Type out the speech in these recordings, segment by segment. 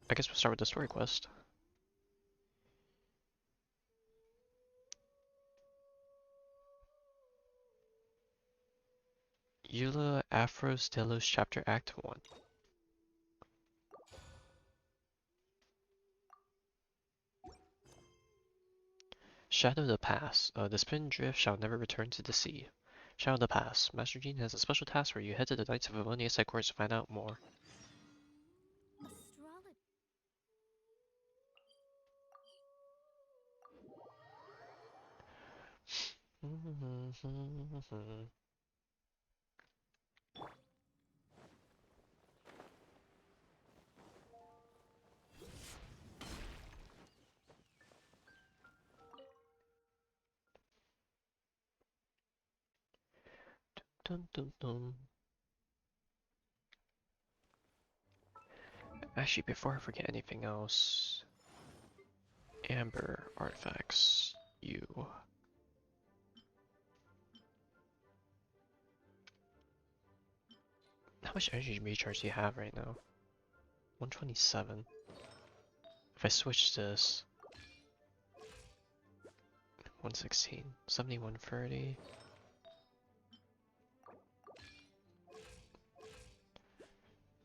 I guess we'll start with the story quest. Eula, Aphros, Delos, Chapter Act 1. Shadow of the Pass. The Spindrift shall never return to the sea. Shadow of the Pass. Master Jean has a special task for you. Head to the Knights of Livonia's headquarters to find out more. Dun, dun, dun. Actually, before I forget anything else, Amber artifacts. You. How much energy recharge do you have right now? 127. If I switch this, 116, 7130.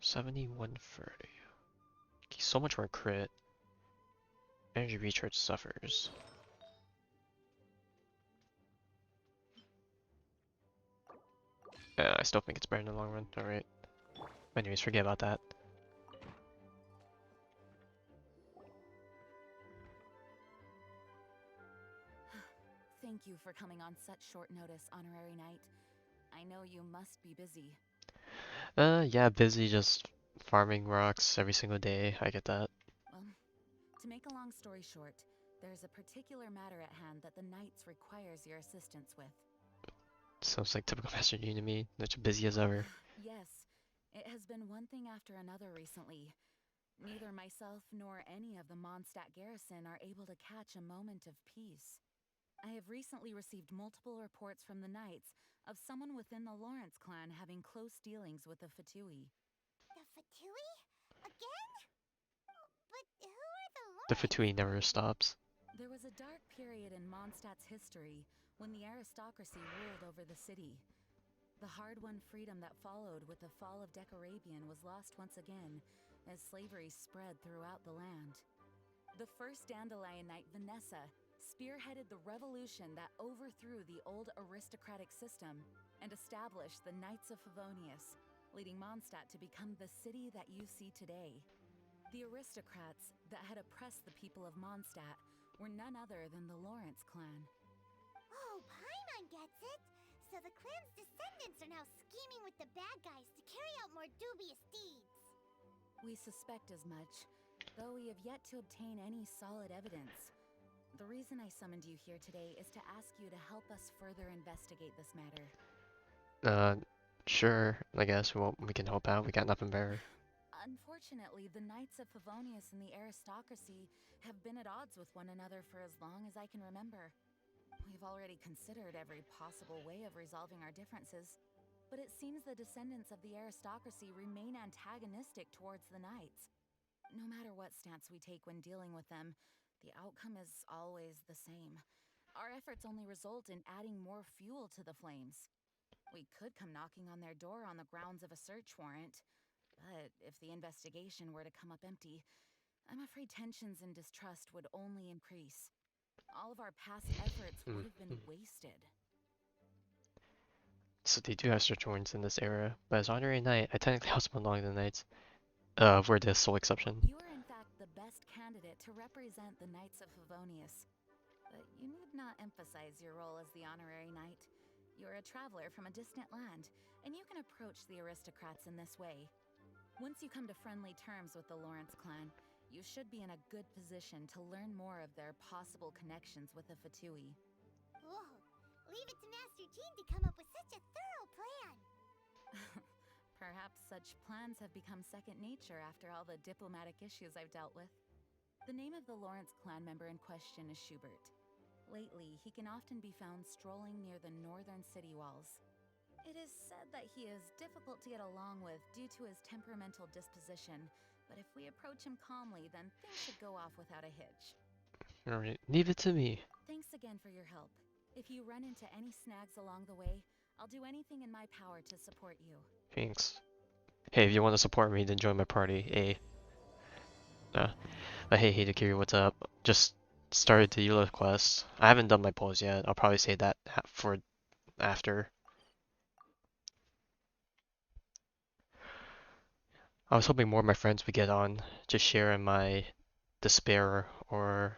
7130. Okay, so much more crit. Energy recharge suffers. I still think it's better in the long run. Alright. Anyways, forget about that. Thank you for coming on such short notice, Honorary Knight. I know you must be busy. Yeah, busy just farming rocks every single day. I get that. Well, to make a long story short, there's a particular matter at hand that the Knights requires your assistance with. Sounds like typical Master G to me. They're busy as ever. Yes, it has been one thing after another recently. Neither myself nor any of the Mondstadt garrison are able to catch a moment of peace. I have recently received multiple reports from the Knights of someone within the Lawrence clan having close dealings with the Fatui. The Fatui? Again? But who are the The Lawrence? Fatui never stops. There was a dark period in Mondstadt's history when the aristocracy ruled over the city. The hard-won freedom that followed with the fall of Decorabian was lost once again as slavery spread throughout the land. The first Dandelion Knight, Vanessa, spearheaded the revolution that overthrew the old aristocratic system and established the Knights of Favonius, leading Mondstadt to become the city that you see today. The aristocrats that had oppressed the people of Mondstadt were none other than the Lawrence clan. Oh, Paimon gets it! So the clan's descendants are now scheming with the bad guys to carry out more dubious deeds. We suspect as much, though we have yet to obtain any solid evidence. The reason I summoned you here today is to ask you to help us further investigate this matter. Uh, sure. I guess we can help out. We got nothing better. Unfortunately, the Knights of Favonius and the aristocracy have been at odds with one another for as long as I can remember. We've already considered every possible way of resolving our differences, but it seems the descendants of the aristocracy remain antagonistic towards the Knights. No matter what stance we take when dealing with them, the outcome is always the same. Our efforts only result in adding more fuel to the flames. We could come knocking on their door on the grounds of a search warrant, but if the investigation were to come up empty, I'm afraid tensions and distrust would only increase. All of our past efforts would have been wasted. So they do have search warrants in this era, but as honorary knight, I technically also belong to the knights. We're the sole exception. You are in fact the best candidate to represent the Knights of Favonius. But you need not emphasize your role as the honorary knight. You're a traveler from a distant land, and you can approach the aristocrats in this way. Once you come to friendly terms with the Lawrence clan, you should be in a good position to learn more of their possible connections with the Fatui. Whoa, leave it to Master Jean to come up with such a thorough plan. Perhaps such plans have become second nature after all the diplomatic issues I've dealt with. The name of the Lawrence clan member in question is Schubert. Lately, he can often be found strolling near the northern city walls. It is said that he is difficult to get along with due to his temperamental disposition, But if we approach him calmly, then things should go off without a hitch. Alright, leave it to me. Thanks again for your help. If you run into any snags along the way, I'll do anything in my power to support you. Thanks. Hey, if you want to support me, then join my party. Hey. But hey, Hidakiri, what's up? Just started the Eula quest. I haven't done my polls yet. I'll probably say that for after. I was hoping more of my friends would get on, just share in my despair or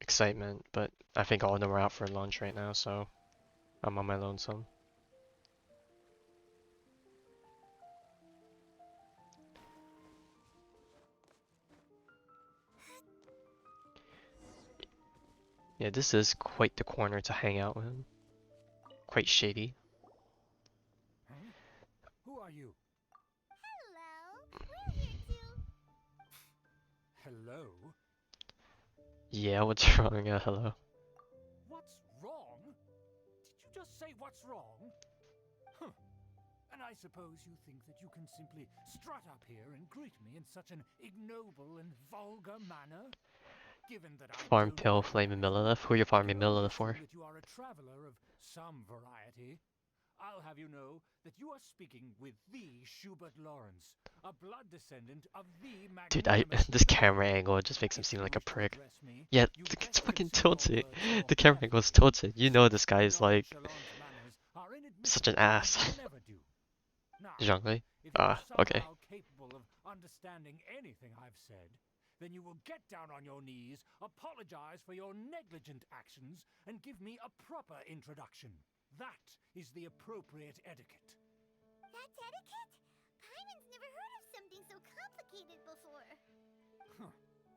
excitement, but I think all of them are out for lunch right now, so I'm on my lonesome. Yeah, this is quite the corner to hang out in. Quite shady. Huh? Who are you? Hello. We're here too. Hello? Yeah, what's wrong? Hello. What's wrong? Did you just say what's wrong? Huh. And I suppose you think that you can simply strut up here and greet me in such an ignoble and vulgar manner? Given that I Farm don't Pale Flame and recognize Millilith. Who are you you, I farming can only Millilith for? assume that you are a traveler of some variety. I'll have you know that you are speaking with the Schubert Lawrence, a blood descendant of the Dude, magnanimous this Delos. camera angle just makes him If seem you like a wish to prick. address me, Yeah, you it's best fucking consider your tilted. words more The camera carefully. angle's tilted. You know this Such guy is like nonchalant manners are such an inadmissible and ass. will never do. Now, Zhongli? if you're Okay. somehow capable of understanding anything I've said, then you will get down on your knees, apologize for your negligent actions, and give me a proper introduction. That is the appropriate etiquette. That's etiquette? Paimon's never heard of something so complicated before. Huh.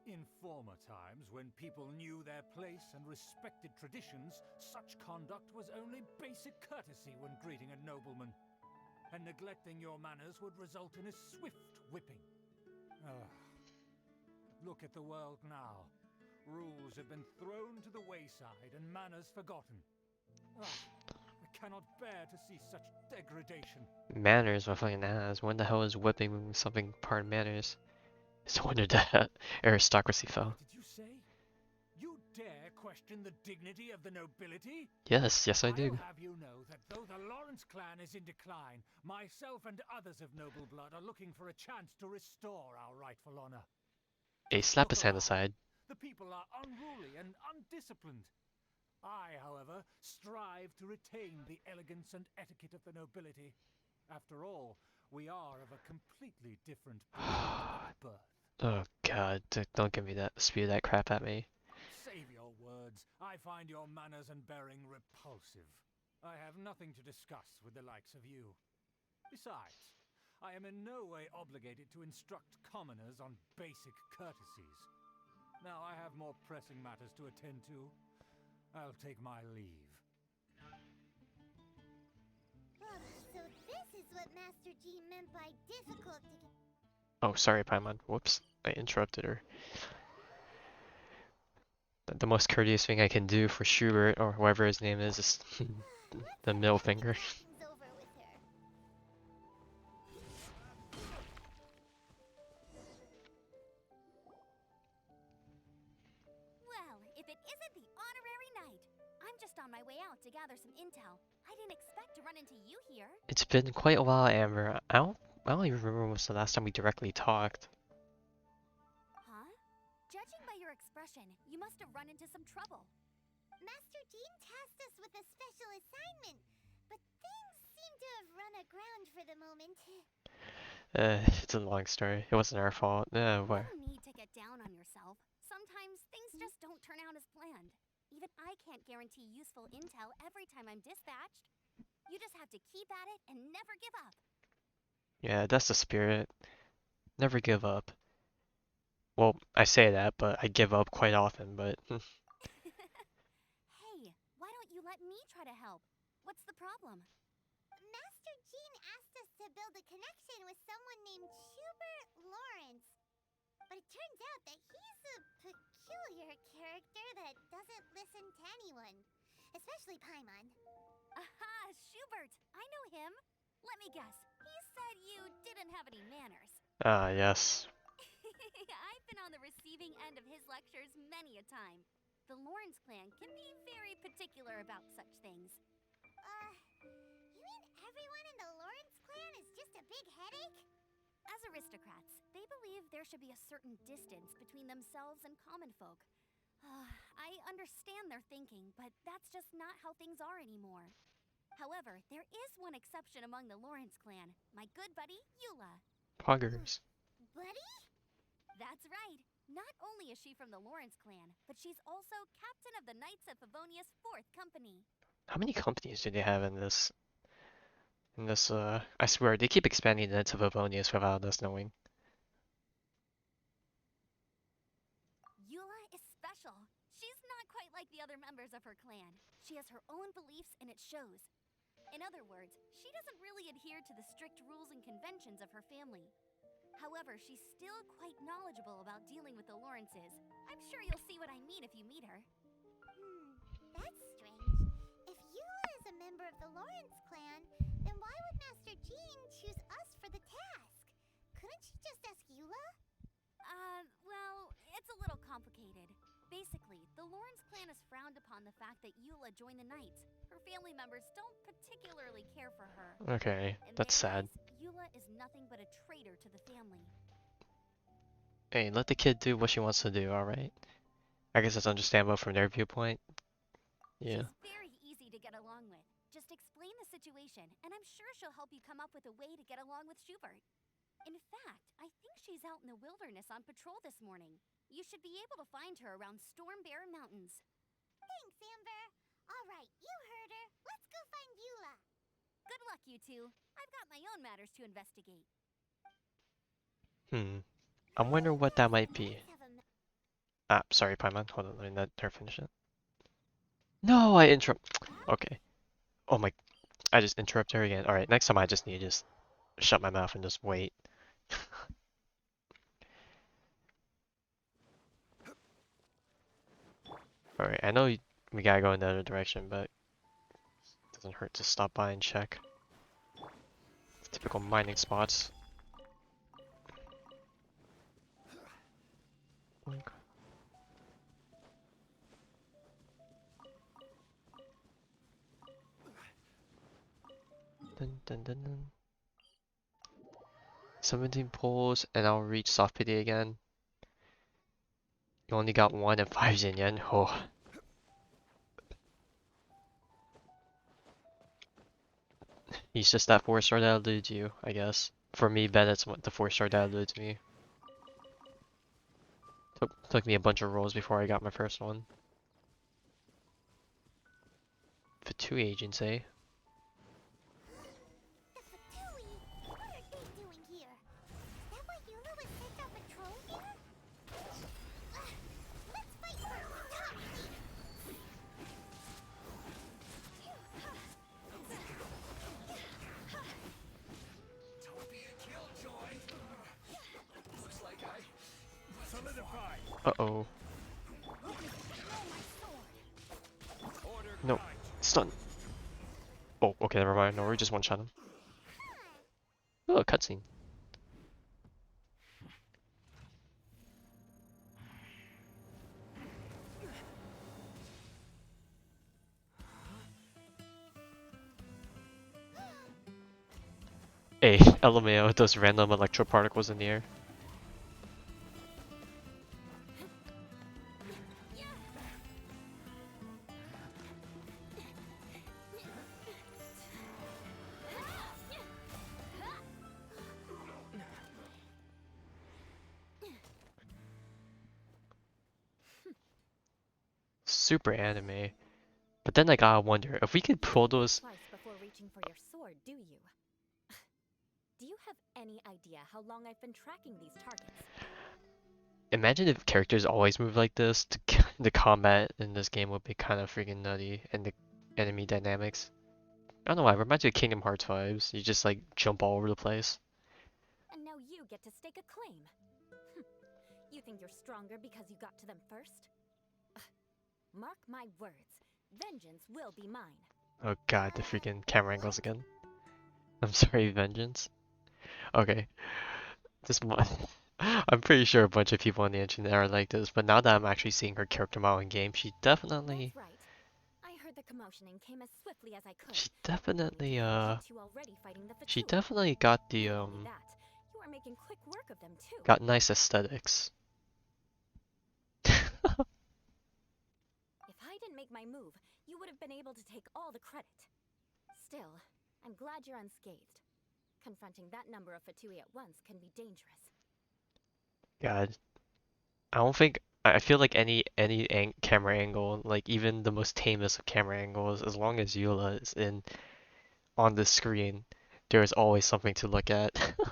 In former times, when people knew their place and respected traditions, such conduct was only basic courtesy when greeting a nobleman. And neglecting your manners would result in a swift whipping. Ugh. Look at the world now. Rules have been thrown to the wayside and manners forgotten. I cannot bear to see such degradation. Manners, my fucking ass. When the hell is whipping something part manners? It's no wonder that aristocracy fell. What did you say? You dare question the dignity of the nobility? Yes, I do. I'll have you know that though the Lawrence clan is in decline, myself and others of noble blood are looking for a chance to restore our rightful honor. Hey, slap Look his hand around. aside. The people are unruly and undisciplined. I, however, strive to retain the elegance and etiquette of the nobility. After all, we are of a completely different birth. Oh god, don't give me that. Spew that crap at me. Save your words. I find your manners and bearing repulsive. I have nothing to discuss with the likes of you. Besides, I am in no way obligated to instruct commoners on basic courtesies. Now I have more pressing matters to attend to. I'll take my leave. So this is what Master G meant by difficult to get. Oh, sorry, Paimon. Whoops. I interrupted her. The most courteous thing I can do for Schubert, or whoever his name is the middle finger. Things over with her. Well, if it isn't the honorary knight. I'm just on my way out to gather some intel. I didn't expect to run into you here. It's been quite a while, Amber. I don't even remember when was the last time we directly talked. Huh? Judging by your expression, you must have run into some trouble. Master Jean tasked us with a special assignment, but things seem to have run aground for the moment. It's a long story. It wasn't our fault. What? No need to get down on yourself. Sometimes things just don't turn out as planned. Even I can't guarantee useful intel every time I'm dispatched. You just have to keep at it and never give up. Yeah, that's the spirit. Never give up. Well, I say that, but I give up quite often, but... Hey, why don't you let me try to help? What's the problem? Master Jean asked us to build a connection with someone named Schubert Lawrence. But it turns out that he's a peculiar character that doesn't listen to anyone. Especially Paimon. Aha, Schubert! I know him. Let me guess. He said you didn't have any manners. Ah, yes. on the receiving end of his lectures many a time. The Lawrence clan can be very particular about such things. You mean everyone in the Lawrence clan is just a big headache? As aristocrats, they believe there should be a certain distance between themselves and common folk. I understand their thinking, but that's just not how things are anymore. However, there is one exception among the Lawrence clan, my good buddy, Eula. Poggers. Buddy? That's right. Not only is she from the Lawrence clan, but she's also captain of the Knights of Favonia's 4th company. How many companies do they have in this? I swear, they keep expanding the Knights of Favonius without us knowing. Eula is special. She's not quite like the other members of her clan. She has her own beliefs and it shows. In other words, she doesn't really adhere to the strict rules and conventions of her family. However, she's still quite knowledgeable about dealing with the Lawrences. I'm sure you'll see what I mean if you meet her. That's strange. If Eula is a member of the Lawrence clan, then why would Master Jean choose us for the task? Couldn't she just ask Eula? Well, it's a little complicated. Basically, the Lawrence clan is frowned upon the fact that Eula joined the Knights. Her family members don't particularly care for her. Okay, In that's their sad. eyes, Eula is nothing but a traitor to the family. Hey, let the kid do what she wants to do, alright? I guess it's understandable from their viewpoint. Yeah. She's very easy to get along with. Just explain the situation, and I'm sure she'll help you come up with a way to get along with Schubert. In fact, I think she's out in the wilderness on patrol this morning. You should be able to find her around Storm Bear Mountains. Thanks, Amber. All right, you heard her. Let's go find Eula. Good luck, you two. I've got my own matters to investigate. I wonder what that might be. Knights have a Ah, sorry, Paimon. Hold on, let me let her finish it. No, I interrupt. Okay. Oh my, I just interrupted her again. Alright, next time I just need to just shut my mouth and just wait. Alright, I know we gotta go in the other direction, but it doesn't hurt to stop by and check. Typical mining spots. Boink. Dun, dun, dun, dun. 17 pulls and I'll reach soft pity again. You only got 1 and 5 Yin Yen. Oh. He's just that 4-star that eludes you, I guess. For me, Bennett's the 4-star that eludes me. Took me a bunch of rolls before I got my first one. For 2 agents, eh? The Fatui? What are they doing here? Is that why Eula was sent on patrol here? Let's fight for autonomy! Don't be a killjoy. Looks like I solidify. Uh-oh. Order No. granted. Stun. Oh, okay, never mind. No, we just one-shot him. Oh, a cutscene. Hey, LMAO, those random electro particles in the air. Super anime. But then I gotta wonder, if we could pull those... Twice before reaching for your sword, do you? Do you have any idea how long I've been tracking these targets? Imagine if characters always move like this, the combat in this game would be kind of freaking nutty, and the enemy dynamics. I don't know why, it reminds me of Kingdom Hearts vibes. You just like jump all over the place. And now you get to stake a claim. You think you're stronger because you got to them first? Mark my words, vengeance will be mine. Oh god, the freaking camera angles again. I'm sorry, Vengeance. Okay. This I'm pretty sure a bunch of people on the internet are like this, but now that I'm actually seeing her character model in game, That's right. I heard the commotion and came as swiftly as I could. she Only to definitely, find you two already fighting the she Fatui. definitely got the, Not only that, you are making quick work of them too. got nice aesthetics. If I didn't make my move, you would have been able to take all the credit. Still, I'm glad you're unscathed. Confronting that number of Fatui at once can be dangerous. God, I don't think, I feel like any camera angle, like even the most tamest of camera angles, as long as Eula is in on the screen, there is always something to look at. Sorry,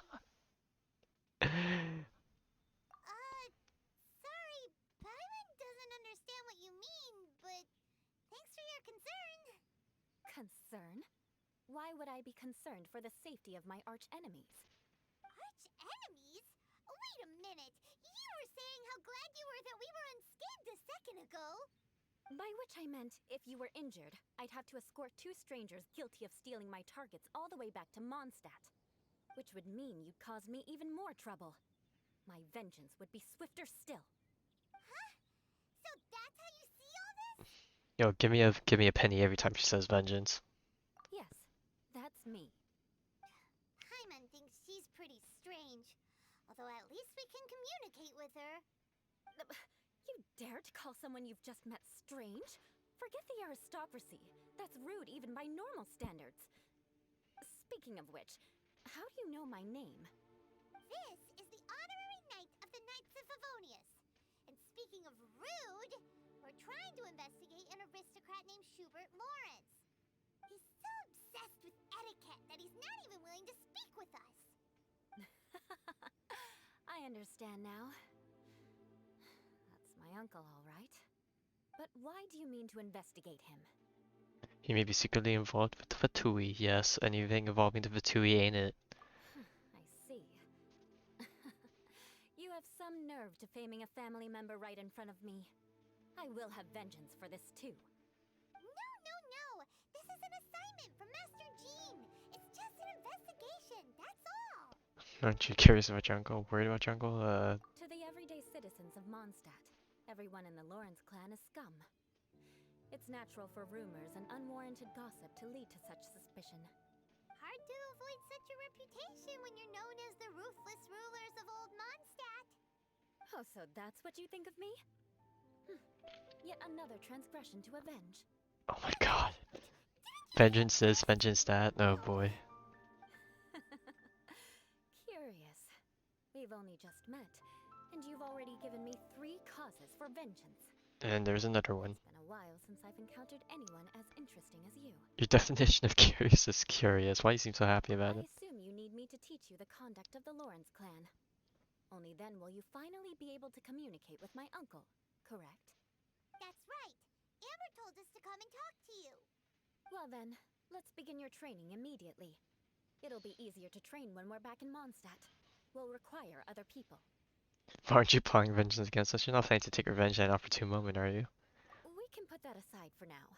Paimon doesn't understand what you mean, but thanks for your concern. Concern? Why would I be concerned for the safety of my arch enemies? Arch enemies? Wait a minute. You were saying how glad you were that we were unscathed a second ago. By which I meant, if you were injured, I'd have to escort two strangers guilty of stealing my targets all the way back to Mondstadt. Which would mean you'd cause me even more trouble. My vengeance would be swifter still. Huh? So that's how you see all this? Yo, give me a penny every time she says vengeance. Yes, that's me. Paimon thinks she's pretty strange. Although at least we can communicate with her. You dare to call someone you've just met strange? Forget the aristocracy. That's rude even by normal standards. Speaking of which, how do you know my name? This is the honorary knight of the Knights of Favonius. And speaking of rude, we're trying to investigate an aristocrat named Schubert Lawrence. He's so obsessed with etiquette that he's not even willing to speak with us. I understand now. That's my uncle, all right. But why do you mean to investigate him? He may be secretly involved with the Fatui, yes, anything involving the Fatui ain't it. I see. You have some nerve to faming a family member right in front of me. I will have vengeance for this too. No. This is an assignment from Master Jean. It's just an investigation, that's all. Aren't you curious about your uncle? Worried about your uncle? To the everyday citizens of Mondstadt, everyone in the Lawrence clan is scum. It's natural for rumors and unwarranted gossip to lead to such suspicion. Hard to avoid such a reputation when you're known as the ruthless rulers of Old Mondstadt. Oh, so that's what you think of me? Yet another transgression to avenge. Oh my god. Vengeance this, vengeance that. Oh boy. Curious. We've only just met, and you've already given me 3 causes for vengeance. And there's another one. It's been a while since I've encountered anyone as interesting as you. Your definition of curious is curious. Why do you seem so happy about I it? assume you need me to teach you the conduct of the Lawrence clan. Only then will you finally be able to communicate with my uncle, correct? That's right. Amber told us to come and talk to you. Well then, let's begin your training immediately. It'll be easier to train when we're back in Mondstadt. We'll require other people. Why aren't you plotting vengeance against us? You're not planning to take revenge at an opportune moment, are you? We can put that aside for now.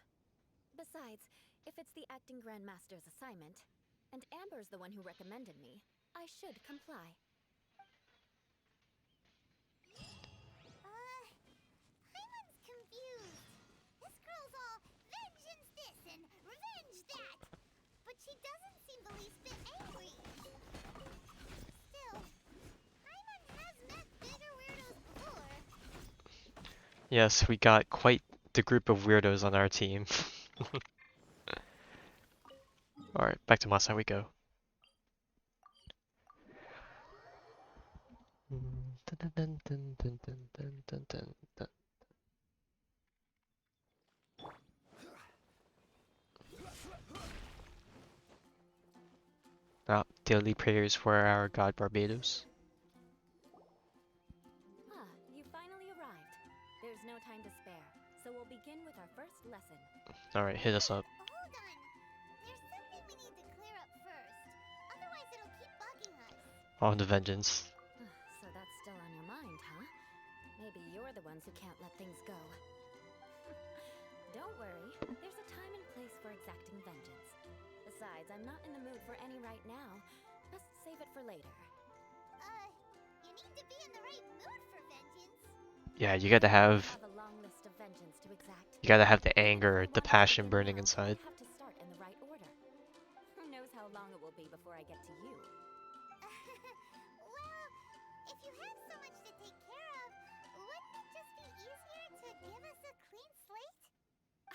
Besides, if it's the acting Grandmaster's assignment, and Amber's the one who recommended me, I should comply. Paimon's confused. This girl's all vengeance this and revenge that. But she doesn't seem the least bit angry. Still, Paimon has met bigger weirdos before. Yes, we got quite the group of weirdos on our team. Alright, back to Masa we go. Daily prayers for our god Barbados. Ah, you finally arrived. There's no time to spare, so we'll begin with our first lesson. Alright, hit us up. Hold on. There's something we need to clear up first. Otherwise it'll keep bugging us. On the vengeance. So that's still on your mind, huh? Maybe you're the ones who can't let things go. Don't worry, there's a time and place for exacting vengeance. Besides, I'm not in the mood for any right now. Best save it for later. You need to be Yeah, I have a long list of vengeance to exact. you gotta have the But if anger, I the wanted to passion begin burning now, inside. I'd have to start in the right order. Who knows how long it will be before I get to you? Well, if you have so much to take care of, wouldn't it just be easier to give us a clean slate?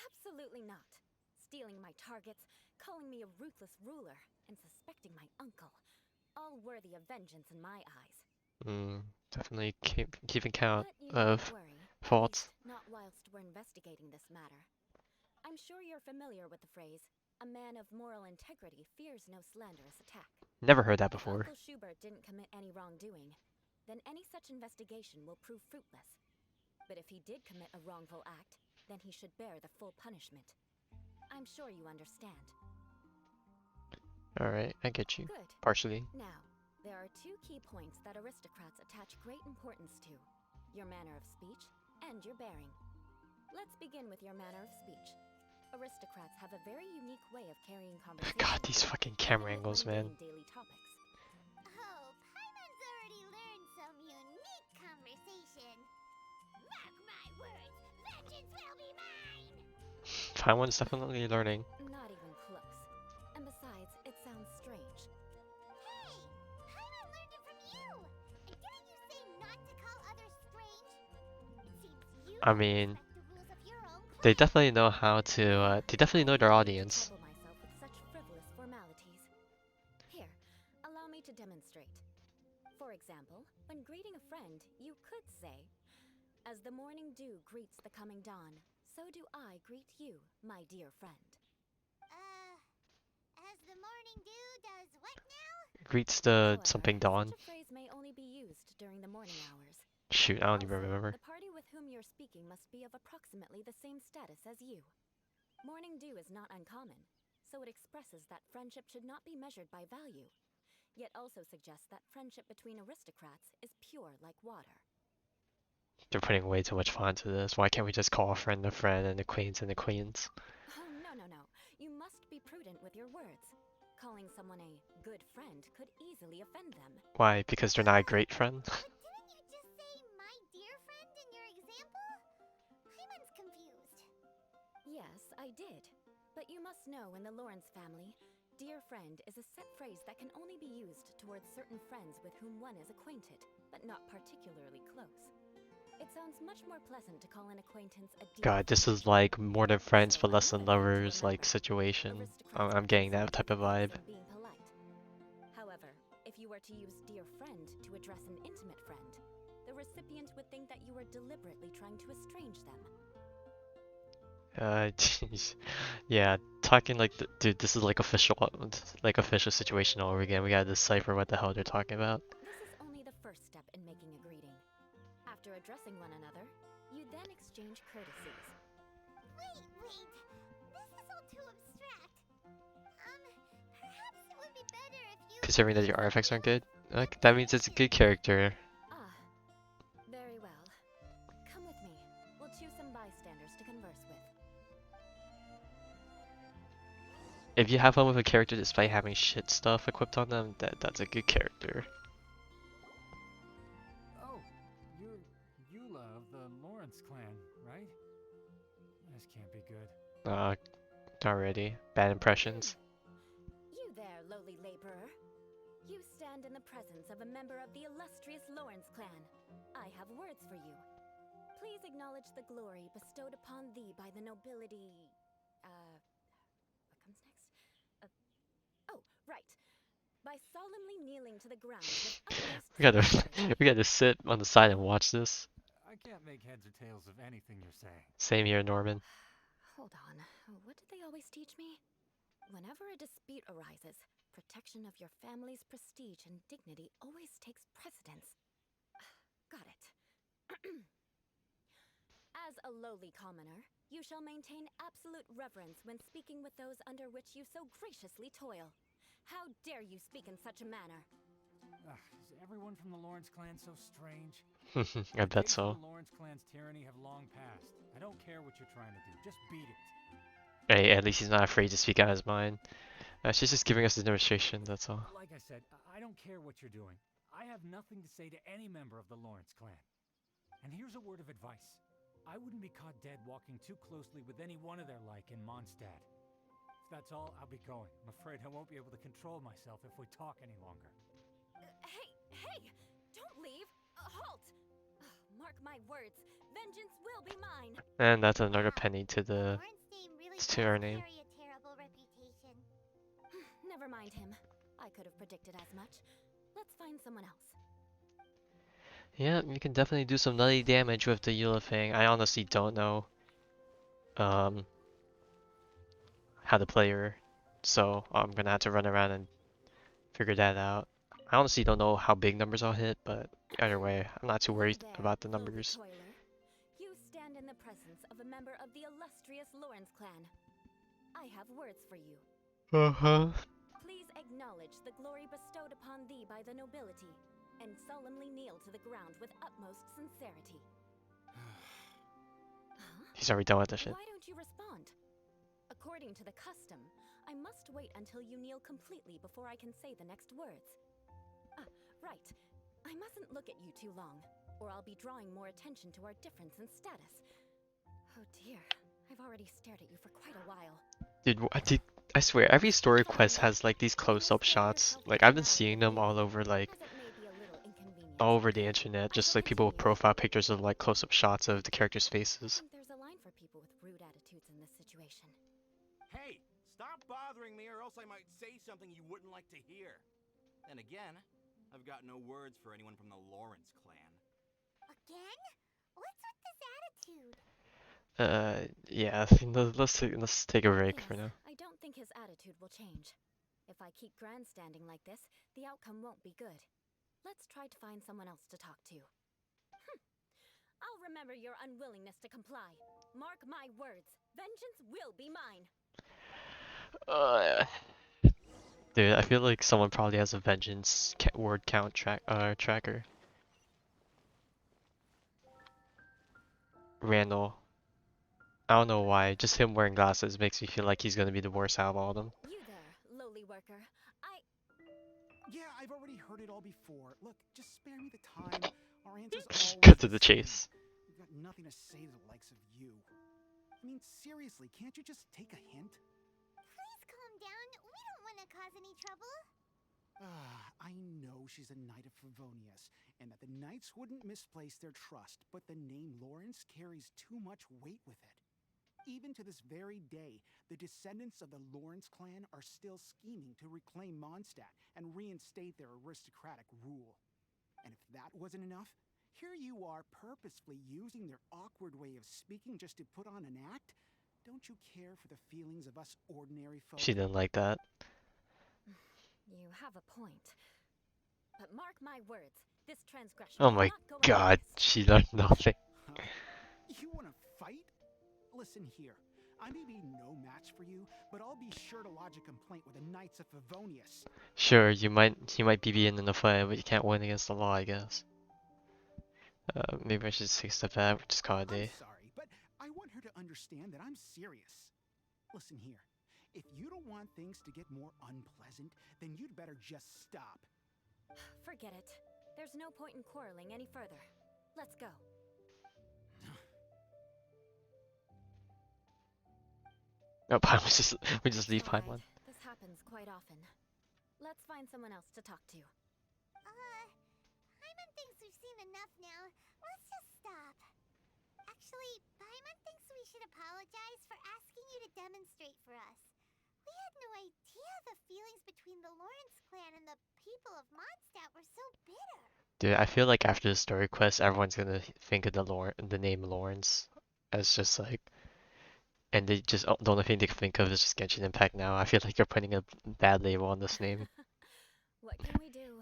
Absolutely not. Stealing my targets, calling me a ruthless ruler, and suspecting my uncle. All worthy of vengeance in my eyes. Definitely keeping count But you needn't of worry, at faults. least not whilst we're investigating this matter. I'm sure you're familiar with the phrase, a man of moral integrity fears no slanderous attack. Never heard that If before. Uncle Schubert didn't commit any wrongdoing, then any such investigation will prove fruitless. But if he did commit a wrongful act, then he should bear the full punishment. I'm sure you understand. Alright, I get you. Good. Partially. Now, there are two key points that aristocrats attach great importance to. Your manner of speech and your bearing. Let's begin with your manner of speech. Aristocrats have a very unique way of carrying conversation. God, these fucking camera angles, man. Daily topics. Oh, Paimon's already learned some unique conversation. Mark my words, vengeance will be mine! Taiwan's definitely learning. Not even close. And besides, it sounds strange. Hey! Paimon learned it from you! And didn't you say not to call others strange? It seems you I don't mean, respect the rules of your own they clan. definitely know how to, they definitely know their audience. Trouble myself with such frivolous formalities. Here, allow me to demonstrate. For example, when greeting a friend, you could say, "As the morning dew greets the coming dawn, so do I greet you, my dear friend." As the morning dew does what now? Greets the However, something dawn. such a phrase may only be used during the morning hours. Shoot, I don't even Also, remember. the party with whom you're speaking must be of approximately the same status as you. Morning dew is not uncommon, so it expresses that friendship should not be measured by value, yet also suggests that friendship between aristocrats is pure like water. They're putting way too much font into this. Why can't we just call a friend and acquaintance and acquaintance? Oh, no, no, no. You must be prudent with your words. Calling someone a good friend could easily offend them. Why? Because they're not a great friend? But didn't you just say my dear friend in your example? Paimon's confused. Yes, I did. But you must know in the Lawrence family, dear friend is a set phrase that can only be used towards certain friends with whom one is acquainted, but not particularly close. It sounds much more pleasant to call an acquaintance a dear God, this friend. is like more than friends So but less than another thing to lovers like remember. situation. Aristocrats I'm put getting that themselves type of first vibe. in being polite. However, if you were to use dear friend to address an intimate friend, the recipient would think that you were deliberately trying to estrange them. Jeez. Yeah, talking like, dude, this is like official situation all over again. We gotta decipher what the hell they're talking about. This is only the first step in making a greeting. After addressing one another, you then exchange courtesies. Wait. This is all too abstract. Perhaps it would be better if you... Considering that your artifacts aren't good, that means it's a good character. Ah, very well. Come with me. We'll choose some bystanders to converse with. If you have fun with a character despite having shit stuff equipped on them, that's a good character. Oh, you're Eula of the Lawrence clan, right? This can't be good. Already. Bad impressions. You there, lowly laborer. You stand in the presence of a member of the illustrious Lawrence clan. I have words for you. Please acknowledge the glory bestowed upon thee by the nobility... what comes next? Oh, right. By solemnly kneeling to the ground with utmost We gotta sincerity. we gotta sit on the side and watch this. I can't make heads or tails of anything you're saying. Same here, Norman. Hold on. What did they always teach me? Whenever a dispute arises, protection of your family's prestige and dignity always takes precedence. Got it. As a lowly commoner, you shall maintain absolute reverence when speaking with those under which you so graciously toil. How dare you speak in such a manner? Is everyone from the Lawrence clan so strange? I The bet days so. of the Lawrence clan's tyranny have long passed. I don't care what you're trying to do. Just beat it. Hey, at least he's not afraid to speak out his mind. She's just giving us a demonstration, that's all. Like I said, I don't care what you're doing. I have nothing to say to any member of the Lawrence clan. And here's a word of advice. I wouldn't be caught dead walking too closely with any one of their like in Mondstadt. If that's all, I'll be going. I'm afraid I won't be able to control myself if we talk any longer. Hey! Don't leave! Halt! Mark my words, vengeance will be mine! And that's another Wow, penny to the the Lawrence name really to does her name. carry a terrible reputation. Never mind him. I could have predicted as much. Let's find someone else. Yeah, you can definitely do some nutty damage with the Eula thing. I honestly don't know um how to play her, so I'm gonna have to run around and figure that out. I honestly don't know how big numbers I'll hit, but either way, I'm not too Hello worried there, about the lowly numbers. toiler. You stand in the presence of a member of the illustrious Lawrence clan. I have words for you. Uh-huh. Please acknowledge the glory bestowed upon thee by the nobility, and solemnly kneel to the ground with utmost sincerity. Huh? He's already done with the shit. Why don't you respond? According to the custom, I must wait until you kneel completely before I can say the next words. Right. I mustn't look at you too long, or I'll be drawing more attention to our difference in status. Oh dear, I've already stared at you for quite a while. I swear, every story quest has like these close-up shots. Like I've been seeing them all over like As it may be a little inconvenient. all over the internet, just like people with profile pictures of like close-up shots of the characters' I faces. think there's a line for people with rude attitudes in this situation. Hey, stop bothering me or else I might say something you wouldn't like to hear. And again, I've got no words for anyone from the Lawrence clan. Again? What's with this attitude? Yeah, let's take a break for Yes, now. I don't think his attitude will change. If I keep grandstanding like this, the outcome won't be good. Let's try to find someone else to talk to. I'll remember your unwillingness to comply. Mark my words, vengeance will be mine. Uh, Dude, I feel like someone probably has a vengeance word count tracker. Randall. I don't know why, just him wearing glasses makes me feel like he's gonna be the worst out of all of them. You there, lowly worker. Yeah, I've already heard it all before. Look, just spare me the time. Our answers always Cut to the same. chase. We've got nothing to say to the likes of you. I mean, seriously, can't you just take a hint? Please calm down. We don't want to cause any trouble. I know she's a knight of Favonius, and that the knights wouldn't misplace their trust, but the name Lawrence carries too much weight with it. Even to this very day, the descendants of the Lawrence clan are still scheming to reclaim Mondstadt and reinstate their aristocratic rule. And if that wasn't enough, here you are purposefully using their awkward way of speaking just to put on an act? Don't you care for the feelings of us ordinary folk? She didn't like that. You have a point. But mark my words, this transgression Oh will my not go god, unnoticed. she learned nothing. Huh? You want to fight? Listen here. I may be no match for you, but I'll be sure to lodge a complaint with the Knights of Favonius. Sure, he might be being in the fight, but you can't win against the law, I guess. Maybe I should just take a step back, just call it a I'm day. sorry, but I want her to understand that I'm serious. Listen here. If you don't want things to get more unpleasant, then you'd better just stop. Forget it. There's no point in quarreling any further. Let's go. No, we just leave It's all Paimon. right. This happens quite often. Let's find someone else to talk to. Paimon thinks we've seen enough now. Let's just stop. Actually, Paimon thinks we should apologize for asking you to demonstrate for us. We had no idea the feelings between the Lawrence clan and the people of Mondstadt were so bitter. Dude, I feel like after the story quest, everyone's gonna think of the name Lawrence as just like, and they just the only thing they can think of is just Genshin Impact now. I feel like you're putting a bad label on this name. What can we do?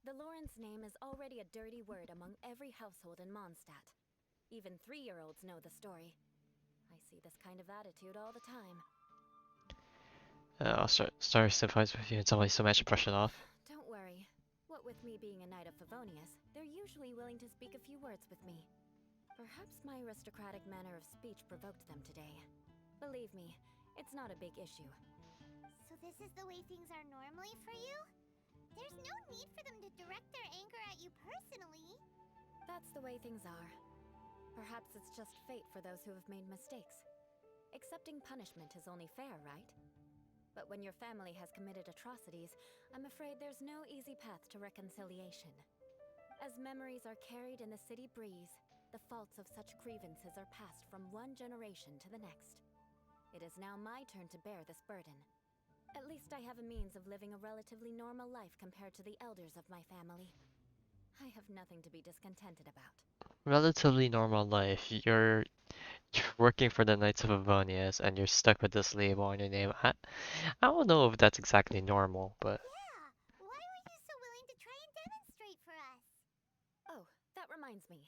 The Lawrence name is already a dirty word among every household in Mondstadt. Even 3-year-olds know the story. I see this kind of attitude all the time. I'll start sympathizing with you until I so much to brush it off. Don't worry. What with me being a knight of Favonius, they're usually willing to speak a few words with me. Perhaps my aristocratic manner of speech provoked them today. Believe me, it's not a big issue. So this is the way things are normally for you? There's no need for them to direct their anger at you personally. That's the way things are. Perhaps it's just fate for those who have made mistakes. Accepting punishment is only fair, right? But when your family has committed atrocities, I'm afraid there's no easy path to reconciliation. As memories are carried in the city breeze, the faults of such grievances are passed from one generation to the next. It is now my turn to bear this burden. At least I have a means of living a relatively normal life compared to the elders of my family. I have nothing to be discontented about. Relatively normal life. You're working for the Knights of Avonius and you're stuck with this label on your name. I don't know if that's exactly normal, but Yeah, why were you so willing to try and demonstrate for us? Oh, that reminds me.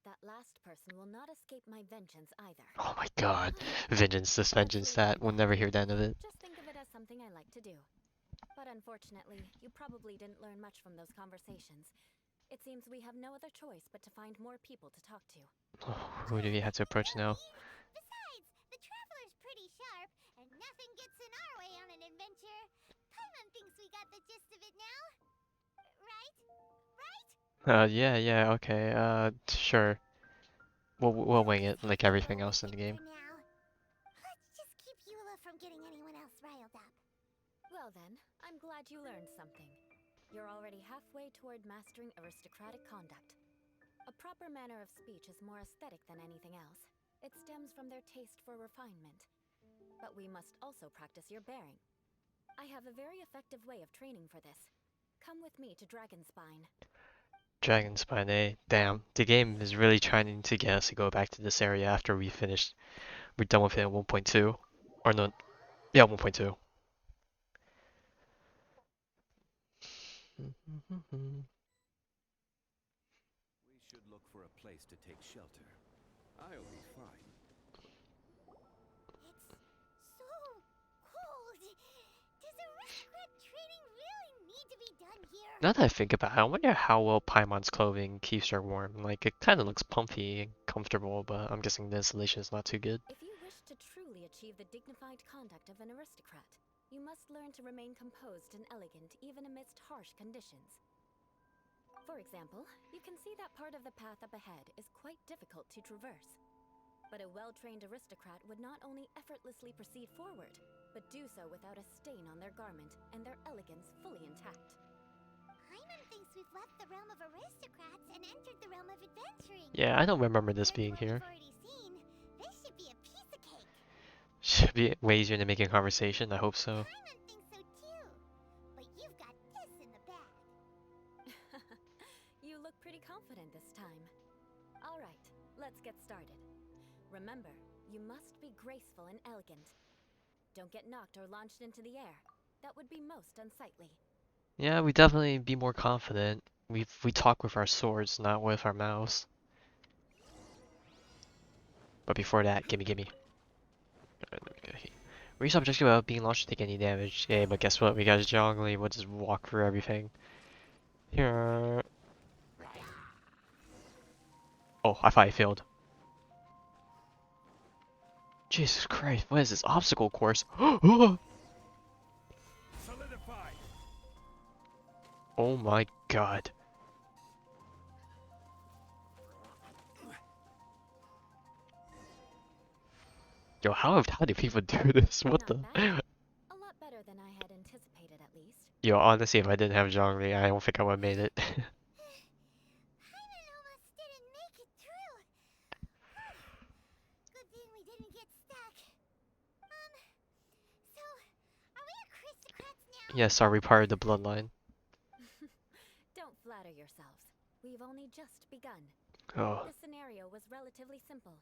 That last person will not escape my vengeance either. oh my god. Vengeance, this vengeance, Let's leave it that. at We'll that. never hear the end of it. Just think of it as something I like to do. But unfortunately, you probably didn't learn much from those conversations. It seems we have no other choice but to find more people to talk to. Who do we have to approach now? Besides, the Traveler's pretty sharp, and nothing gets in our way on an adventure. Paimon thinks we got the gist of it now. Right? Right? Yeah, okay, sure. We'll wing it Let's like go everything with else in the it game. for now. Let's just keep Eula from getting anyone else riled up. Well then, I'm glad you learned something. You're already halfway toward mastering aristocratic conduct. A proper manner of speech is more aesthetic than anything else. It stems from their taste for refinement. But we must also practice your bearing. I have a very effective way of training for this. Come with me to Dragonspine. Dragon Spine, eh? Damn, the game is really trying to get us to go back to this area after we're done with it at 1.2. Or no, yeah, 1.2. We should look for a place to take shelter. I'll be fine. It's so cold. Does aristocrat training really need to be done here? Now that I think about it, I wonder how well Paimon's clothing keeps her warm. Like, it kind of looks comfy and comfortable, but I'm guessing the installation is not too good. If you wish to truly achieve the dignified conduct of an aristocrat, you must learn to remain composed and elegant even amidst harsh conditions. For example, you can see that part of the path up ahead is quite difficult to traverse. But a well-trained aristocrat would not only effortlessly proceed forward, but do so without a stain on their garment and their elegance fully intact. Paimon thinks we've left the realm of aristocrats and entered the realm of adventuring. Yeah, I don't remember this Compared to being what here. we've already seen, this should be a piece of cake. Should be way easier than making conversation, I hope so. Paimon thinks so too. But you've got this in the bag. You look pretty confident this time. All right, let's get started. Remember, you must be graceful and elegant. Don't get knocked or launched into the air. That would be most unsightly. Yeah, we definitely be more confident. We talk with our swords, not with our mouths. But before that, gimme. Reach objective without being launched to take any damage. Yeah, but guess what? We got Zhongli. We'll just walk through everything. Here. Oh, I thought I failed. Jesus Christ, what is this obstacle course? Solidify. Oh my god. Yo, how do people do this? What Not the? bad. A lot better than I had anticipated, at least. Yo, honestly, if I didn't have Zhongli, I don't think I would have made it. Paimon almost didn't make it through. Good thing we didn't get stuck. So, are we aristocrats now? Yes, are we part of the bloodline? Don't flatter yourselves. We've only just begun. Oh, The scenario was relatively simple.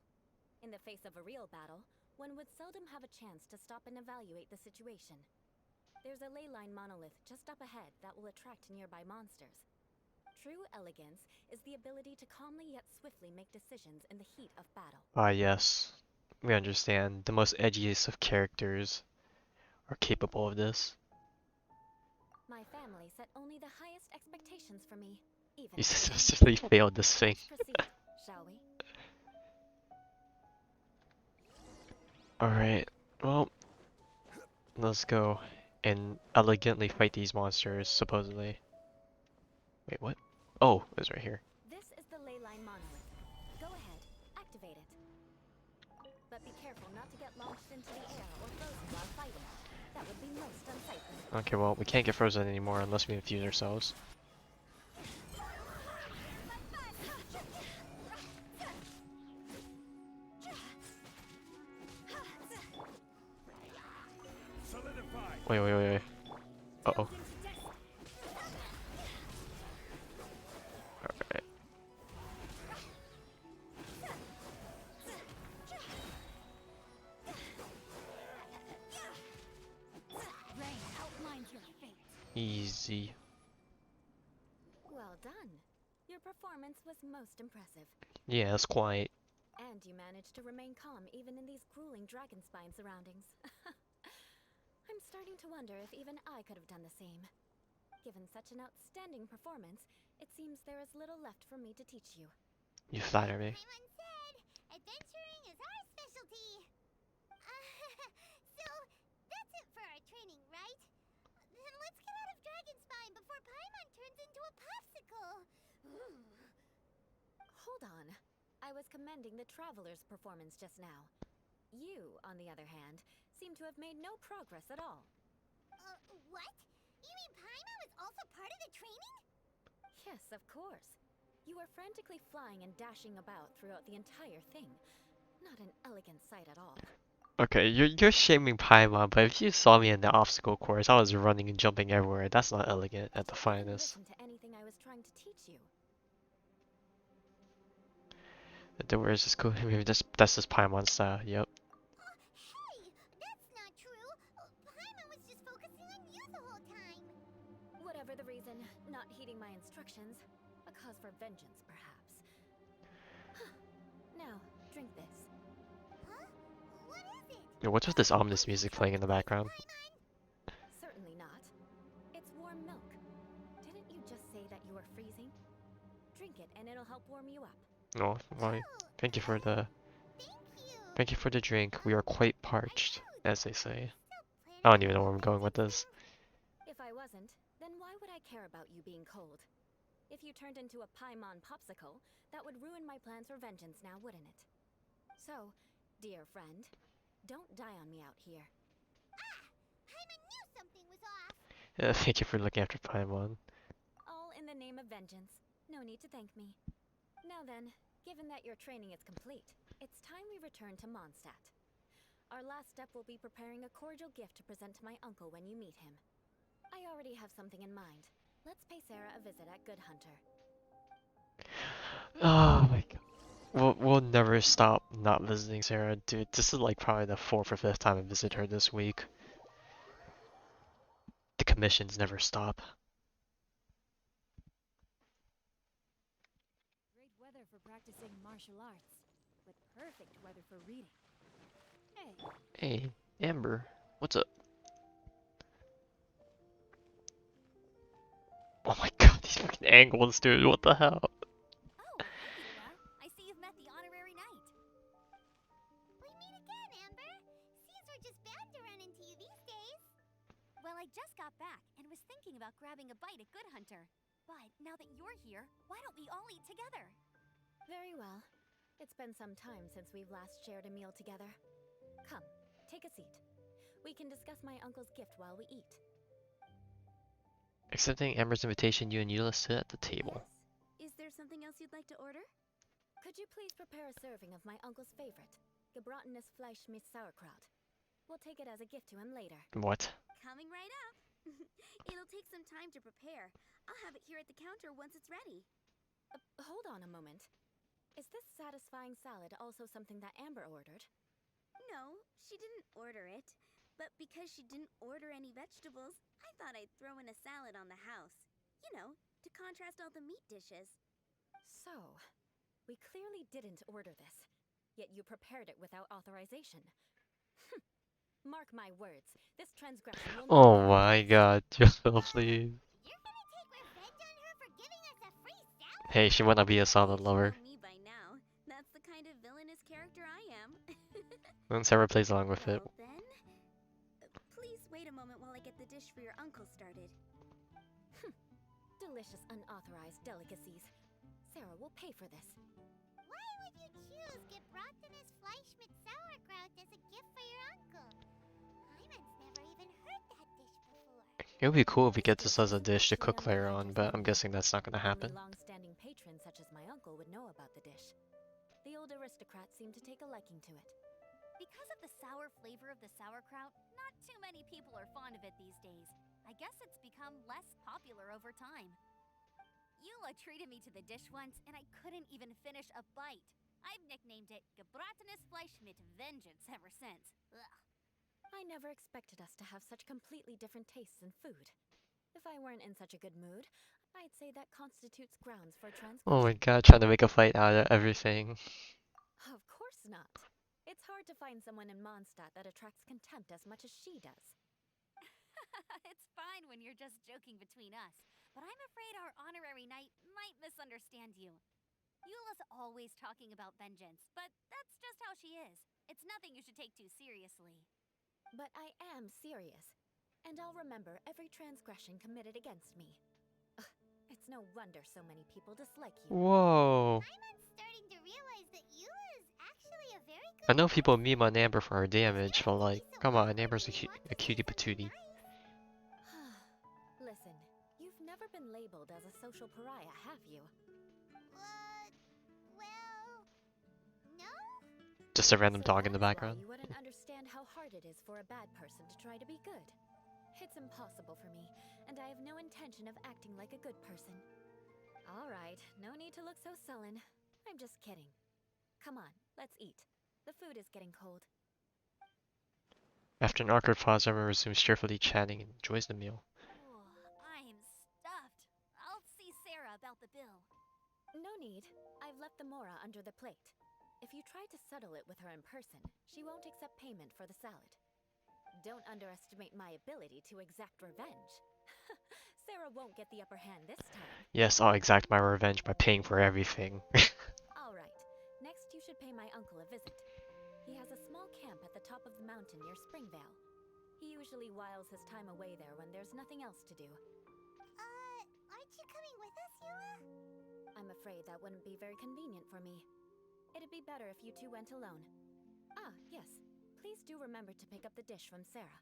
In the face of a real battle, one would seldom have a chance to stop and evaluate the situation. There's a ley line monolith just up ahead that will attract nearby monsters. True elegance is the ability to calmly yet swiftly make decisions in the heat of battle. yes. We understand. The most edgiest of characters are capable of this. My family set only the highest expectations for me, even You as a woman. successfully failed this thing. Let's proceed, shall we? Alright, well, let's go and elegantly fight these monsters, supposedly. Wait, what? Oh, it's right here. This is the ley line but be careful not to get launched into the air or frozen while fighting. That would be most unsightly. Okay, well, we can't get frozen anymore unless we infuse ourselves. Solidify. Wait. Uh-oh. Alright. Rain outlines your fate. Easy. Well done. Your performance was most impressive. Yeah, it's quite. And you managed to remain calm even in these grueling dragon spine surroundings. I'm starting to wonder if even I could have done the same. Given such an outstanding performance, it seems there is little left for me to teach you. You flatter me. Paimon said, adventuring is our specialty. So, that's it for our training, right? Then let's get out of Dragonspine before Paimon turns into a popsicle. Hold on. I was commending the Traveler's performance just now. You, on the other hand, seem to have made no progress at all. What? You mean Paimon was also part of the training? Yes, of course. You were frantically flying and dashing about throughout the entire thing. Not an elegant sight at all. Okay, you're shaming Paimon, but if you saw me in the obstacle course, I was running and jumping everywhere. That's not elegant at the You didn't finest. listen to anything I was trying to teach you. Where is this cool? Maybe that's just Paimon style. Yep. Hey, that's not true. Paimon was just focusing on you the whole time. Whatever the reason, not heeding my instructions, a cause for vengeance, perhaps. Now, drink this. Huh? What is it? Yo, what's with this ominous music playing in the background? Certainly not. It's warm milk. Didn't you just say that you were freezing? Drink it and it'll help warm you up. No, why? Thank you for the Thank you. drink. We are quite parched, as they say. I don't even know where I'm going with this. If I wasn't, then why would I care about you being cold? If you turned into a Paimon popsicle, that would ruin my plans for vengeance now, wouldn't it? So, dear friend, don't die on me out here. Paimon knew something was off. Thank you for looking after Paimon. All in the name of vengeance. No need to thank me. Now then, given that your training is complete, it's time we return to Mondstadt. Our last step will be preparing a cordial gift to present to my uncle when you meet him. I already have something in mind. Let's pay Sarah a visit at Good Hunter. Oh my god. We'll never stop not visiting Sarah, dude. This is like probably the 4th or 5th time I visit her this week. The commissions never stop. Great weather for practicing martial arts, but perfect weather for reading. Hey, Hey, Amber, what's up? Oh my god, these fucking angles, dude. What the hell? Oh, hey, Eula. I see you've met the honorary knight. We meet again, Amber. Seems we're just bound to run into you these days. Well, I just got back and was thinking about grabbing a bite at Good Hunter. But now that you're here, why don't we all eat together? Very well. It's been some time since we've last shared a meal together. Come, take a seat. We can discuss my uncle's gift while we eat. Accepting Amber's invitation, you and Eula sit at the table. yes. Is there something else you'd like to order? Could you please prepare a serving of my uncle's favorite, gebratenes Fleisch mit Sauerkraut? We'll take it as a gift to him later. What? Coming right up. It'll take some time to prepare. I'll have it here at the counter once it's ready. Hold on a moment. Is this satisfying salad also something that Amber ordered? No, she didn't order it. But because she didn't order any vegetables, I thought I'd throw in a salad on the house. You know, to contrast all the meat dishes. So, we clearly didn't order this, yet you prepared it without authorization. Mark my words, this transgression will not Oh be my forgiven. god, just please. You're gonna take revenge on her for giving us a free salad? Hey, she might not be a solid You should lover. know me by now. That's the kind of villainous character I am. And Sarah plays along with it. Well then, please wait a moment while I get the dish for your uncle started. Delicious unauthorized delicacies. Sarah will pay for this. Why would you choose gebratenes Fleisch mit Sauerkraut It would be cool if we get This this as a dish to usually cook later on, unpleasant but for I'm me. guessing that's not gonna Only happen. long-standing patrons such as my uncle would know about the dish. The old aristocrats seem to take a liking to it. Because of the sour flavor of the sauerkraut, not too many people are fond of it these days. I guess it's become less popular over time. Eula treated me to the dish once, and I couldn't even finish a bite. I've nicknamed it Gebratenes Fleisch mit Vengeance ever since. Ugh. I never expected us to have such completely different tastes in food. If I weren't in such a good mood, I'd say that constitutes grounds for Oh my transgression. god, trying to make a fight out of everything. Of course not. It's hard to find someone in Mondstadt that attracts contempt as much as she does. It's fine when you're just joking between us, but I'm afraid our honorary knight might misunderstand you. Eula's always talking about vengeance, but that's just how she is. It's nothing you should take too seriously. But I am serious, and I'll remember every transgression committed against me. Ugh, it's no wonder so many people dislike you. Whoa. I'm starting to realize that Eula is actually a very good I know people person. meme on Amber for her damage, but like, It's come so on, awkward Amber's when you want a to say cutie something patootie. nice. Listen, you've never been labeled as a social pariah, have you? Well, no? Just a random So dog in the that's background. why you wouldn't understand how hard it is for a bad person to try to be good. It's impossible for me, and I have no intention of acting like a good person. All right, no need to look so sullen. I'm just kidding. Come on, let's eat. The food is getting cold. After an awkward pause, everyone resumes cheerfully chatting and enjoys the meal. I'm stuffed. I'll see Sarah about the bill. No need. I've left the mora under the plate. If you try to settle it with her in person, she won't accept payment for the salad. Don't underestimate my ability to exact revenge. Sarah won't get the upper hand this time. Yes, I'll exact my revenge by paying for everything. All right. Next, you should pay my uncle a visit. He has a small camp at the top of the mountain near Springvale. He usually whiles his time away there when there's nothing else to do. Aren't you coming with us, Eula? I'm afraid that wouldn't be very convenient for me. It'd be better if you two went alone. Ah, yes. Please do remember to pick up the dish from Sarah.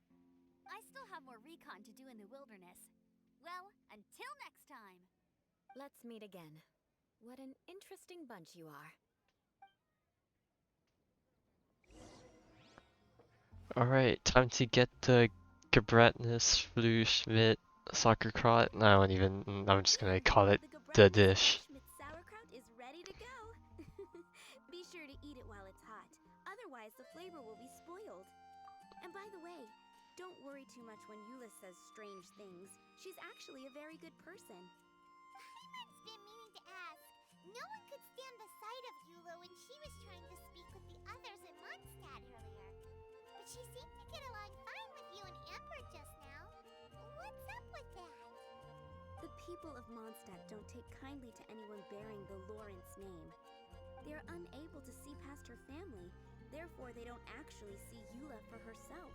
I still have more recon to do in the wilderness. Well, until next time. Let's meet again. What an interesting bunch you are. Alright, time to get the Gebratnis Flush mit Sauerkraut. I'm just gonna call it the dish. Schmidt sauerkraut is ready to go. Be sure to eat it while it's hot. Otherwise, the flavor will be spoiled. And by the way, don't worry too much when Eula says strange things. She's actually a very good person. I've been meaning to ask. No one could stand the sight of Eula when she was trying to speak with the others in Mondstadt earlier. But she seemed to get along fine with you and Amber just now. What's up with that? The people of Mondstadt don't take kindly to anyone bearing the Lawrence name. They're unable to see past her family, therefore they don't actually see Eula for herself.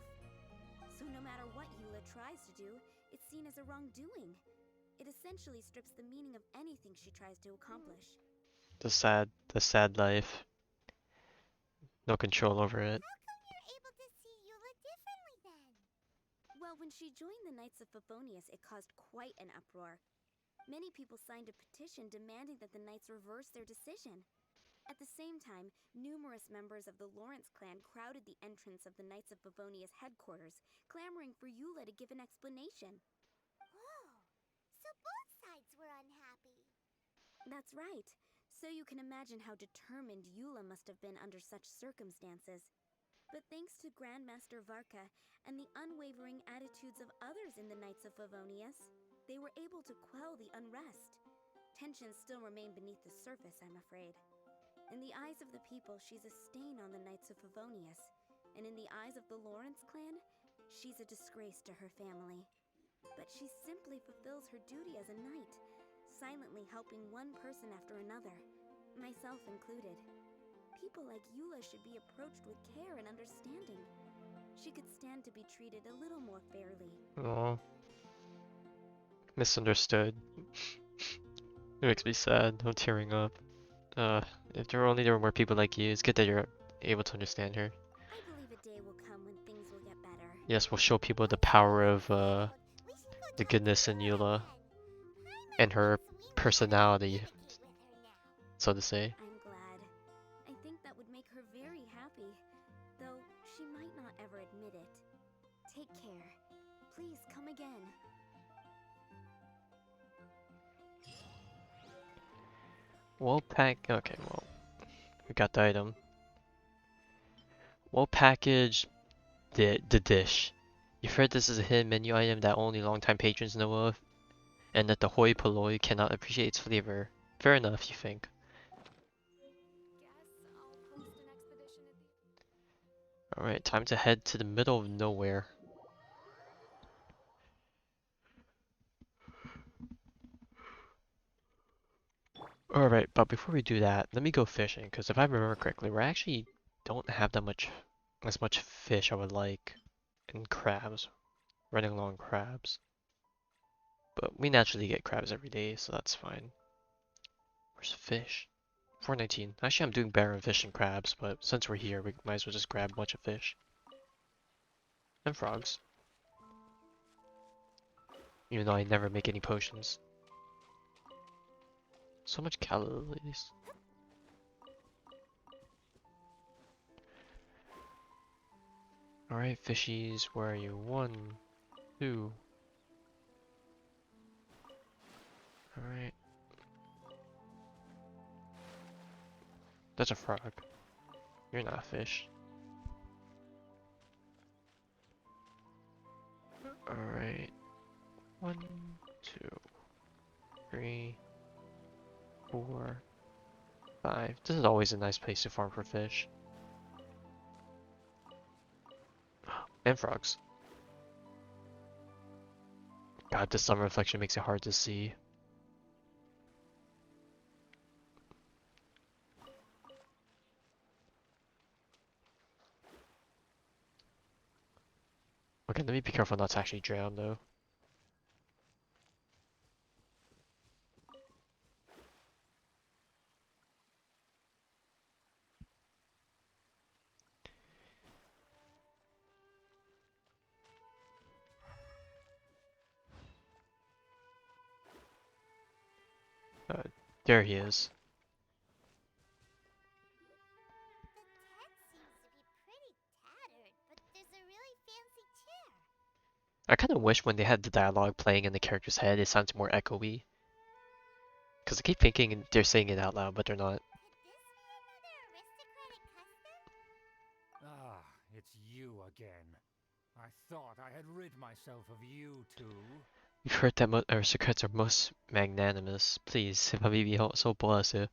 So no matter what Eula tries to do, it's seen as a wrongdoing. It essentially strips the meaning of anything she tries to accomplish. The sad life. No control over it. How come you're able to see Eula differently then? Well, when she joined the Knights of Favonius, it caused quite an uproar. Many people signed a petition demanding that the Knights reverse their decision. At the same time, numerous members of the Lawrence clan crowded the entrance of the Knights of Favonius headquarters, clamoring for Eula to give an explanation. Whoa. So both sides were unhappy. That's right. So you can imagine how determined Eula must have been under such circumstances. But thanks to Grandmaster Varka and the unwavering attitudes of others in the Knights of Favonius, they were able to quell the unrest. Tensions still remain beneath the surface, I'm afraid. In the eyes of the people, she's a stain on the Knights of Favonius. And in the eyes of the Lawrence clan, she's a disgrace to her family. But she simply fulfills her duty as a knight, silently helping one person after another, myself included. People like Eula should be approached with care and understanding. She could stand to be treated a little more fairly. Oh. Misunderstood. It makes me sad. I'm tearing up. If there were more people like you, it's good that you're able to understand her. I believe a day will come when things will get better. Yes, we'll show people the power of We should go the goodness in Eula Paimon and her thinks we might personality, communicate with her now. so to say. I'm glad. I think that would make her very happy, though she might not ever admit it. Take care. Please come again. We'll pack. Okay, well, we got the item. We'll package the dish. You've heard this is a hidden menu item that only longtime patrons know of, and that the hoi polloi cannot appreciate its flavor. Fair enough, you think. Alright, time to head to the middle of nowhere. Alright, but before we do that, let me go fishing, because if I remember correctly, we actually don't have as much fish I would like, and crabs. Running low on crabs. But we naturally get crabs every day, so that's fine. Where's the fish? 419. Actually, I'm doing better on fish and crabs, but since we're here, we might as well just grab a bunch of fish. And frogs. Even though I never make any potions. So much calories. Alright, fishies, where are you? 1, 2. Alright. That's a frog. You're not a fish. Alright. 1, 2, 3, 4, 5. This is always a nice place to farm for fish. And frogs. God, this sun reflection makes it hard to see. Okay, let me be careful not to actually drown though. There he is. The tent seems to be pretty tattered, but there's a really fancy chair. I kind of wish when they had the dialogue playing in the character's head, it sounds more echoey. Because I keep thinking they're saying it out loud, but they're not. Could this be another aristocratic custom? Ah, it's you again. I thought I had rid myself of you two. We've heard that aristocrats are most magnanimous. Please, if I may be so blessed to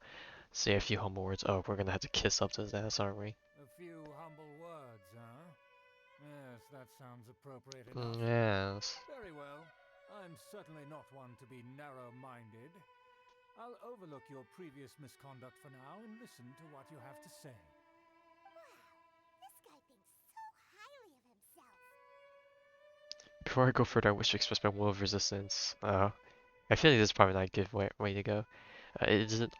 say a few humble words. Oh, we're gonna have to kiss up to his ass, aren't we? A few humble words, huh? Yes, that sounds appropriate enough. Yes. Very well. I'm certainly not one to be narrow-minded. I'll overlook your previous misconduct for now and listen to what you have to say. Wow, this guy thinks so highly of himself. Before I go further, I wish to express my will of resistance. I feel like this is probably not a good way to go. It is an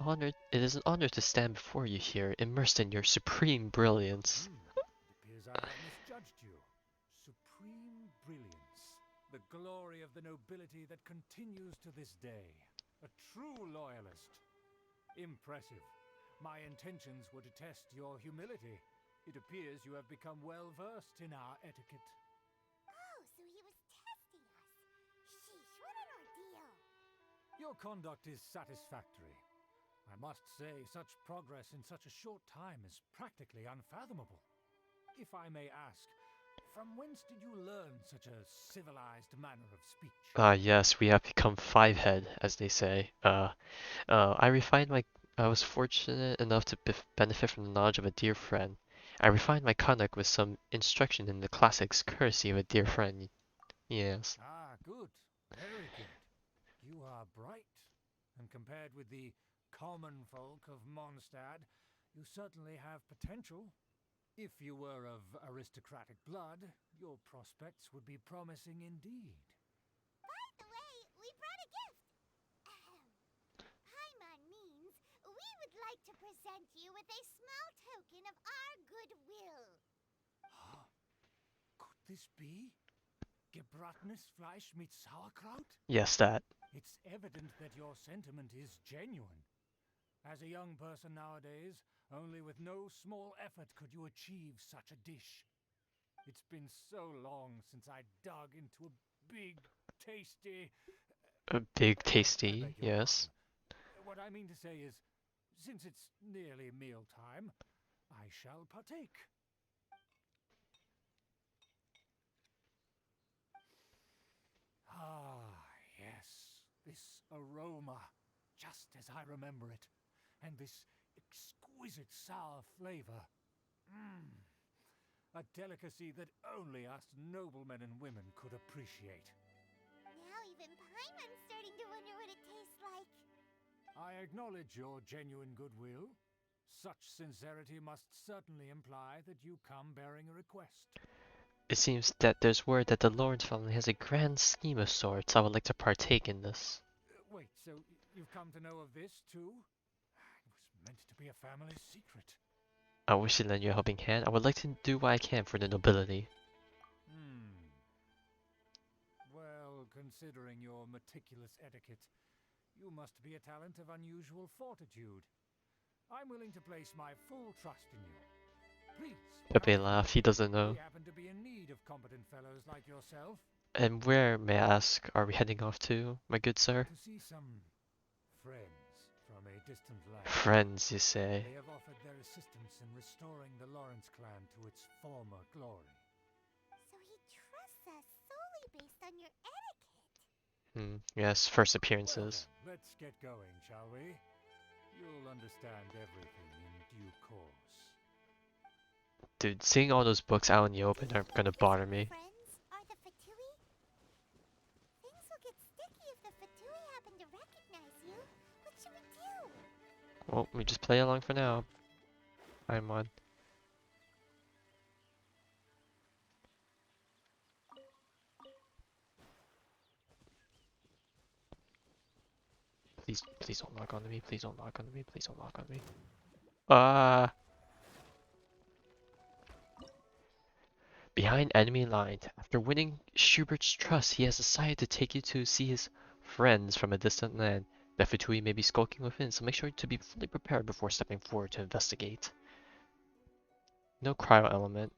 honor to stand before you here, immersed in your supreme brilliance. It appears I have misjudged you. Supreme brilliance. The glory of the nobility that continues to this day. A true loyalist. Impressive. My intentions were to test your humility. It appears you have become well versed in our etiquette. Oh, so he was testing us. Sheesh, what an ordeal. Your conduct is satisfactory. I must say, such progress in such a short time is practically unfathomable. If I may ask, from whence did you learn such a civilized manner of speech? Yes, we have become five-head, as they say. I was fortunate enough to benefit from the knowledge of a dear friend. I refined my conduct with some instruction in the classics, courtesy of a dear friend. Yes. Ah, good. Very good. You are bright, and compared with the common folk of Mondstadt, you certainly have potential. If you were of aristocratic blood, your prospects would be promising indeed. By the way, we brought a gift. Paimon means we would like to present you with a small token of our goodwill. Could this be? Gebratenes Fleisch mit Sauerkraut? Yes, that. It's evident that your sentiment is genuine. As a young person nowadays, only with no small effort could you achieve such a dish. It's been so long since I dug into a big, tasty... A big I tasty, beg your yes. pardon. What I mean to say is, since it's nearly mealtime, I shall partake. Ah, yes, this aroma, just as I remember it, and this exquisite sour flavor. Mmm, a delicacy that only us noblemen and women could appreciate. Now even Paimon's starting to wonder what it tastes like. I acknowledge your genuine goodwill. Such sincerity must certainly imply that you come bearing a request. It seems that there's word that the Lawrence family has a grand scheme of sorts. I would like to partake in this. Wait, so you've come to know of this too? It was meant to be a family secret. I wish to lend you a helping hand. I would like to do what I can for the nobility. Well, considering your meticulous etiquette, you must be a talent of unusual fortitude. I'm willing to place my full trust in you. Please. Pepe laughed. He doesn't know. We happen to be in need of competent fellows like yourself. And where, may I ask, are we heading off to, my good sir? To see some friends from a distant land. Friends, you say? They have offered their assistance in restoring the Lawrence clan to its former glory. So he trusts us solely based on your etiquette. Yes, first Well appearances. then, let's get going, shall we? You'll understand everything in due course. Dude, seeing all those books out in the open aren't gonna bother me. Friends are the Fatui? Things will get sticky if the Fatui happen to recognize you. What should we do? Well, we just play along for now. I'm on. Please don't lock onto me. Please don't lock onto me. Please don't lock onto me. Behind enemy lines. After winning Schubert's trust, he has decided to take you to see his friends from a distant land. The Fatui may be skulking within, so make sure to be fully prepared before stepping forward to investigate. No cryo element.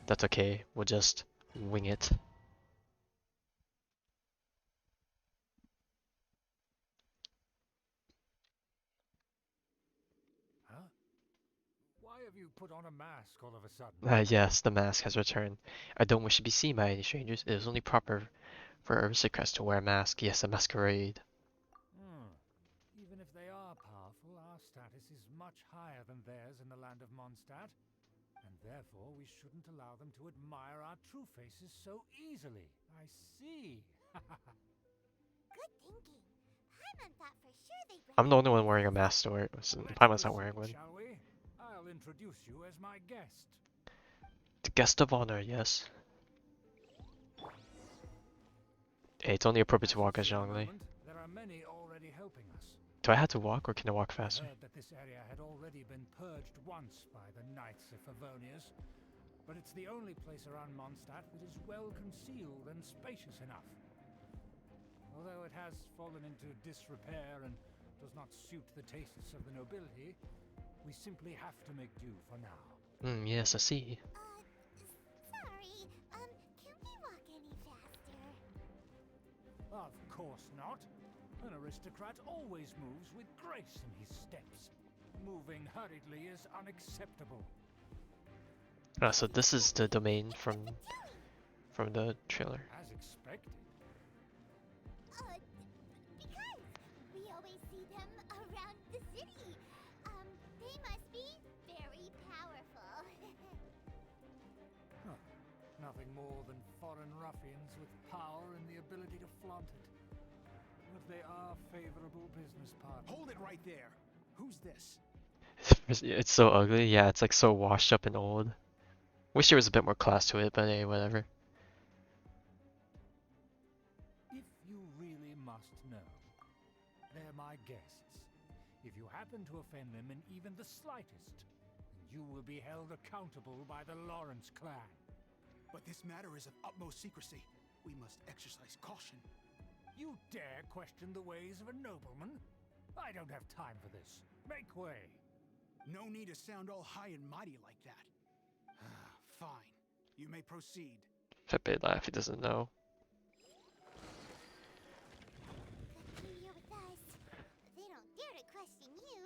That's okay. We'll just wing it. Huh? Why have you put on a mask all of a sudden? Yes, the mask has returned. I don't wish to be seen by any strangers. It is only proper for aristocrats to wear a mask. Yes, a masquerade. Even if they are powerful, our status is much higher than theirs in the land of Mondstadt, and therefore we shouldn't allow them to admire our true faces so easily. I see. Good thinking. Paimon thought for sure they'd I'm the only one recognize wearing a us. mask, or Let's Paimon's not proceed, wearing one. shall we? I'll introduce you as my guest. The guest of honor, yes. Hey, it's only appropriate to As walk of as the Zhongli. moment, there are many already helping us. Do I have to walk, or can I walk I faster? heard that this area had already been purged once by the Knights of Favonius, but it's the only place around Mondstadt that is well concealed and spacious enough. Although it has fallen into disrepair and does not suit the tastes of the nobility, we simply have to make do for now. Yes, I see. Sorry. Can we walk any faster? Of course not. An aristocrat always moves with grace in his steps. Moving hurriedly is unacceptable. So this is the domain from the trailer. As expected. Because we always see them around the city. They must be very powerful. Nothing more than foreign ruffians with power and the ability to flaunt it. But they are favorable business partners. Hold it right there. Who's this? It's so ugly. Yeah, it's like so washed up and old. Wish there was a bit more class to it, but hey, whatever. If you really must know, they're my guests. If you happen to offend them in even the slightest, you will be held accountable by the Lawrence clan. But this matter is of utmost secrecy. We must exercise caution. You dare question the ways of a nobleman? I don't have time for this. Make way. No need to sound all high and mighty like that. Fine. You may proceed. Pepe laugh, he doesn't know. Good you're with us. They don't dare to question you.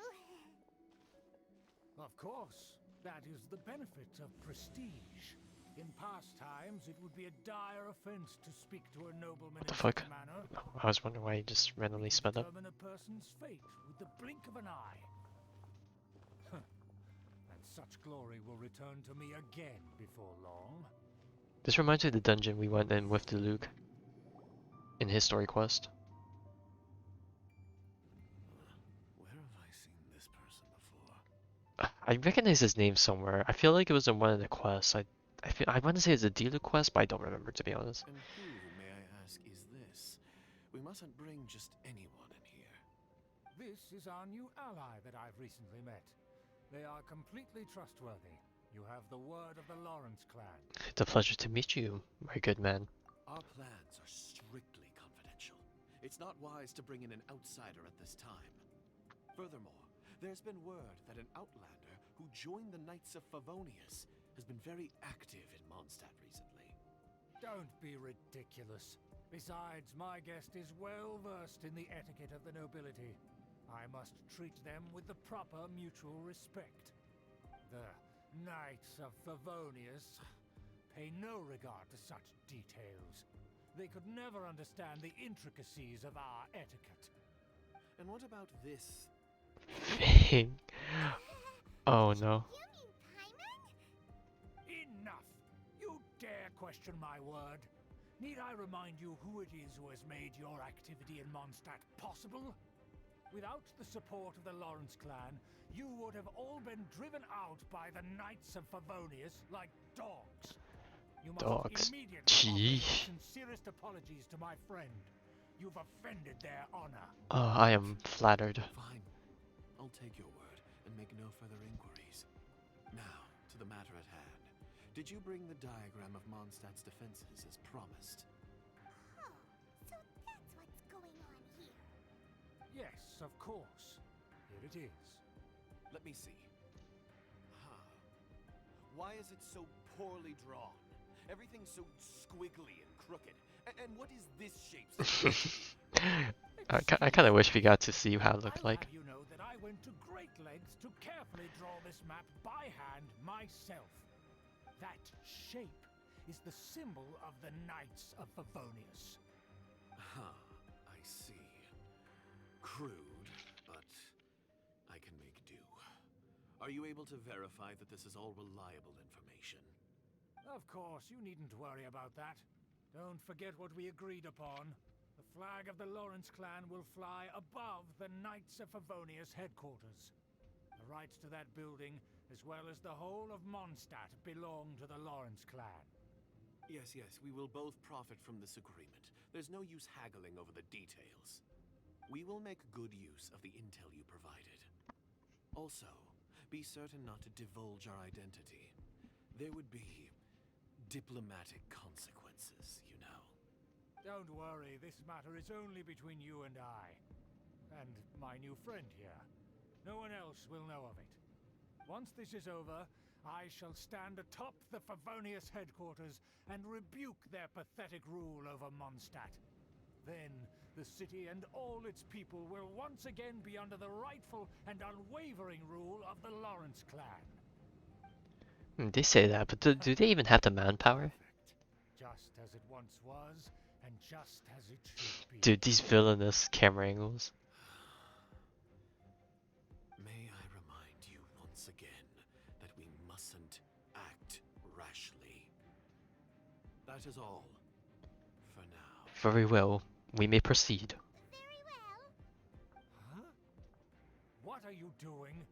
Of course. That is the benefit of prestige. In past times, it would be a dire offense to speak to a nobleman What the in fuck? such a manner. I was wondering why he just randomly sped up. Determine a person's fate with the blink of an eye. And such glory will return to me again before long. This reminds me of the dungeon we went in with the Luke in his story quest. Where have I seen this person before? I recognize his name somewhere. I feel like it was in one of the quests. I want to say it's a Delos quest, but I don't remember, to be honest. And who, may I ask, is this? We mustn't bring just anyone in here. This is our new ally that I've recently met. They are completely trustworthy. You have the word of the Lawrence clan. It's a pleasure to meet you, my good man. Our plans are strictly confidential. It's not wise to bring in an outsider at this time. Furthermore, there's been word that an outlander who joined the Knights of Favonius has been very active in Mondstadt recently. Don't be ridiculous. Besides, my guest is well versed in the etiquette of the nobility. I must treat them with the proper mutual respect. The Knights of Favonius pay no regard to such details. They could never understand the intricacies of our etiquette. And what about this? Thing. Oh no. You mean Paimon? Enough! You dare question my word? Need I remind you who it is who has made your activity in Mondstadt possible? Without the support of the Lawrence clan, you would have all been driven out by the Knights of Favonius like dogs. You must Dogs. immediately offer Gee. your sincerest apologies to my friend. You've offended their honor. Oh, I am flattered. Fine. I'll take your word and make no further inquiries. Now, to the matter at hand. Did you bring the diagram of Mondstadt's defenses as promised? Oh, so that's what's going on here. Yes, of course. Here it is. Let me see. Why is it so poorly drawn? Everything's so squiggly and crooked. And what is this shape supposed to be? I kind of wish we got to see how it looked I'll like. have you know that I went to great lengths to carefully draw this map by hand myself. That shape is the symbol of the Knights of Favonius. I see. Crude, but I can make do. Are you able to verify that this is all reliable information? Of course, you needn't worry about that. Don't forget what we agreed upon. The flag of the Lawrence clan will fly above the Knights of Favonius headquarters. The rights to that building, as well as the whole of Mondstadt, belong to the Lawrence clan. Yes, we will both profit from this agreement. There's no use haggling over the details. We will make good use of the intel you provided. Also, be certain not to divulge our identity. There would be diplomatic consequences, you know. Don't worry, this matter is only between you and I. And my new friend here. No one else will know of it. Once this is over, I shall stand atop the Favonius headquarters and rebuke their pathetic rule over Mondstadt. Then, the city and all its people will once again be under the rightful and unwavering rule of the Lawrence clan. They say that, but do they even have the manpower? Just as it once was, and just as it should be. Dude, these villainous camera angles. May I remind you once again that we mustn't act rashly. That is all. For now. Very well, we may proceed. Very well. Huh? What are you doing?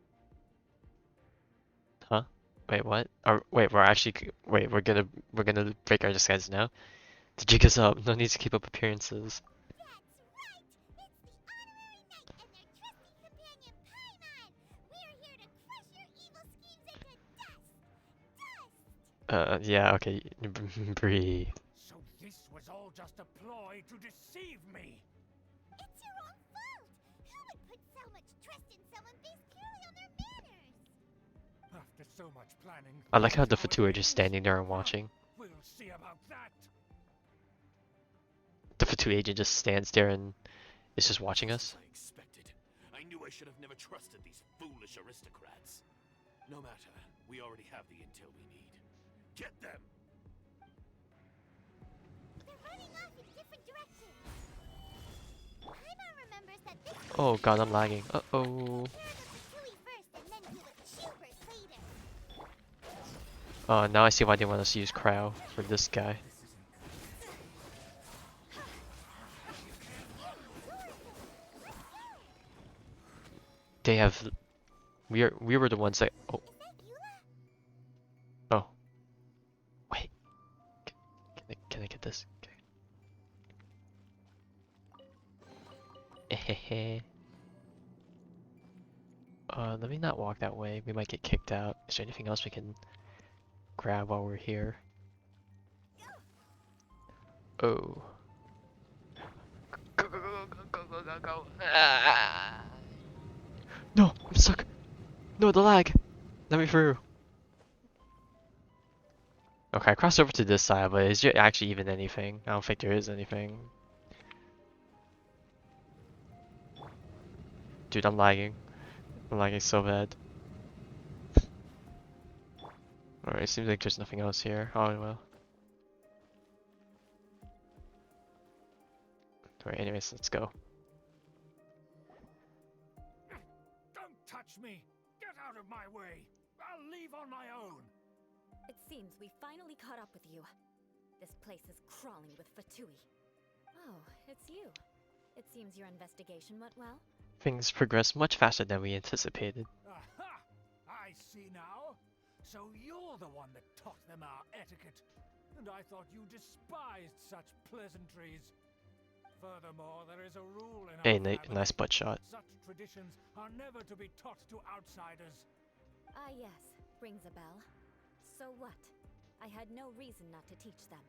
Huh? Wait, what? Wait, we're gonna break our disguise now? The jig is up, no need to keep up appearances. That's right! It's the honorary knight and their trusty companion Paimon! We're here to crush your evil schemes into dust! Dust! Yeah, okay, breathe. So This was all just a ploy to deceive me. It's your own fault! Who would put so much trust in someone based purely on their manners? After so much planning, I like how the see Fatu are it just ends? standing there and watching. We'll see about that. The Fatu agent just stands there and is just watching us. Just as I expected. I knew I should have never trusted these foolish aristocrats. No matter, we already have the intel we need. Get them! They're running off in different directions. Paimon remembers that this Oh god, I'm lagging. Uh-oh. Prepare the Fatui first and then deal with Schubert later. Oh, now I see why they want us to use Crow for this guy. They have... We were the ones that... Oh. Is that Eula? Oh. Wait. Can I get this? Okay. Let me not walk that way. We might get kicked out. Is there anything else we can grab while we're here? Oh. Go. Ah. No, I'm stuck. No, the lag. Let me through. Okay, I crossed over to this side, but is there actually even anything? I don't think there is anything. Dude, I'm lagging. I'm lagging so bad. Alright, seems like there's nothing else here. Oh well. Alright, anyways, let's go. Don't touch me! Get out of my way! I'll leave on my own! It seems we finally caught up with you. This place is crawling with Fatui. Oh, it's you. It seems your investigation went well. Things progressed much faster than we anticipated. Aha! I see now. So you're the one that taught them our etiquette. And I thought you despised such pleasantries. Furthermore, there is a rule in Hey, our family. nice butt shot. Such traditions are never to be taught to outsiders. Ah yes, rings a bell. So what? I had no reason not to teach them.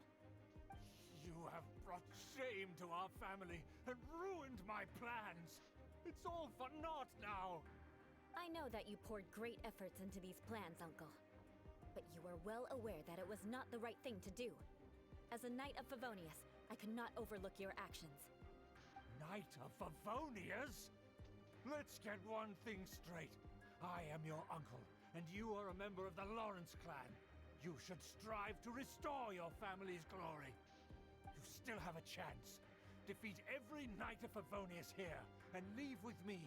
You have brought shame to our family and ruined my plans. It's all for naught now. I know that you poured great efforts into these plans, Uncle. But you were well aware that it was not the right thing to do. As a Knight of Favonius, I could not overlook your actions. Knight of Favonius? Let's get one thing straight. I am your uncle, and you are a member of the Lawrence clan. You should strive to restore your family's glory. You still have a chance. Defeat every Knight of Favonius here, and leave with me.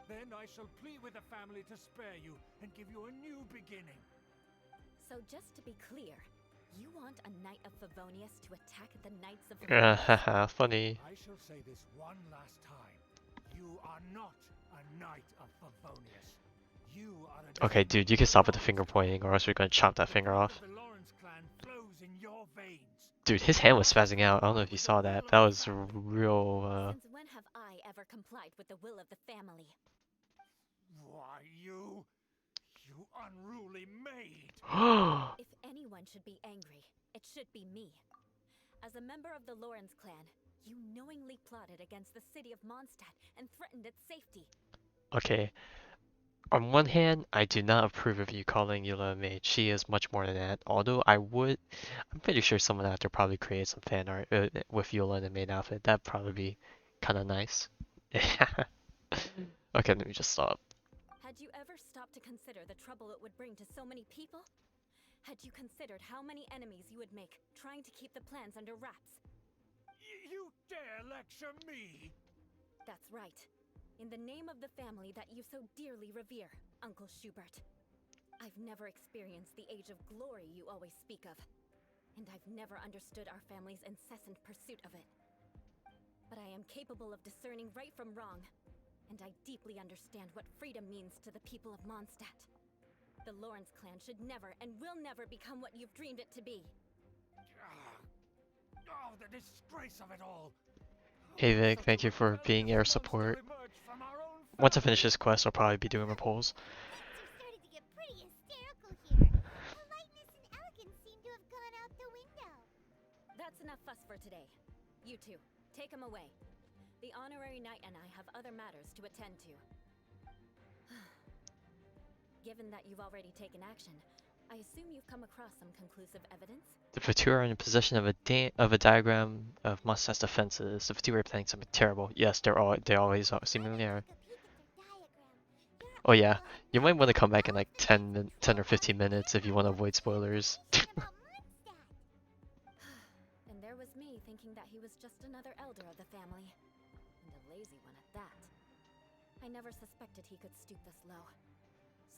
Then I shall plead with the family to spare you, and give you a new beginning. So just to be clear, you want a Knight of Favonius to attack the Knights of Favonius? Haha, funny. I shall say this one last time. You are not a Knight of Favonius. You are a Okay, dude, you can stop with the finger pointing or else we're gonna chop that finger off. The Lawrence clan flows in your veins. Dude, his hand was spazzing out. I don't know if you saw that. That was real, Since when have I ever complied with the will of the family? Why, you unruly maid! If anyone should be angry, it should be me. As a member of the Lawrence clan, you knowingly plotted against the city of Mondstadt and threatened its safety. Okay. On one hand, I do not approve of you calling Eula a maid. She is much more than that. Although I'm pretty sure someone out there probably created some fan art with Eula in a maid outfit. That'd probably be kind of nice. Okay, let me just stop. Had you ever stopped to consider the trouble it would bring to so many people? Had you considered how many enemies you would make trying to keep the plans under wraps? You dare lecture me? That's right. In the name of the family that you so dearly revere, Uncle Schubert. I've never experienced the age of glory you always speak of, and I've never understood our family's incessant pursuit of it. But I am capable of discerning right from wrong, and I deeply understand what freedom means to the people of Mondstadt. The Lawrence clan should never and will never become what you've dreamed it to be. Oh, the disgrace of it all! Hey Vic, thank you for being air support. Once I finish this quest, I'll probably be doing my polls. Things are starting to get pretty hysterical here. Politeness and elegance seem to have gone out the window. That's enough fuss for today. You two, take him away. The honorary knight and I have other matters to attend to. Given that you've already taken action, I assume you've come across some conclusive evidence? The Fatua are in possession of a diagram of Must's defenses. The Fatua are planning something terrible. Yes, they always are, seemingly are. Oh yeah, you might want to come back in like 10 or 15 minutes if you want to avoid spoilers. And there was me thinking that he was just another elder of the family. And a lazy one at that. I never suspected he could stoop this low.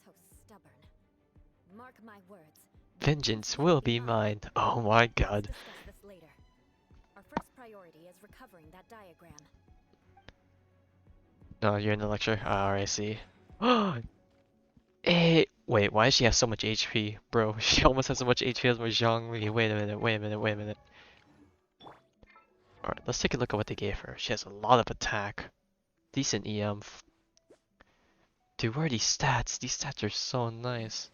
So stubborn. Mark my words. Vengeance will be mine. Oh my god. Let's discuss this later. Our first priority is recovering that diagram. No, you're in the lecture. Alright, I see. Hey, wait, why does she have so much HP? Bro, she almost has so much HP as Zhongli. Wait a minute, wait a minute, wait a minute. Alright, let's take a look at what they gave her. She has a lot of attack. Decent EM. Dude, where are these stats? These stats are so nice.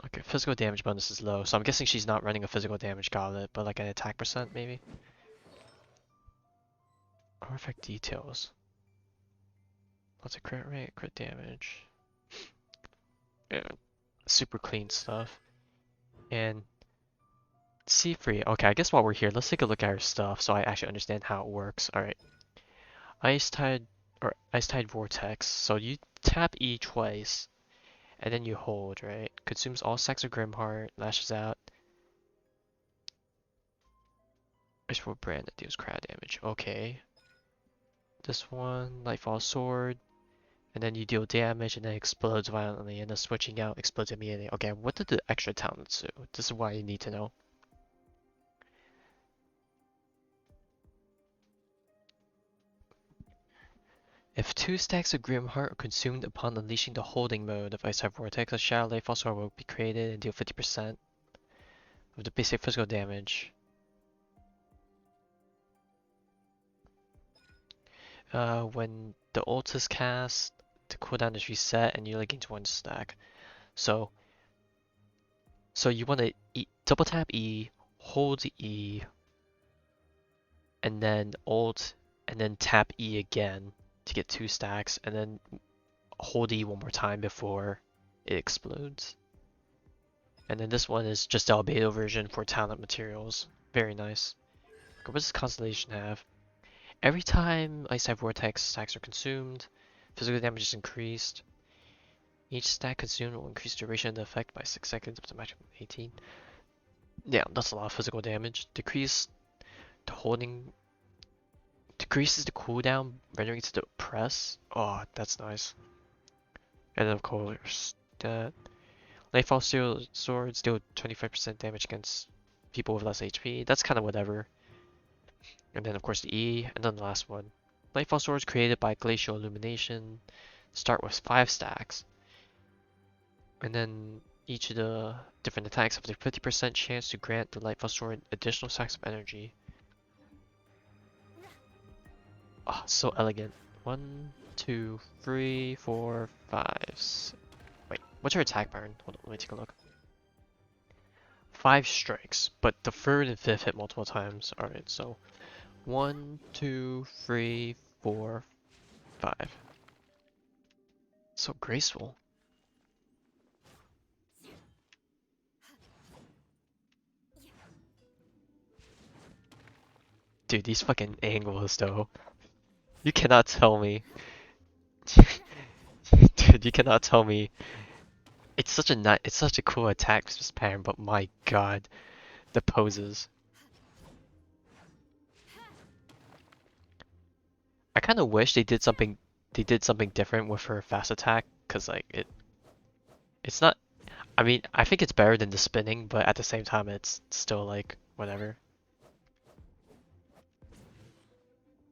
Okay, physical damage bonus is low, so I'm guessing she's not running a physical damage gauntlet, but like an attack percent maybe? Artifact details. What's a crit rate? Crit damage. Yeah, super clean stuff. And C3. Okay, I guess while we're here, let's take a look at her stuff so I actually understand how it works. Alright. Ice Tide Vortex. So you tap E twice, and then you hold, right? Consumes all stacks of Grimheart, lashes out. Wishful brand that deals crowd damage. Okay. This one, Lightfall Sword. And then you deal damage and then it explodes violently, and then switching out explodes immediately. Okay, what did the extra talents do? This is why you need to know. If 2 stacks of Grimheart are consumed upon unleashing the holding mode of Ice Type Vortex, a Shadow Lightfall Sword will be created and deal 50% of the basic physical damage. When the ult is cast, the cooldown is reset and you only gain 1 stack. So you want to double tap E, hold E, and then ult, and then tap E again to get 2 stacks, and then hold E one more time before it explodes. And then this one is just the albedo version for talent materials. Very nice. Okay, what does Constellation have? Every time Ice Type Vortex stacks are consumed, physical damage is increased. Each stack consumed will increase duration of the effect by 6 seconds up to maximum 18. Yeah, that's a lot of physical damage. Decreases the cooldown, rendering it to press. Oh, that's nice. And then of course, that Lightfall Swords deal 25% damage against people with less HP. That's kind of whatever. And then of course the E, and then the last one. Lightfall Swords created by Glacial Illumination. Start with 5 stacks. And then each of the different attacks have a 50% chance to grant the Lightfall Sword additional stacks of energy. Oh, so elegant. 1, 2, 3, 4, 5, 6. Wait, what's her attack burn? Hold on, let me take a look. 5 strikes, but the 3rd and 5th hit multiple times. Alright, so 1, 2, 3, 4, 5. So graceful. Dude, these fucking angles though. You cannot tell me. Dude, you cannot tell me. It's such a cool attack pattern, but my god, the poses. I kind of wish they did something different with her fast attack, cause like it's not. I mean, I think it's better than the spinning, but at the same time, it's still like whatever.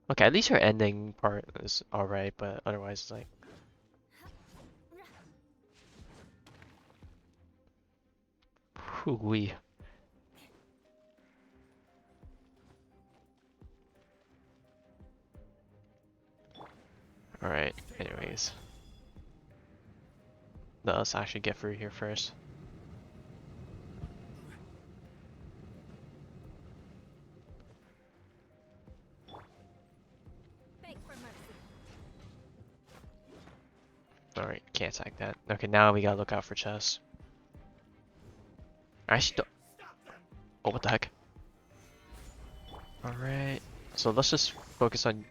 Okay, at least her ending part is alright, but otherwise it's like. Whoo-wee. Alright, anyways. Let us actually get through here first. Alright, can't attack that. Okay, now we gotta look out for chests. I actually don't. Oh, what the heck? Alright, so let's just focus on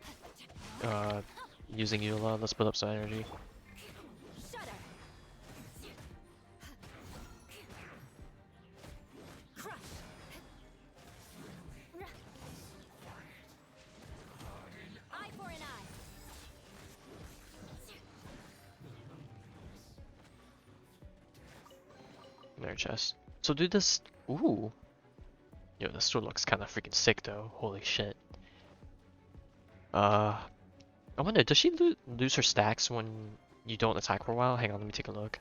using Eula. Let's put up some energy. Shudder. Crush. Eye for an eye. Another chest. So do this. Ooh. Yo, this sword looks kind of freaking sick though. Holy shit. I wonder, does she lose her stacks when you don't attack for a while? Hang on, let me take a look.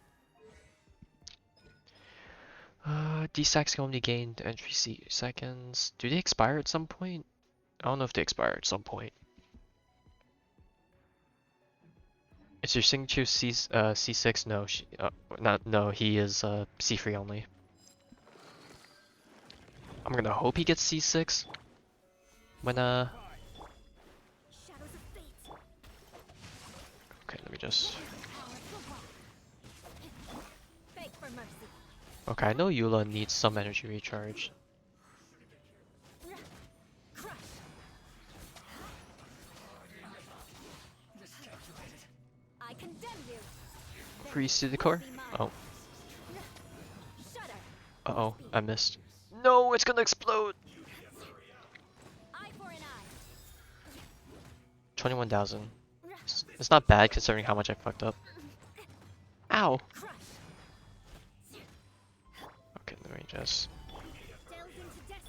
These stacks can only gain entry seconds. Do they expire at some point? I don't know if they expire at some point. Is your signature C6? No, no, he is C3 only. I'm gonna hope he gets C6 when Shadows of fate. okay, let me just Beg for mercy. okay, I know Eula needs some energy recharge. Crush. I condemn you. Freeze to the core? Oh, Shudder. uh-oh, I missed. No, it's gonna explode! Eye for an eye. 21,000. It's not bad considering how much I fucked up. Ow! Crush. Okay, let me just Delve into death.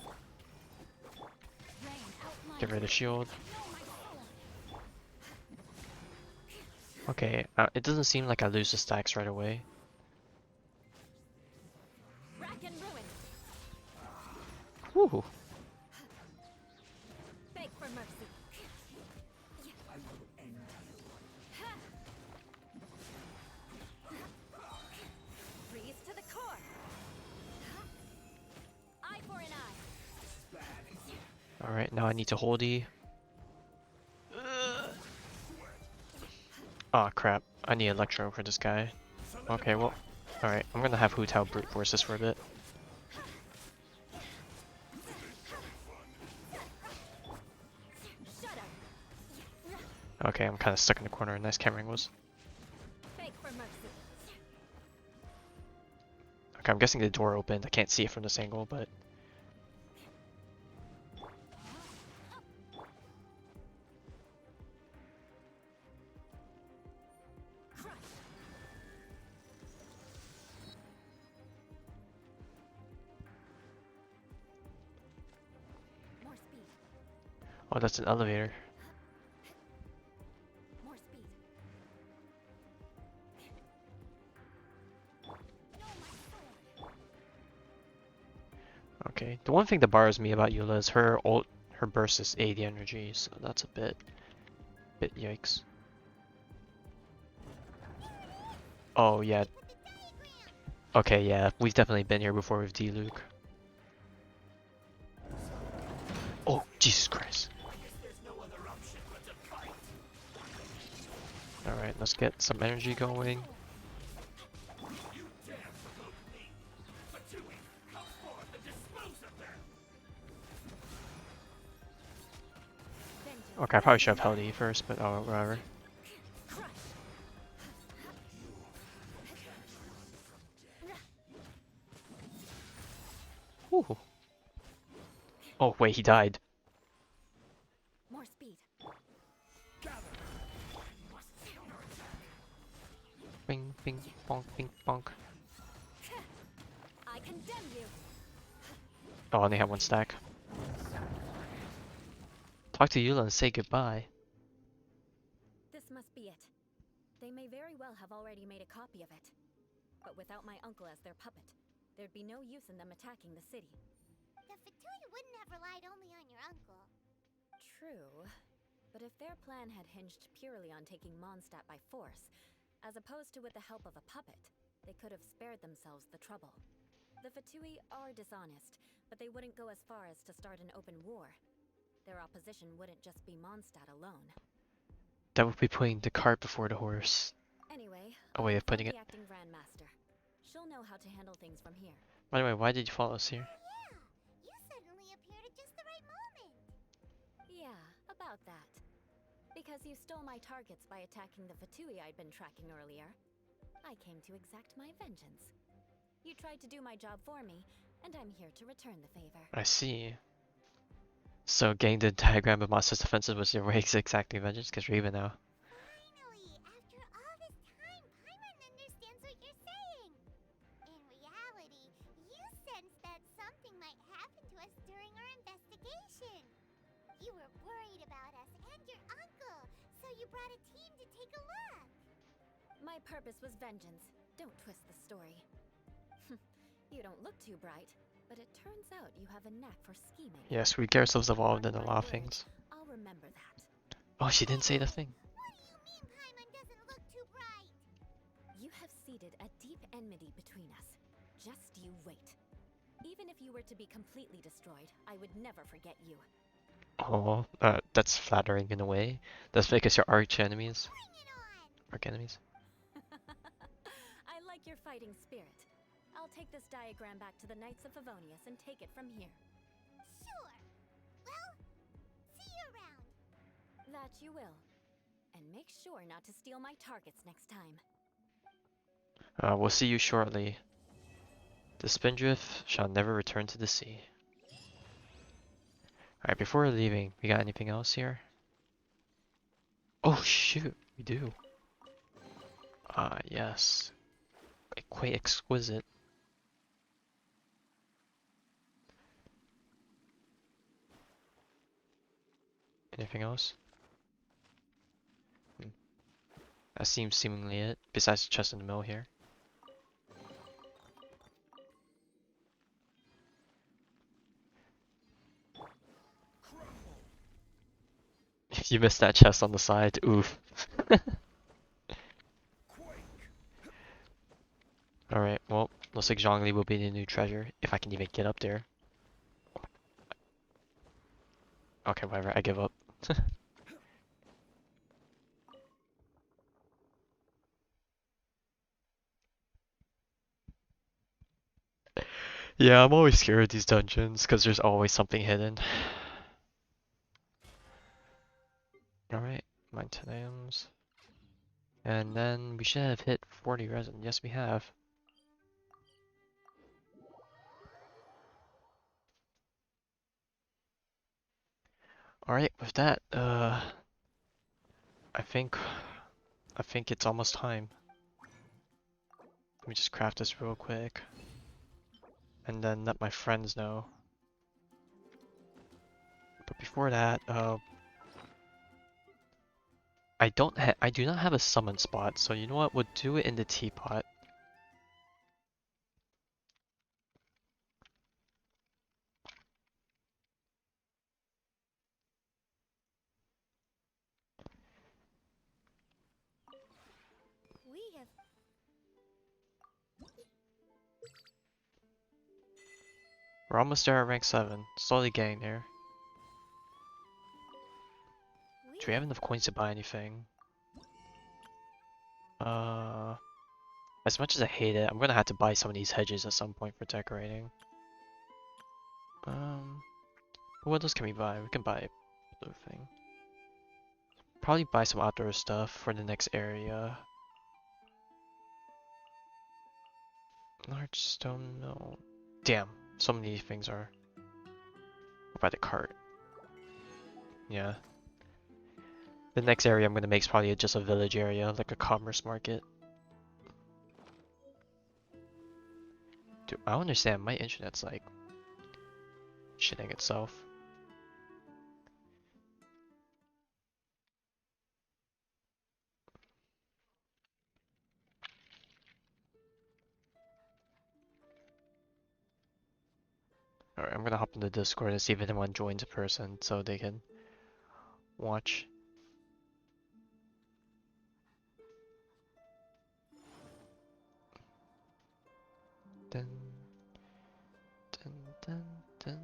Rain outline. get rid of shield. Okay, it doesn't seem like I lose the stacks right away. Rack and ruin. Woo! Beg for mercy. Freeze to the core. Eye for an eye. Alright, now I need to hold E. Aw, crap. I need Electro for this guy. Okay, well, alright. I'm gonna have Hu Tao brute force this for a bit. Shudder. Okay, I'm kind of stuck in the corner. Nice camera angles. Beg for mercy. Okay, I'm guessing the door opened. I can't see it from this angle, but Crush. More speed. oh, that's an elevator. More speed. No, my sword. Okay, the one thing that bothers me about Eula is her ult, her burst is 80 energy, so that's a bit yikes. Oh yeah. Okay, yeah, we've definitely been here before with D-Luke. Oh, Jesus Christ. Alright, let's get some energy going. Okay, I probably should have held E first, but oh, whatever. Crush. Ooh. Oh, wait, he died. More speed. Bing, bing, bonk, bing, bonk. I condemn you. Oh, I only have one stack. Talk to Eula and say goodbye. This must be it. They may very well have already made a copy of it. But without my uncle as their puppet, there'd be no use in them attacking the city. The Fatui wouldn't have relied only on your uncle. True. But if their plan had hinged purely on taking Mondstadt by force, as opposed to with the help of a puppet, they could have spared themselves the trouble. The Fatui are dishonest, but they wouldn't go as far as to start an open war. Their opposition wouldn't just be Mondstadt alone. That would be putting the cart before the horse. Anyway, a I'll way of inform putting it. the acting Grandmaster. She'll know how to handle things from here. By the way, why did you follow us here? Yeah, you suddenly appeared at just the right moment. Yeah, about that. Because you stole my targets by attacking the Fatui I'd been tracking earlier, I came to exact my vengeance. You tried to do my job for me, and I'm here to return the favor. I see. So getting the diagram of monster's defenses was your way to exacting vengeance, because you're even now. Finally, after all this time, Paimon understands what you're saying. In reality, you sensed that something might happen to us during our investigation. You were worried about us and your uncle, so you brought a team to take a look. My purpose was vengeance. Don't twist the story. You don't look too bright, but it turns out you have a knack for scheming. Yes, we get ourselves involved in Mark a my lot of words, things. I'll remember that. Oh, she didn't say the thing. What do you mean Paimon doesn't look too bright? You have seeded a deep enmity between us. Just you wait. Even if you were to be completely destroyed, I would never forget you. Oh, that's flattering in a way. That's because you're arch enemies. Bring it on! Arch enemies. I like your fighting spirit. I'll take this diagram back to the Knights of Favonius and take it from here. Sure. Well, see you around. That you will. And make sure not to steal my targets next time. We'll see you shortly. The Spindrift shall never return to the sea. Alright, before we're leaving, we got anything else here? Oh shoot, we do. Ah, yes. Quite exquisite. Anything else? That seems seemingly it, besides the chest in the middle here. If you missed that chest on the side, oof. Alright, well, looks like Zhongli will be the new treasure, if I can even get up there. Okay, whatever, I give up. Yeah, I'm always scared of these dungeons, because there's always something hidden. Alright, mine 10 items. And then we should have hit 40 resin. Yes, we have. Alright, with that, I think it's almost time. Let me just craft this real quick. And then let my friends know. But before that, I do not have a summon spot, so you know what? We'll do it in the teapot. We have We're almost there at rank 7. Slowly getting there. Do we have enough coins to buy anything? As much as I hate it, I'm gonna have to buy some of these hedges at some point for decorating. What else can we buy? We can buy blue thing. Probably buy some outdoor stuff for the next area. Large stone, no. Damn, so many things are. By the cart. Yeah. The next area I'm gonna make is probably just a village area, like a commerce market. Dude, I don't understand, my internet's like shitting itself. Alright, I'm gonna hop into Discord and see if anyone joins a person so they can watch. Dun, dun, dun, dun.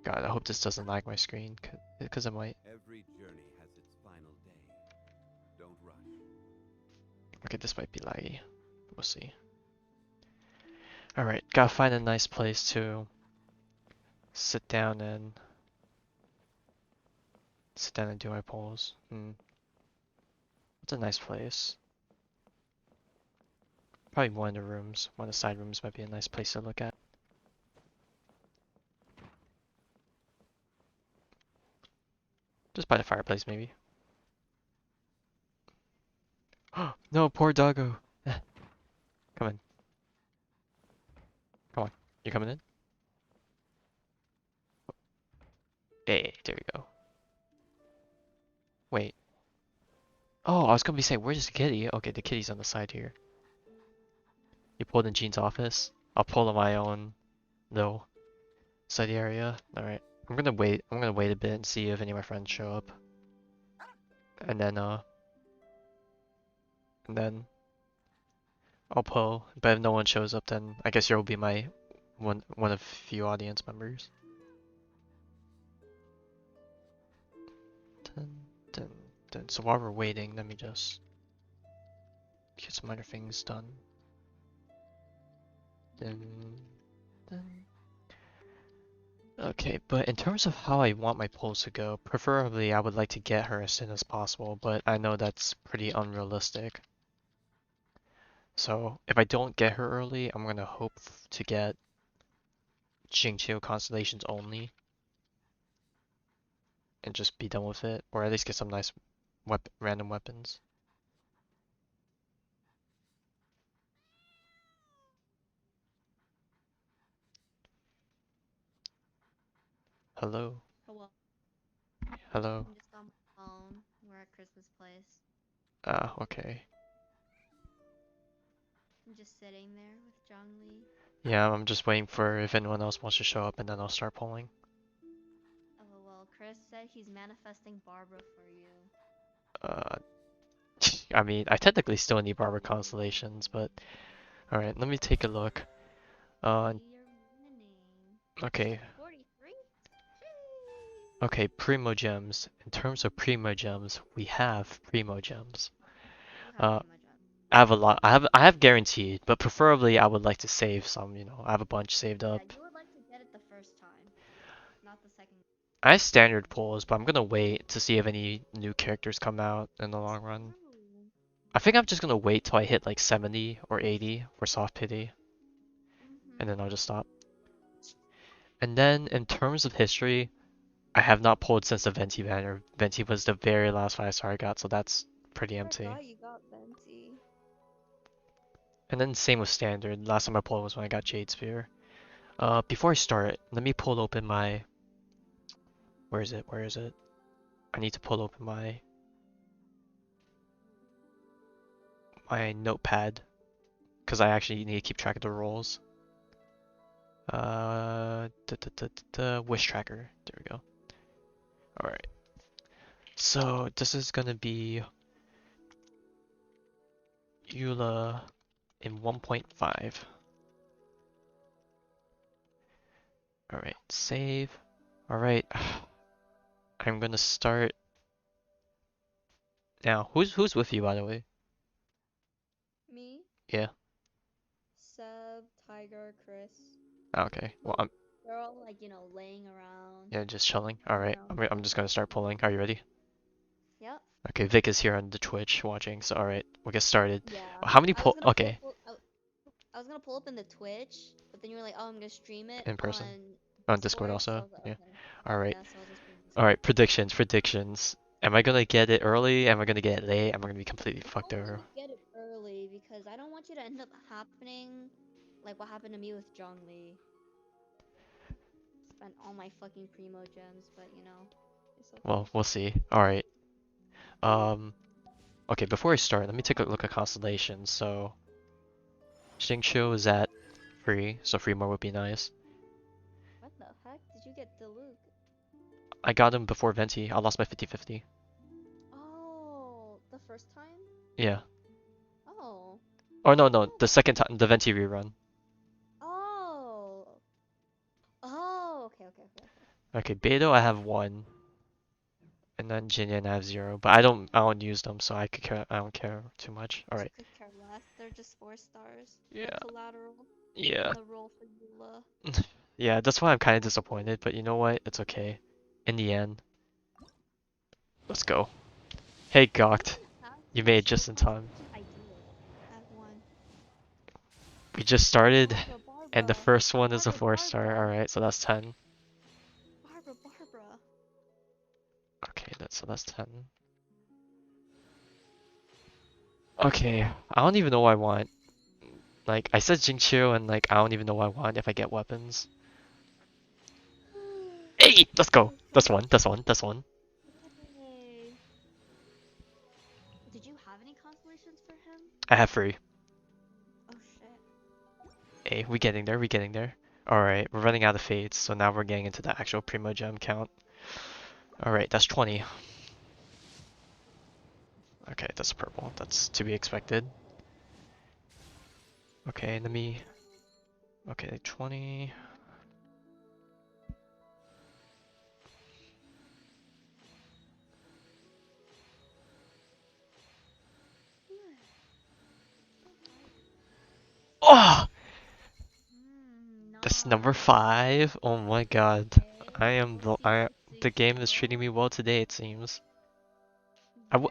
God, I hope this doesn't lag my screen, because it might. Every journey has its final day. Don't rush. Okay, this might be laggy. We'll see. Alright, gotta find a nice place to sit down and do my polls. What's a nice place? Probably one of the rooms. One of the side rooms might be a nice place to look at. Just by the fireplace, maybe. No, poor doggo. Come in. Come on. You coming in? Hey, there you go. Wait. Oh, I was gonna be saying, where's the kitty? Okay, the kitty's on the side here. You pulled in Jean's office? I'll pull in my own little study area. Alright. I'm gonna wait. I'm gonna wait a bit and see if any of my friends show up. And then I'll pull. But if no one shows up, then I guess you'll be my one of few audience members. Dun, dun, dun. So while we're waiting, let me just get some other things done. Dun, dun. Okay, but in terms of how I want my polls to go, preferably I would like to get her as soon as possible, but I know that's pretty unrealistic. So if I don't get her early, I'm gonna hope to get Xingqiu constellations only and just be done with it, or at least get some nice random weapons. Hello. Hello. Hello. I'm just on my phone. We're at Christmas place. Ah, okay. I'm just sitting there with Zhongli. Yeah, I'm just waiting for if anyone else wants to show up and then I'll start polling. LOL, Chris said he's manifesting Barbara for you. I mean, I technically still need Barber constellations, but alright, let me take a look. You're winning. Okay. 43? Okay, Primo Gems. In terms of Primo Gems, we have Primo Gems. You have Prima I have a lot. I have guaranteed, but preferably I would like to save some, you know. I have a bunch saved Yeah, up. you would like to get it the first time, not the second. I have standard pulls, but I'm gonna wait to see if any new characters come out in the long run. True. I think I'm just gonna wait till I hit like 70 or 80 for soft pity, and then I'll just stop. And then in terms of history, I have not pulled since the Venti banner. Venti was the very last 5-star I got, so that's pretty I empty. forgot you got Venti. And then same with standard. Last time I pulled was when I got Jade Spear. Before I start, let me pull open my... Where is it? Where is it? I need to pull open my notepad, because I actually need to keep track of the rolls. Wish tracker. There we go. Alright. So this is gonna be Eula in 1.5. Alright, save. Alright. I'm gonna start now. Who's with you, by the way? Me, Yeah. Seb, Tiger, Chris. Okay. Well, Like, they're all like, laying around. yeah, just chilling. Alright. You know. I'm just gonna start pulling. Are you ready? Yep. Okay, Vic is here on the Twitch watching, so alright, we'll get started. Yeah. How many I was pull? gonna Okay, I was gonna pull up in the Twitch, but then you were like, "Oh, I'm gonna stream it in person. on On Discord Discord." So I also. was like, Yeah. "Okay." Alright. Yeah, so I'll just be on Alright, Discord. predictions. Am I gonna get it early? Am I gonna get it late? Am I gonna be completely I fucked hope over? you get it early because I don't want you to end up happening like what happened to me with Zhongli. Spent all my fucking primo gems, but it's okay. Well, we'll see. Alright. Okay, before I start, let me take a look at constellations. So, Xingqiu is at free, so free more would be nice. What the heck did you get Diluc? I got him before Venti. I lost my 50-50. Oh, the first time? Yeah. Oh. Oh no, the second time, the Venti rerun. Oh. Oh, okay. Okay, Beto I have 1, and then Jinian I have 0, but I don't use them, so I don't care too much. All You right. could care less. They're just 4 stars. They're Yeah. collateral Yeah. on the roll for Eula. Yeah, that's why I'm kind of disappointed, but you know what? It's okay. In the end, let's go. Hey, I don't Gokt. even have You made it shield just in time. constellation. I do. I have one. We just started, Barbara, and the Barbara. first one is a Barbara, 4-star. Barbara. Alright, so that's 10. Barbara, Barbara. Okay, so that's 10. Okay, I don't even know what I want. Like, I said Jingqiu, and like, I don't even know what I want if I get weapons. Hey, let's go. That's one, that's one, that's one. Yay. Did you have any constellations for him? I have 3. Oh shit. Hey, we getting there, we getting there. Alright, we're running out of fates, so now we're getting into the actual Primo Gem count. Alright, that's 20. Okay, that's purple. That's to be expected. Okay, let me... Okay, 20... Oh! That's number Nice. 5. Oh my god. Okay, I am let's see, let's the see. game is treating me Go. well today, it seems.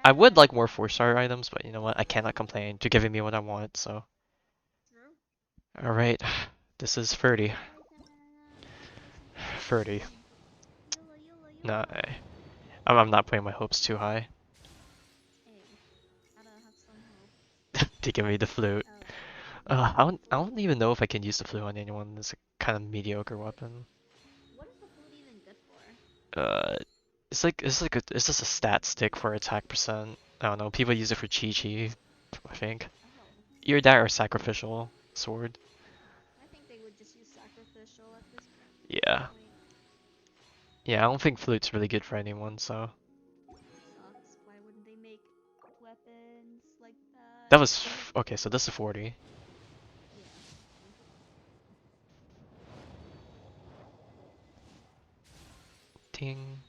I would like more Yes. 4-star items, but you know what? I cannot complain. You're giving me what I want, so. True. Alright. This is 30. Give some 30. Eula, Eula, Nah, Eula. I'm not putting my hopes too high. Hey, gotta have some hope. To give me the flute. Oh, I don't even know if I can use the flute on anyone. It's a kind of mediocre weapon. what is the flute even good for? Uh, it's just a stat stick for attack percent. I don't know. People use it for chi, I think. Oh, Either that or sacrificial sword. I think they would just use sacrificial at this Yeah. point. Yeah, I don't think flute's really good for anyone, so. Sucks. Why wouldn't they make weapons like that? That was okay, so this is 40. Yeah. Ting.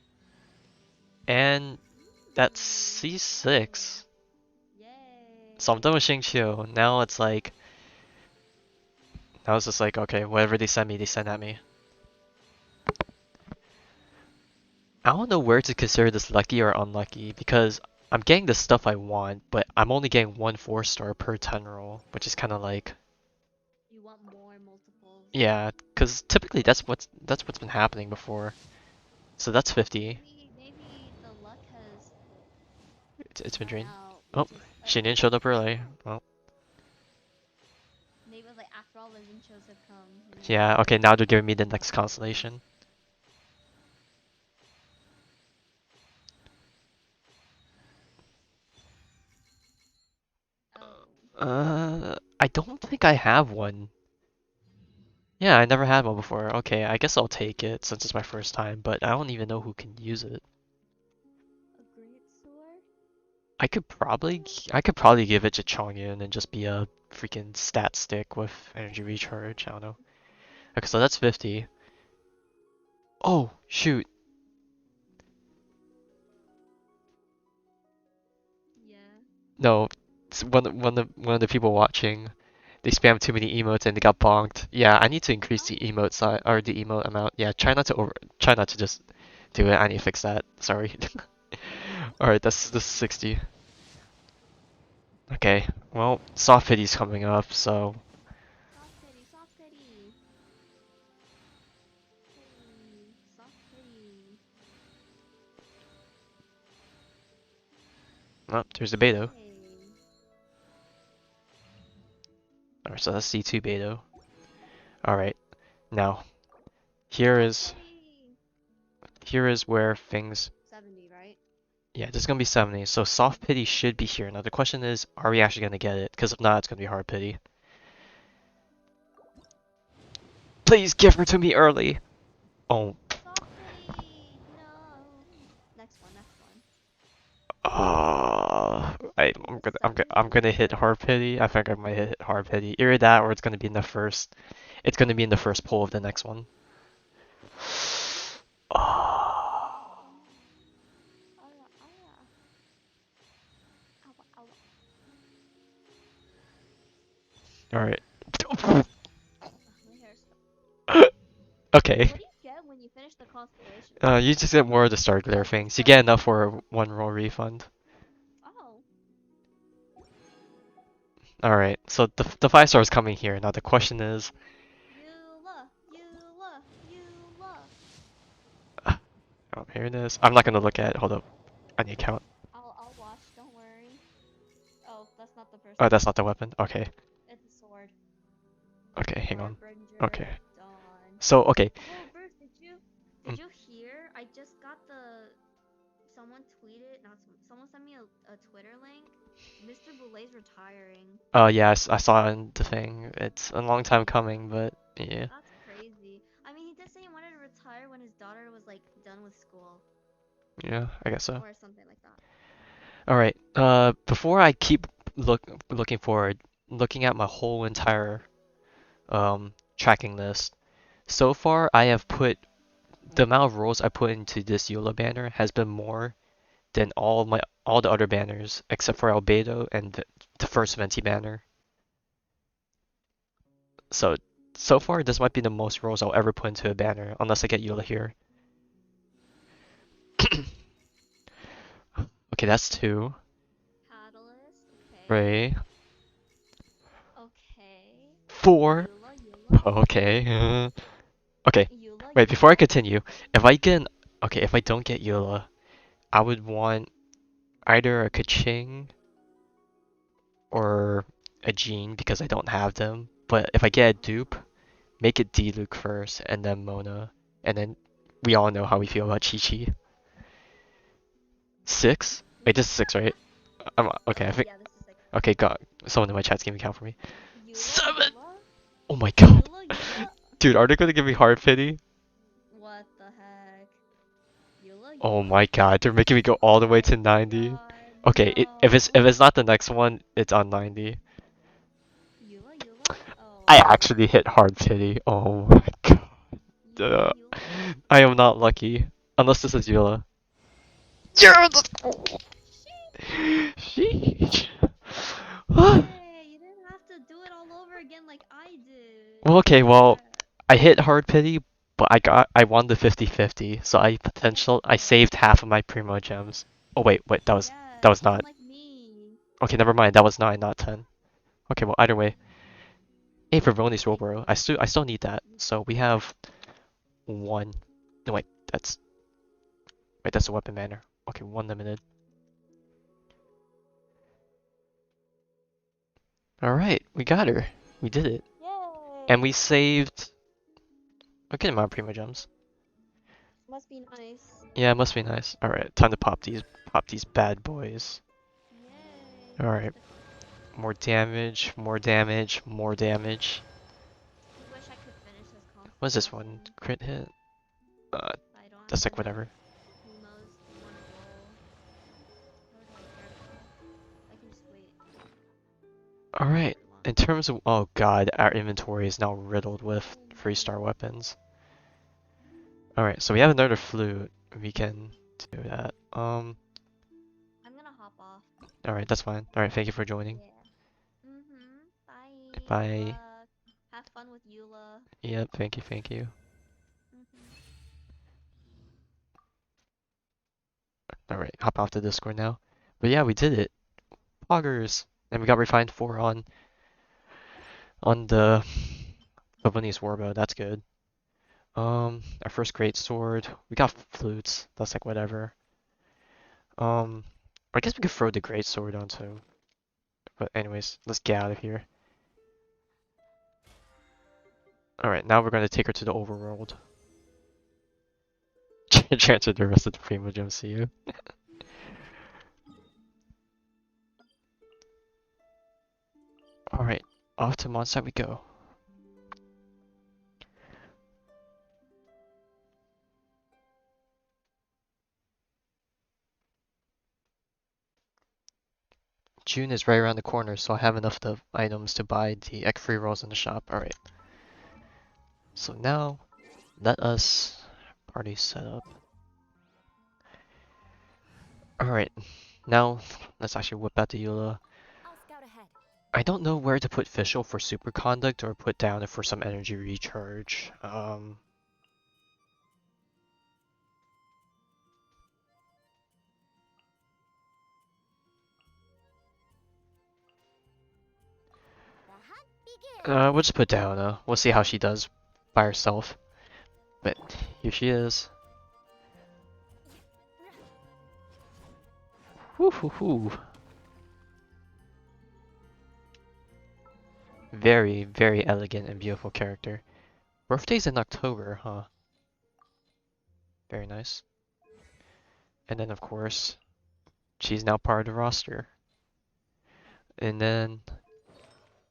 And that's C6. Yay. So I'm done with Xingqiu. Now it's like now it's just like, okay, whatever they send me, they send at me. I don't know where to consider this lucky or unlucky because I'm getting the stuff I want, but I'm only getting 1 4-star per 10 roll, which is kind of like, You want more multiples. yeah, because typically that's what's been happening before. So that's 50. Maybe the luck has It's been run drained. out. We Oh, just Shinian showed up early. Well, maybe it was like after all the Zinchos have come. yeah, okay, now they're giving me the next constellation. I don't think I have one. Yeah, I never had one before. Okay, I guess I'll take it since it's my first time, but I don't even know who can use it. A great sword? I could probably give it to Chongyun and just be a freaking stat stick with energy recharge. I don't know. Okay, so that's 50. Oh, shoot. Yeah. No, one of the people watching, they spammed too many emotes and they got bonked. Yeah, I need to increase the Oh. emote size or the emote amount. Yeah, try not to just do it. I need to fix that. Sorry. All right, that's this is 60. Okay, well, soft pity's coming up, so Soft pity, soft pity. Pity, soft pity. oh, there's the Beto. Yay. Alright, so that's C2 Beto. Alright, now here Soft is pity. here is where things 70, right? yeah, this is gonna be 70. So soft pity should be here. Now the question is, are we actually gonna get it? Because if not, it's gonna be hard pity. Please give her to me early. Oh, Soft pity. No. Next one, next one. I'm gonna hit 70. hard pity. I think I might hit hard pity. Either that or it's gonna be in the first. It's gonna be in the first pull of the next one. Alright. My hair's stuck. Okay. What do you get when you finish the constellation? You just get more of the star glare things. You get enough for a one roll refund. Oh. Alright, so the 5 star is coming here. Now the question is, Eula, Eula, Eula. oh, here it is. I'm not gonna look at it. Hold up. I need to count. I'll watch. Don't worry. Oh, that's not the Oh, person. that's not the weapon. Okay. It's a sword. Okay, hang on. Okay. Harbinger, Dawn. So, okay. Oh, Bruce, did you hear? I just got someone tweeted, not someone sent me a Twitter link. Mr. Boulet's retiring. Yeah, I saw it in the thing. It's a long time coming, but yeah. That's crazy. I mean, he did say he wanted to retire when his daughter was like done with school Yeah, I guess so. or something like that. Alright, before I keep looking forward, looking at my whole entire tracking list, so far I have put the amount of rolls I put into this Eula banner has been more than all the other banners except for Albedo and the first Venti banner. So far this might be the most rolls I'll ever put into a banner unless I get Eula here. Okay, that's 2. Catalyst, okay. Ray. Okay. 4. Eula, Eula. Okay. Okay. Eula, Wait, before I Eula. continue, if I get okay, if I don't get Eula, I would want either a Kaching or a Jean because I don't have them. But if I get a dupe, make it Diluc first and then Mona. And then we all know how we feel about Chi-Chi. 6? Wait, this is 6, right? Okay, I think. Yeah, this is like Okay, got someone in my chat's giving count for me. Eula, 7! Eula. Oh my god. Eula, Eula. Dude, are they gonna give me hard pity? What the heck? Eula, Oh Eula. my god, they're making me go all the way to Oh my 90. god, Okay, no. if it's not the next one, it's on 90. Eula, Eula. I Oh. actually hit hard pity. Oh my god. Eula, Eula. I am not lucky. Unless this is Eula. Sheesh. Hey, you didn't have to do it all over again like I did. Well, okay, well, Crap. I hit hard pity, but I won the 50-50, so I Yeah. saved half of my primo gems. Oh wait, that Yes, was not. unlike me. Okay, never mind. That was 9, not 10. Okay, well, either way. Hey, for Voni's Wait, Rollboro, I still need that. So we have 1. No wait, that's a weapon banner. Okay, 1 limited. Alright, we got her. We did it. And we yay! saved a good amount of primo gems. Must be nice. Yeah, it must be nice. Alright, time to pop these bad boys. Yay! Finish Alright, the constellation. more damage, more damage, more damage. I wish I could finish this What's this one? constellation. Crit hit? Uh, I don't that's have like enough whatever. primos in one roll. Nor do I care to. I can just wait Alright, however long. in terms of, oh god, our inventory is now riddled with Oh my 3-star god. weapons. Alright, so we have another flute. We can do that. I'm gonna hop off. Alright, that's fine. Alright, thank you for joining. Yeah. Bye. Good Bye. luck. Have fun with Eula. Yep, thank you. Alright, hop off the Discord now. But yeah, we did it. Poggers! And we got refined 4 on the Japanese warbow, that's good. Our first great sword. We got flutes, that's like whatever. I guess we could throw the great sword onto. But anyways, let's get out of here. Alright, now we're gonna take her to the overworld. Transfer the rest of the primo gems to you. Alright, off to Mondstadt we go. June is right around the corner, so I have enough of items to buy the egg-free rolls in the shop. Alright. So now, let us party set up. Alright, now let's actually whip out the Eula. I'll scout ahead. I don't know where to put Fischl for superconduct or put down it for some energy recharge. The hunt begins. We'll just put down. We'll see how she does by herself. But here she is. Whoo hoo hoo. Very, very elegant and beautiful character. Birthday's in October, huh? Very nice. And then, of course, she's now part of the roster. And then,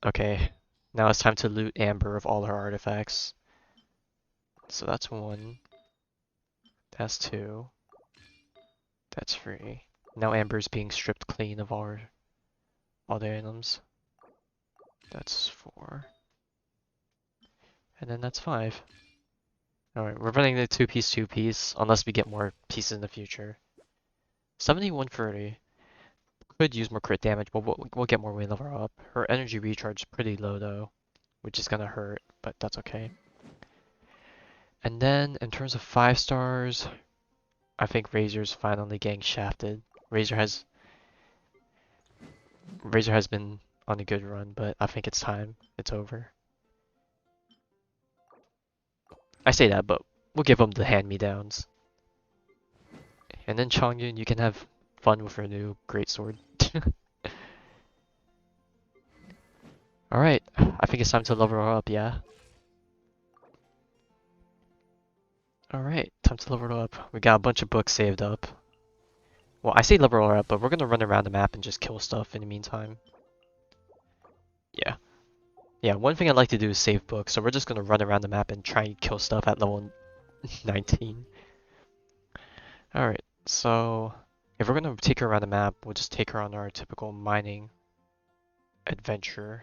okay, now it's time to loot Amber of all her artifacts. So that's 1. That's 2. That's 3. Now Amber's being stripped clean of all the items. That's 4. And then that's 5. Alright, we're running the 2-piece, unless we get more pieces in the future. 7130. Could use more crit damage, but we'll get more when we level her up. Her energy recharge is pretty low though, which is gonna hurt, but that's okay. And then, in terms of 5 stars, I think Razor's finally getting shafted. Razor has been on a good run, but I think it's time. It's over. I say that, but we'll give him the hand-me-downs. And then Chongyun, you can have fun with her new greatsword. Alright, I think it's time to level her up, yeah? Alright, time to level her up. We got a bunch of books saved up. Well, I say level her up, but we're gonna run around the map and just kill stuff in the meantime. Yeah. Yeah, one thing I'd like to do is save books, so we're just gonna run around the map and try and kill stuff at level 19. Alright, so if we're gonna take her around the map, we'll just take her on our typical mining adventure.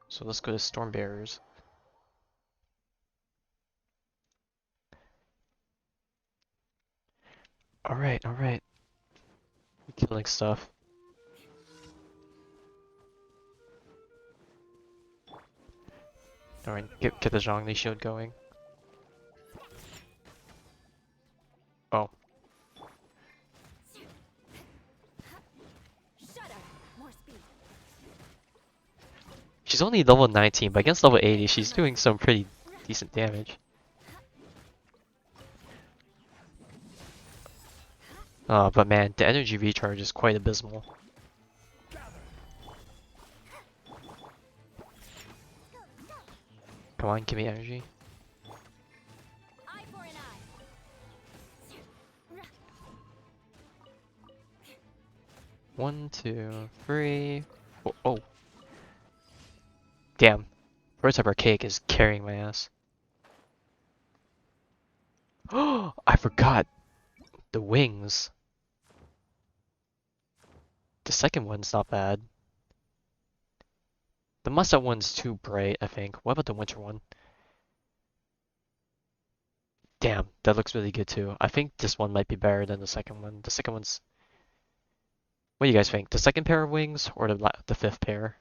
So let's go to Stormbearers. Alright, alright. Killing stuff. Alright, get the Zhongli shield going. Oh. She's only level 19, but against level 80, she's doing some pretty decent damage. But man, the energy recharge is quite abysmal. Come on, give me energy. One, two, three. Oh, oh. Damn. Prototype Archaic is carrying my ass. Oh, I forgot. The wings. The second one's not bad. The mustard one's too bright, I think. What about the winter one? Damn, that looks really good too. I think this one might be better than the second one. The second one's... What do you guys think? The second pair of wings or the fifth pair?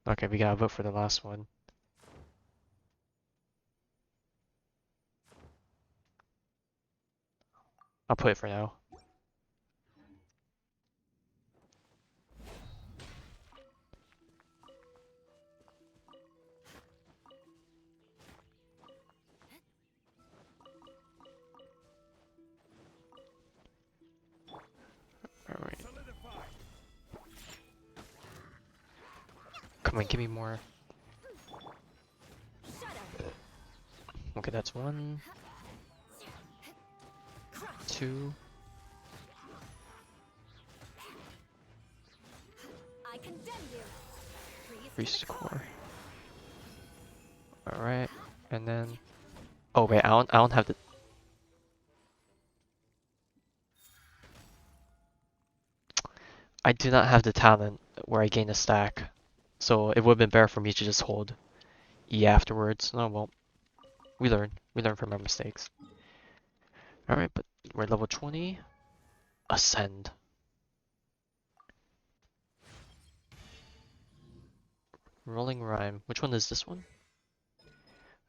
Okay, we gotta vote for the last one. I'll put it for now. Alright. Come on, give me more. Okay, that's 1, 2. Priest core. Alright, and then... Oh wait, I don't have the... I do not have the talent where I gain a stack. So it would have been better for me to just hold E afterwards. Oh well. We learn. We learn from our mistakes. Alright, but we're level 20. Ascend. Rolling Rhyme. Which one is this one?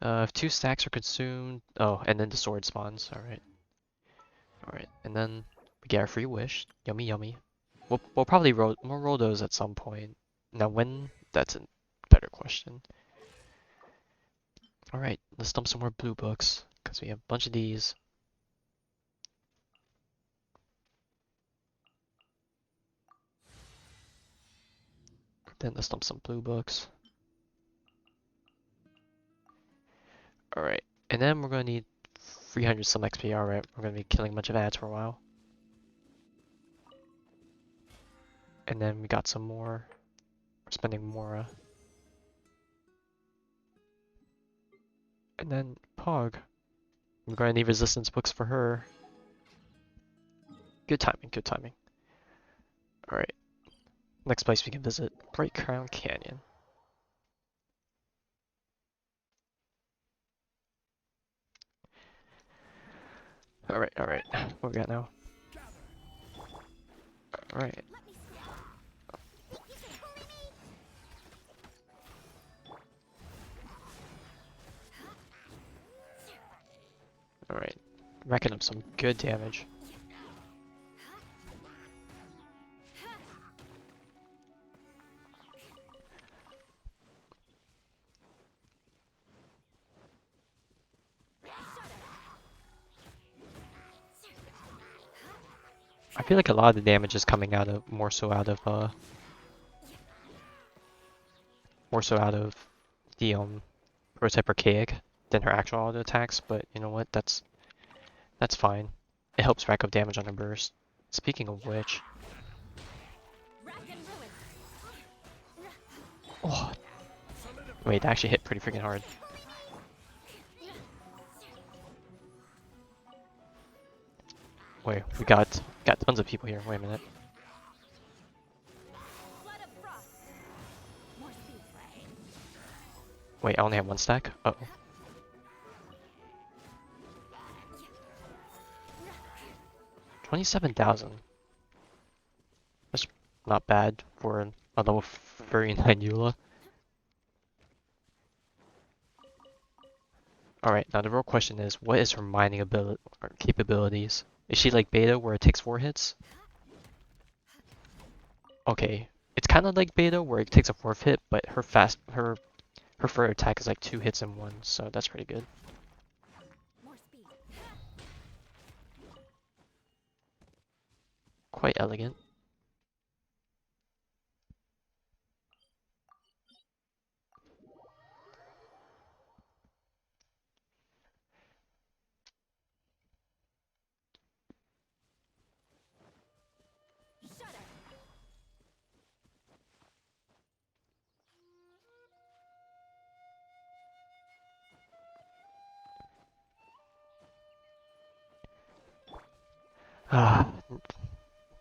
If 2 stacks are consumed... Oh, and then the sword spawns. Alright. Alright, and then we get our free wish. Yummy, yummy. We'll probably we'll roll those at some point. Now when? That's a better question. Alright, let's dump some more blue books, because we have a bunch of these. Then let's dump some blue books. Alright, and then we're going to need 300 some XP. Alright, we're going to be killing a bunch of ads for a while. And then we got some more. We're spending more. And then Pog. We're going to need resistance books for her. Good timing, good timing. Alright. Next place we can visit, Bright Crown Canyon. Alright, alright. What we got now? Alright. Alright. Racking up some good damage. I feel like a lot of the damage is coming out of more so out of the prototype archaic than her actual auto attacks, but you know what, that's fine. It helps rack up damage on her burst. Speaking of which, oh wait, that actually hit pretty freaking hard. Wait, we got tons of people here. Wait a minute. Wait, I only have 1 stack? Uh oh. $27,000. That's not bad for a level 39 Eula. Alright, now the real question is, what is her mining ability or capabilities? Is she like beta where it takes 4 hits? Okay, it's kind of like beta where it takes a 4th hit, but her fur attack is like 2 hits in 1, so that's pretty good. Quite elegant.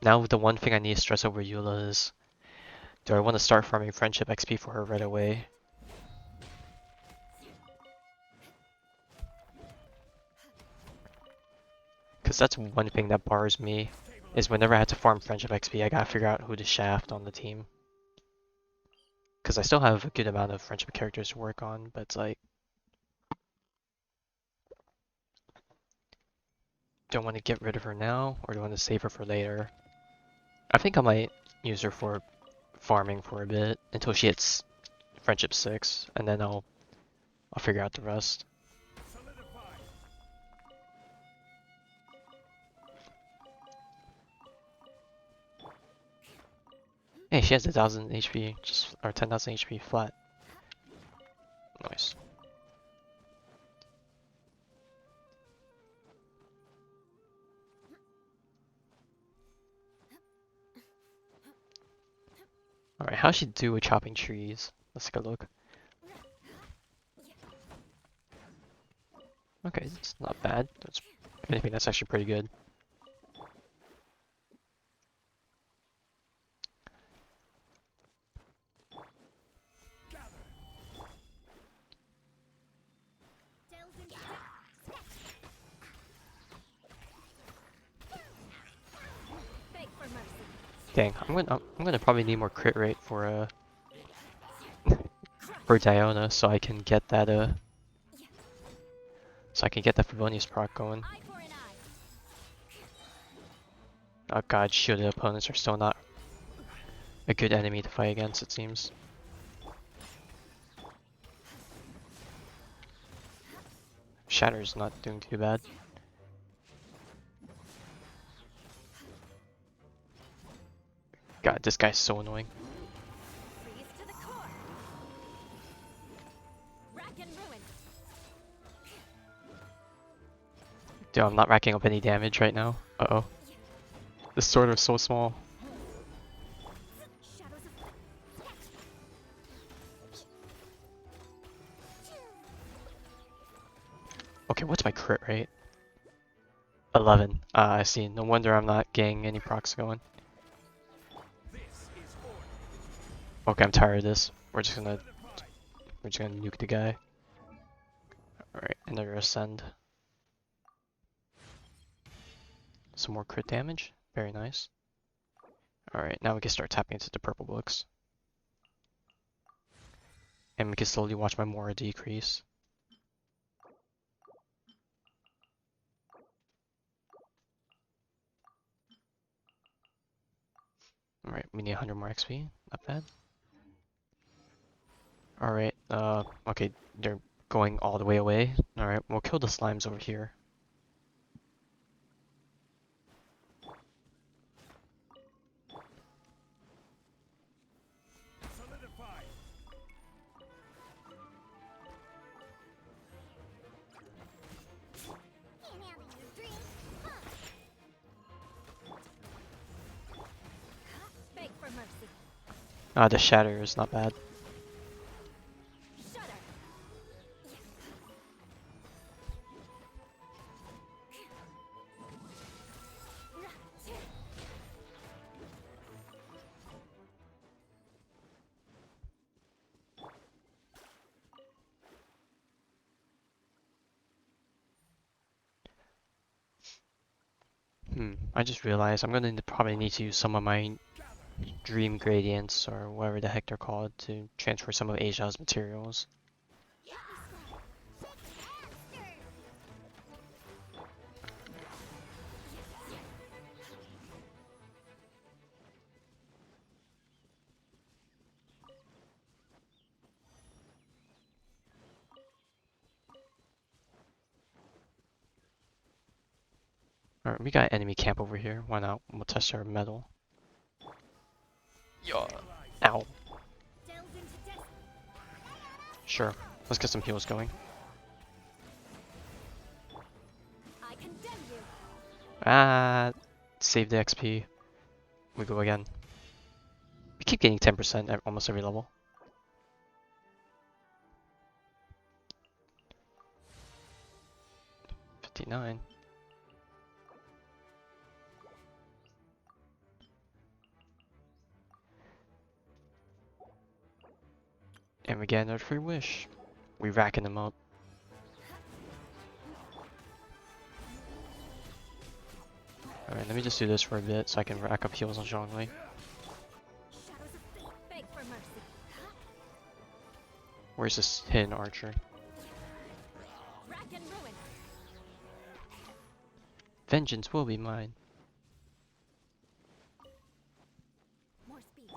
Now the one thing I need to stress over Eula is, do I want to start farming friendship XP for her right away? Because that's one thing that bars me, is whenever I have to farm friendship XP, I gotta figure out who to shaft on the team. Because I still have a good amount of friendship characters to work on, but it's like, do I want to get rid of her now, or do I want to save her for later? I think I might use her for farming for a bit, until she hits friendship 6, and then I'll figure out the rest. Hey, she has 1,000 HP, or 10,000 HP flat. Nice. Alright, how's she do with chopping trees? Let's take a look. Okay, it's not bad. If anything, that's actually pretty good. Dang, I'm gonna probably need more crit rate for for Diona so I can get that Favonius proc going. Eye for an eye. Oh god, shielded opponents are still not a good enemy to fight against, it seems. Shatter's not doing too bad. God, this guy's so annoying. Freeze to the core. Rack and ruin. Dude, I'm not racking up any damage right now. Uh-oh. This sword is so small. Shadows of Okay, what's my crit rate? 11. Ah, I see. No wonder I'm not getting any procs going. Okay, I'm tired of this. We're just gonna nuke the guy. Alright, another ascend. Some more crit damage. Very nice. Alright, now we can start tapping into the purple books. And we can slowly watch my Mora decrease. Alright, we need 100 more XP. Not bad. Alright, okay, they're going all the way away. Alright, we'll kill the slimes over here. beg for mercy. Ah, the shatter is not bad. Shudder. I just realized I'm gonna probably need to use some of my dream gradients or whatever the heck they're called to transfer some of Asia's materials. Alright, we got enemy camp over here. Why not? We'll test our metal. Yeah. Ow. Sure. Let's get some heals going. I condemn you. Ah, save the XP. We go again. We keep getting 10% at almost every level. $59. And we get another free wish. We racking them up. Alright, let me just do this for a bit so I can rack up heals on Zhongli. Shadows of fate, beg for mercy. Where's this hidden archer? Rack and ruin. Vengeance will be mine. More speed.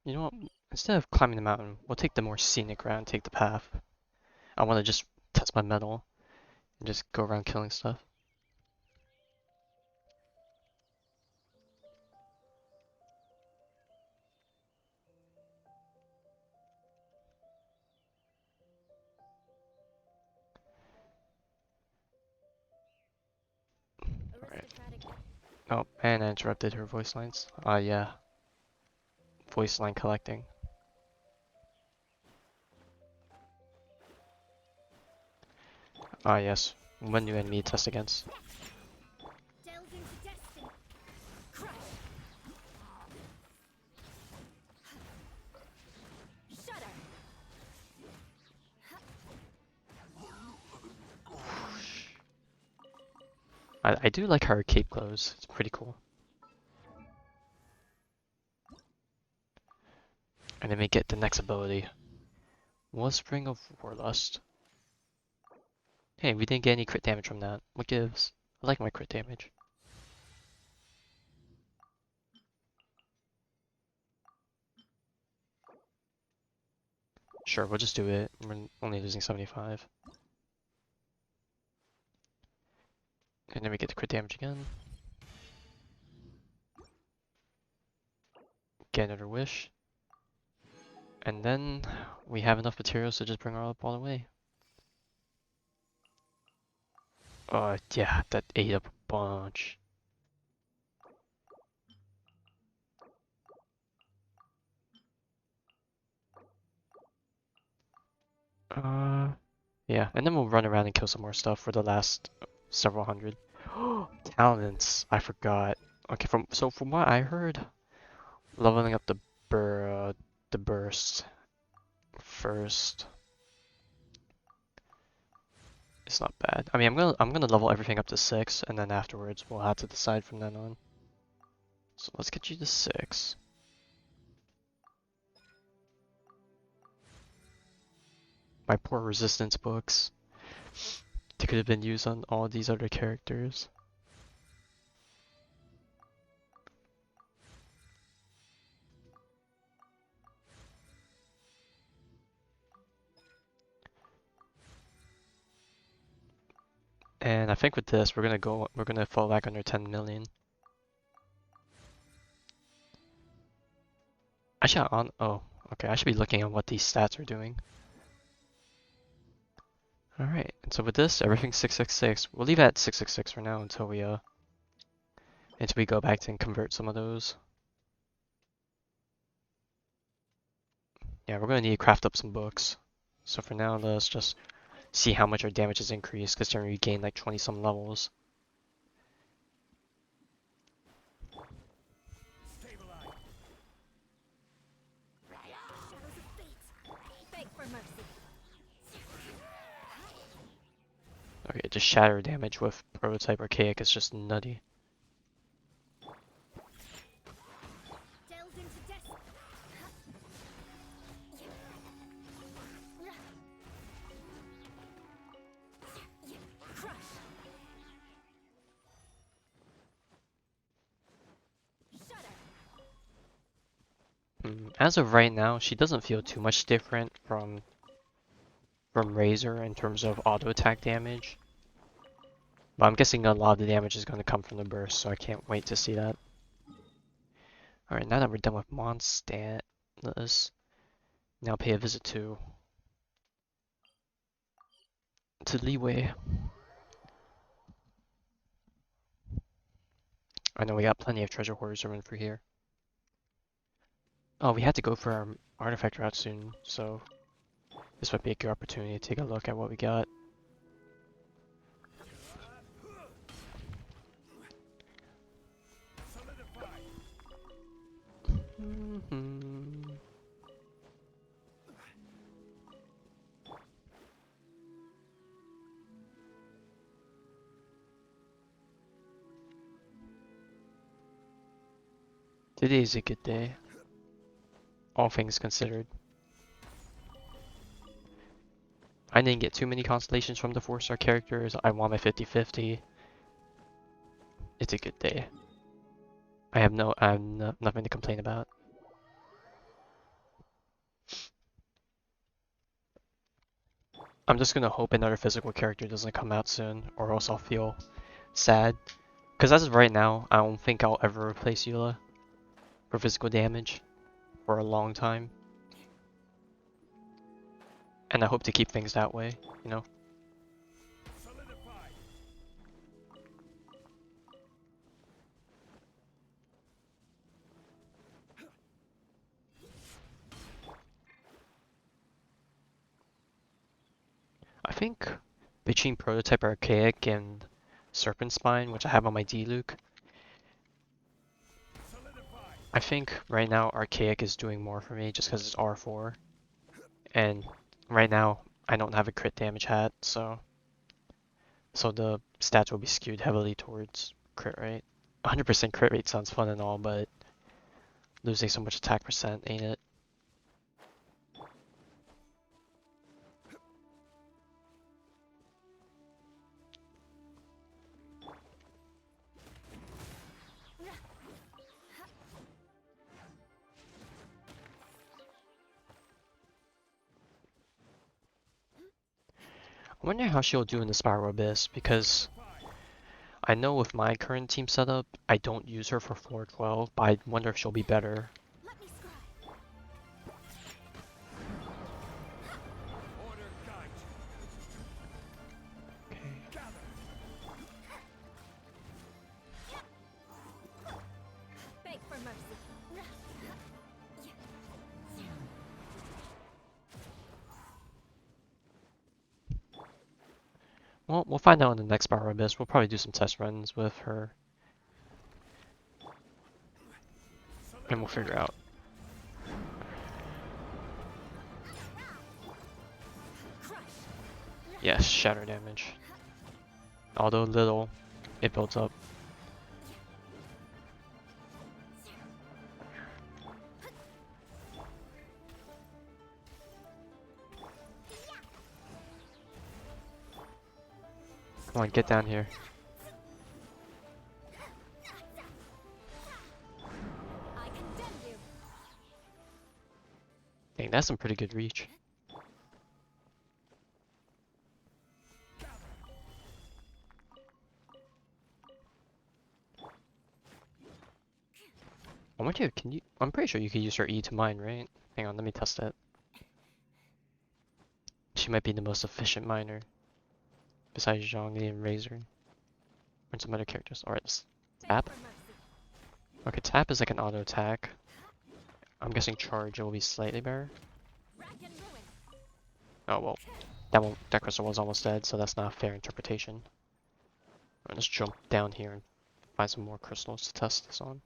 You know what? Instead of climbing the mountain, we'll take the more scenic route, take the path. I want to just test my metal and just go around killing stuff. Aristocratic. Oh, and I interrupted her voice lines. Ah, yeah. Voice line collecting. Ah, yes. One new enemy to test against. Delve into destiny. Crush. I do like how her cape glows. It's pretty cool. And then we get the next ability. Wellspring of Warlust. Hey, we didn't get any crit damage from that. What gives? I like my crit damage. Sure, we'll just do it. We're only losing 75. And then we get the crit damage again. Get another wish. And then we have enough materials to just bring her up all the way. Yeah, that ate up a bunch. Yeah, and then we'll run around and kill some more stuff for the last several hundred. Talents, I forgot. Okay, from what I heard, leveling up the burst first. It's not bad. I mean, I'm gonna level everything up to 6, and then afterwards we'll have to decide from then on. So let's get you to 6. My poor resistance books. They could have been used on all these other characters. And I think with this, we're gonna fall back under 10 million. Oh, okay, I should be looking at what these stats are doing. Alright, and so with this, everything's 666. We'll leave it at 666 for now until we go back and convert some of those. Yeah, we're gonna need to craft up some books. So for now, let's just see how much our damage has increased, considering we gained like 20 some levels. Okay, just shatter damage with prototype archaic is just nutty. As of right now, she doesn't feel too much different from Razor in terms of auto attack damage. But I'm guessing a lot of the damage is going to come from the burst, so I can't wait to see that. Alright, now that we're done with Mondstadt, let us now pay a visit to Leeway. I know we got plenty of treasure hoarders around for here. Oh, we had to go for our artifact route soon, so this might be a good opportunity to take a look at what we got. Today's a good day, all things considered. I didn't get too many constellations from the 4-star characters. I want my 50-50. It's a good day. I have nothing to complain about. I'm just gonna hope another physical character doesn't come out soon, or else I'll feel sad. Because as of right now, I don't think I'll ever replace Eula for physical damage for a long time. And I hope to keep things that way, you know? I think between Prototype Archaic and Serpent Spine, which I have on my D-Luke, I think right now Archaic is doing more for me just because it's R4. And right now I don't have a crit damage hat, so So the stats will be skewed heavily towards crit rate. 100% crit rate sounds fun and all, but losing so much attack percent, ain't it? I wonder how she'll do in the Spiral Abyss, because I know with my current team setup, I don't use her for floor 12, but I wonder if she'll be better. Let me scry. Order guide you. Okay. Gather. Beg for mercy. Well, we'll find out in the next Spiral Abyss. We'll probably do some test runs with her, and we'll figure out. Yes, shatter damage. Although little, it builds up. Come on, get down here. I condemn you. Dang, that's some pretty good reach. I wonder, can you? I'm pretty sure you can use her E to mine, right? Hang on, let me test it. She might be the most efficient miner, besides Zhongli and Razor, and some other characters. Alright, let's tap. Okay, tap is like an auto attack. I'm guessing charge will be slightly better. Oh well, that crystal was almost dead, so that's not a fair interpretation. Alright, let's jump down here and find some more crystals to test this on.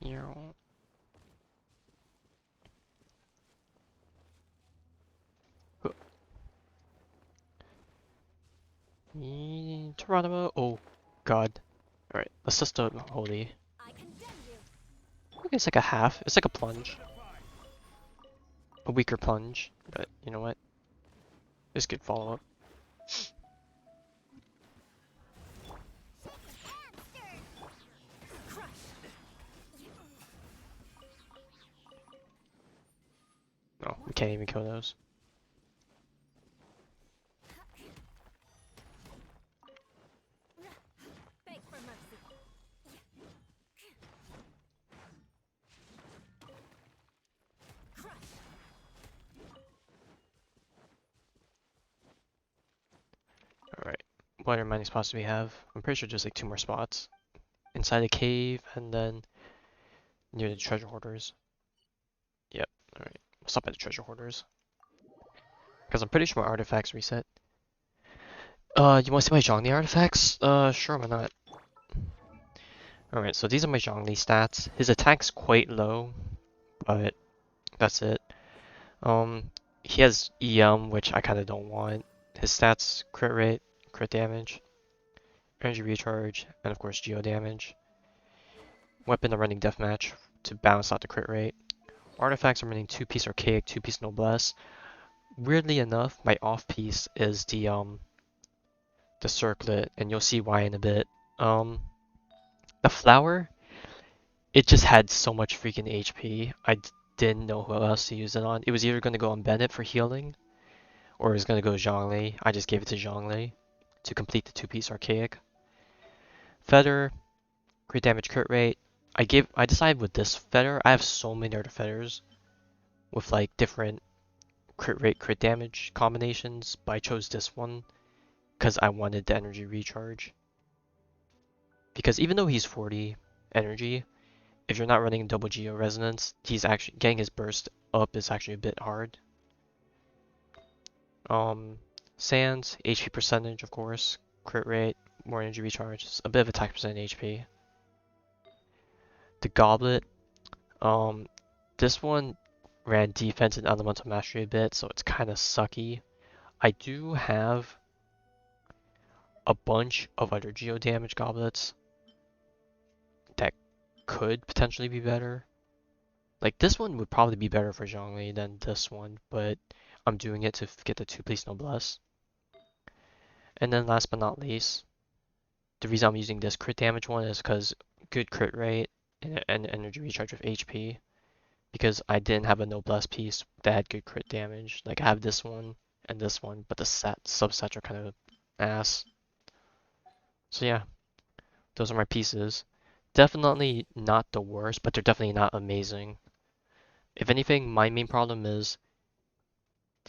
Yeah. Geronimo. Oh, God. Alright, let's just do holy. Okay, it's like a half. It's like a plunge. A weaker plunge, but you know what? It's good follow up. No, we can't even kill those. Beg for mercy. Alright, what other mining spots do we have? I'm pretty sure just like 2 more spots. Inside a cave and then near the treasure hoarders. Yep, alright. We'll stop at the treasure hoarders. Because I'm pretty sure my artifacts reset. You wanna see my Zhongli artifacts? Sure, why not? Alright, so these are my Zhongli stats. His attack's quite low, but that's it. He has EM, which I kinda don't want. His stats, crit rate, crit damage, energy recharge, and of course geo damage. Weapon are running deathmatch to balance out the crit rate. Artifacts are running 2-piece archaic, 2-piece noblesse. Weirdly enough, my off piece is the circlet, and you'll see why in a bit. The flower, it just had so much freaking HP. I didn't know who else to use it on. It was either going to go on Bennett for healing, or it was going to go Zhongli. I just gave it to Zhongli to complete the 2-piece archaic. Feather, crit damage, crit rate. I decided with this feather, I have so many other feathers with like different crit rate, crit damage combinations, but I chose this one because I wanted the energy recharge. Because even though he's 40 energy, if you're not running double geo resonance, he's actually getting his burst up is actually a bit hard. Sands, HP percentage, of course, crit rate, more energy recharge, a bit of attack percent HP. The goblet, this one ran defense and elemental mastery a bit, so it's kind of sucky. I do have a bunch of other geo damage goblets that could potentially be better. Like this one would probably be better for Zhongli than this one, but I'm doing it to get the 2-piece noblesse. And then last but not least, the reason I'm using this crit damage one is because good crit rate and energy recharge with HP. Because I didn't have a noblesse piece that had good crit damage. Like I have this one and this one, but the subsets are kind of ass. So yeah, those are my pieces. Definitely not the worst, but they're definitely not amazing. If anything, my main problem is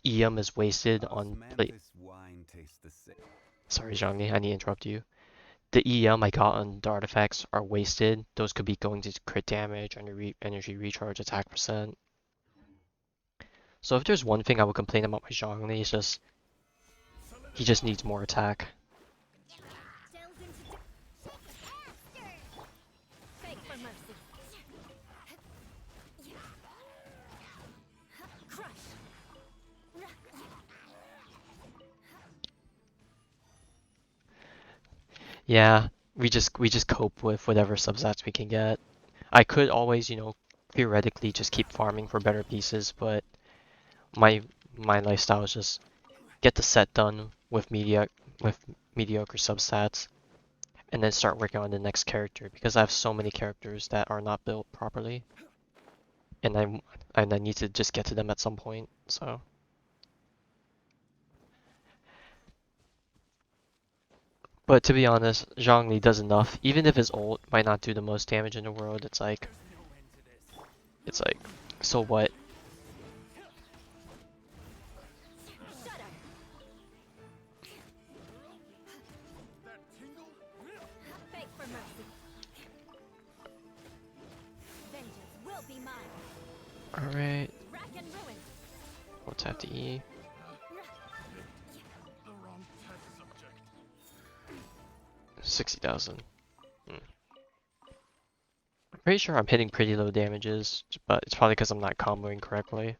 EM is wasted on play. Sorry, Zhangli, I need to interrupt you. The EM I got on the artifacts are wasted. Those could be going to crit damage, energy recharge, attack percent. So if there's one thing I would complain about my Zhongli, it's just he just needs more attack. Yeah, we just cope with whatever subsets we can get. I could always, theoretically just keep farming for better pieces, but my my lifestyle is just get the set done with mediocre substats, and then start working on the next character because I have so many characters that are not built properly, and I need to just get to them at some point. So. But to be honest, Zhongli does enough. Even if his ult might not do the most damage in the world, it's like, so what? Alright. We'll tap the E. 60,000. I'm pretty sure I'm hitting pretty low damages, but it's probably because I'm not comboing correctly.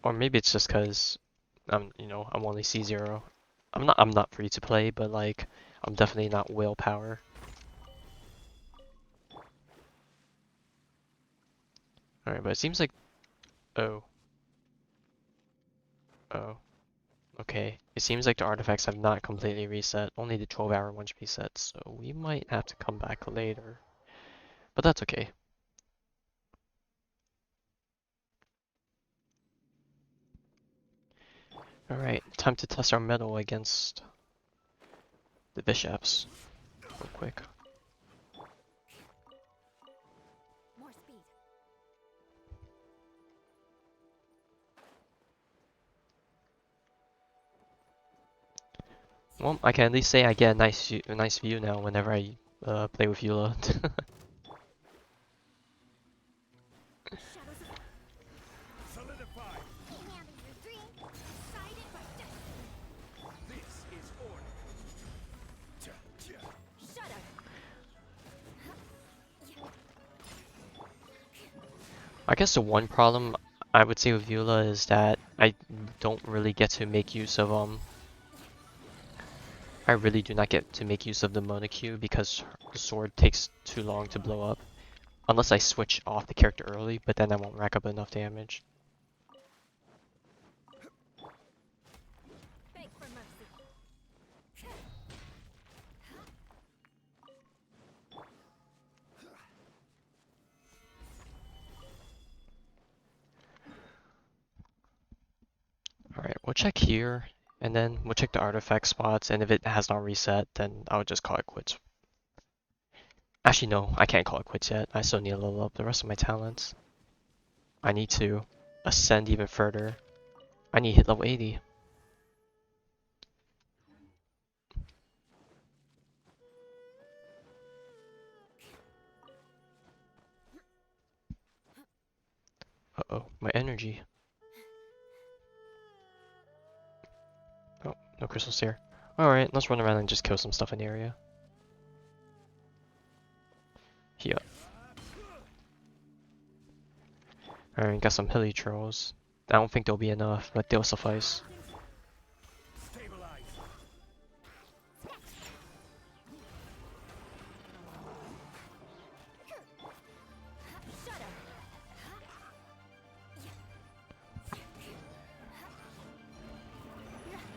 Or maybe it's just because I'm only C0. I'm not free to play, but like I'm definitely not willpower. Alright, but it seems like oh. Oh. Okay. It seems like the artifacts have not completely reset, only the 12-hour ones reset, so we might have to come back later. But that's okay. Alright, time to test our metal against the bishops. Real quick. Well, I can at least say I get a nice view now whenever I play with Eula. I guess the one problem I would say with Eula is that I don't really get to make use of I really do not get to make use of the Monocue because the sword takes too long to blow up. Unless I switch off the character early, but then I won't rack up enough damage. Alright, we'll check here, and then we'll check the artifact spots, and if it has not reset, then I'll just call it quits. Actually, no, I can't call it quits yet. I still need to level up the rest of my talents. I need to ascend even further. I need to hit level 80. Uh-oh, my energy. Oh, no crystals here. Alright, let's run around and just kill some stuff in the area. Here. Alright, got some hilly trolls. I don't think there'll be enough, but they'll suffice. Stabilize.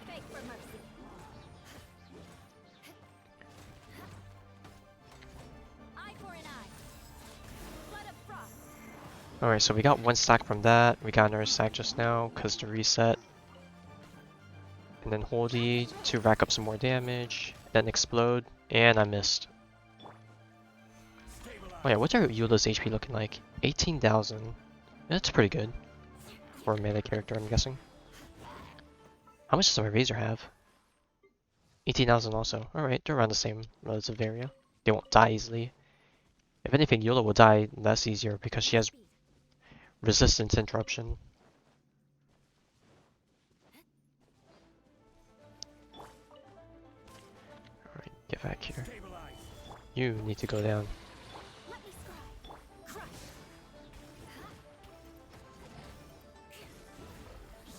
Beg for mercy. Eye for an eye. Blood of frost. Alright, so we got one stack from that. We got another stack just now because the reset. And then Holdy to rack up some more damage. Then explode. And I missed. Oh yeah, what's our Eula's HP looking like? 18,000. That's pretty good. For a melee character, I'm guessing. How much does my Razor have? 18,000 also. Alright, they're around the same relative area. They won't die easily. If anything, Eula will die less easier because she has resistance interruption. Alright, get back here. You need to go down. Let me scry. Crush.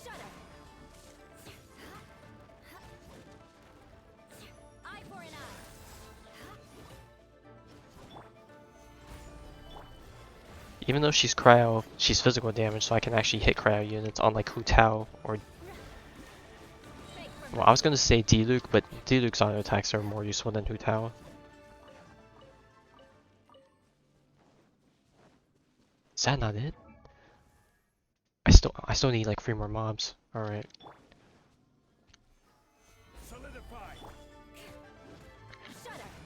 Shudder. Eye for an eye. Even though she's cryo, she's physical damage, so I can actually hit cryo units unlike Hu Tao or... Well, I was gonna say Diluc, but Diluc's auto attacks are more useful than Hu Tao. Is that not it? I still need like 3 more mobs. Alright.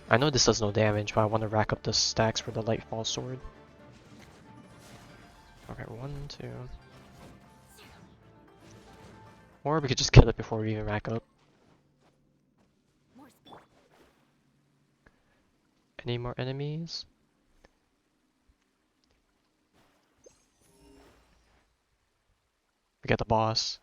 I know this does no damage, but I want to rack up the stacks for the Lightfall sword. Okay, 1, 2. Or we could just kill it before we even rack up. Any more enemies? We got the boss.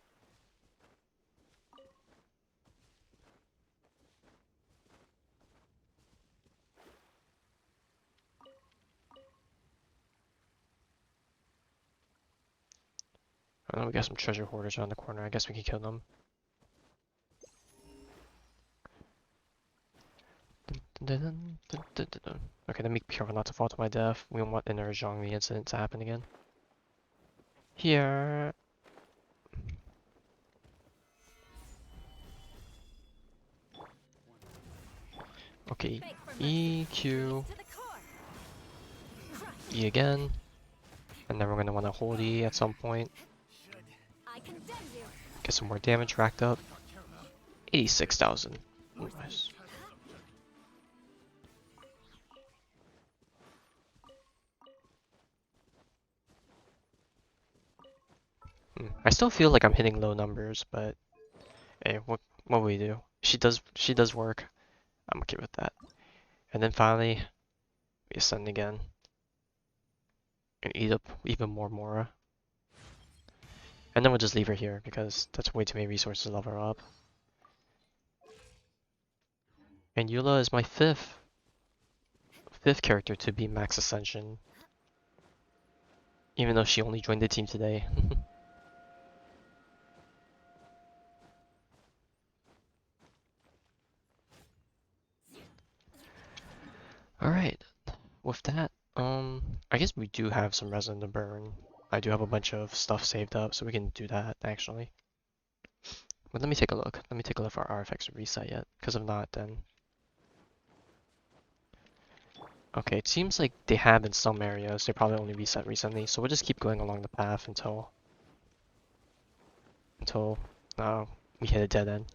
Oh, we got some treasure hoarders around the corner. I guess we can kill them. Okay, let me be careful not to fall to my death. We don't want another Zhongli incident to happen again. Here. Okay, E, Q, E again. And then we're gonna want to hold E at some point. Get some more damage racked up. 86,000. Nice. I still feel like I'm hitting low numbers, but hey, what will we do? She does work. I'm okay with that. And then finally, we ascend again. And eat up even more Mora. And then we'll just leave her here because that's way too many resources to level her up. And Eula is my fifth character to be max ascension. Even though she only joined the team today. Alright, with that, I guess we do have some resin to burn. I do have a bunch of stuff saved up, so we can do that, actually. But let me take a look. Let me take a look if our artifacts are reset yet, because if not, then... Okay, it seems like they have in some areas. They probably only reset recently, so we'll just keep going along the path until we hit a dead end.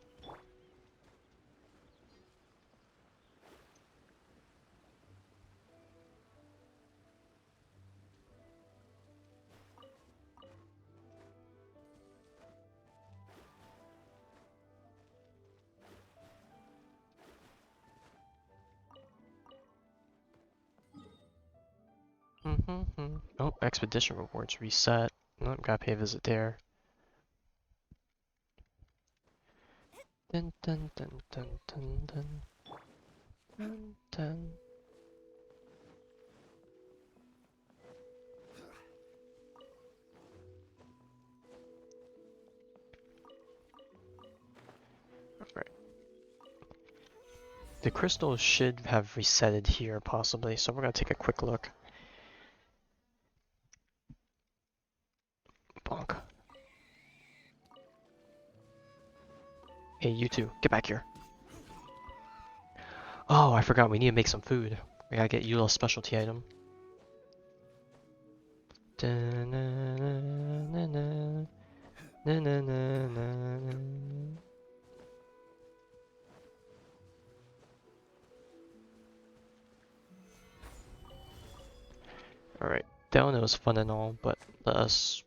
Oh, expedition rewards reset. Oh, gotta pay a visit there. Dun dun dun dun dun dun. Dun dun. The crystal should have resetted here, possibly, so we're gonna take a quick look. Bonk. Hey, you two, get back here. Oh, I forgot, we need to make some food. We gotta get Eula's specialty item. Alright, down was fun and all, but let's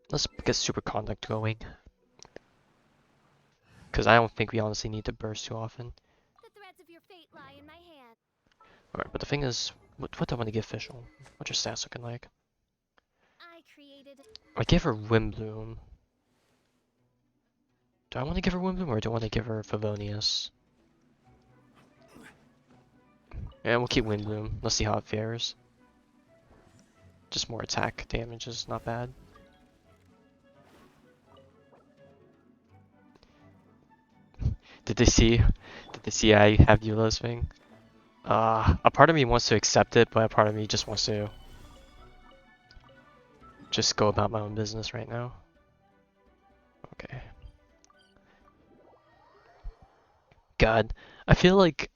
get superconduct going. Because I don't think we honestly need to burst too often. The threads of your fate lie in my hand. Alright, but the thing is, what do I want to give Fischl? What's your stats looking like? I created. I give her Wimbloom. Do I want to give her Wimbloom or do I want to give her Favonius? Yeah, we'll keep Wimbloom. Let's see how it fares. Just more attack damage is not bad. Did they see I have Eula's thing? A part of me wants to accept it, but a part of me just wants to just go about my own business right now. Okay. God, I feel like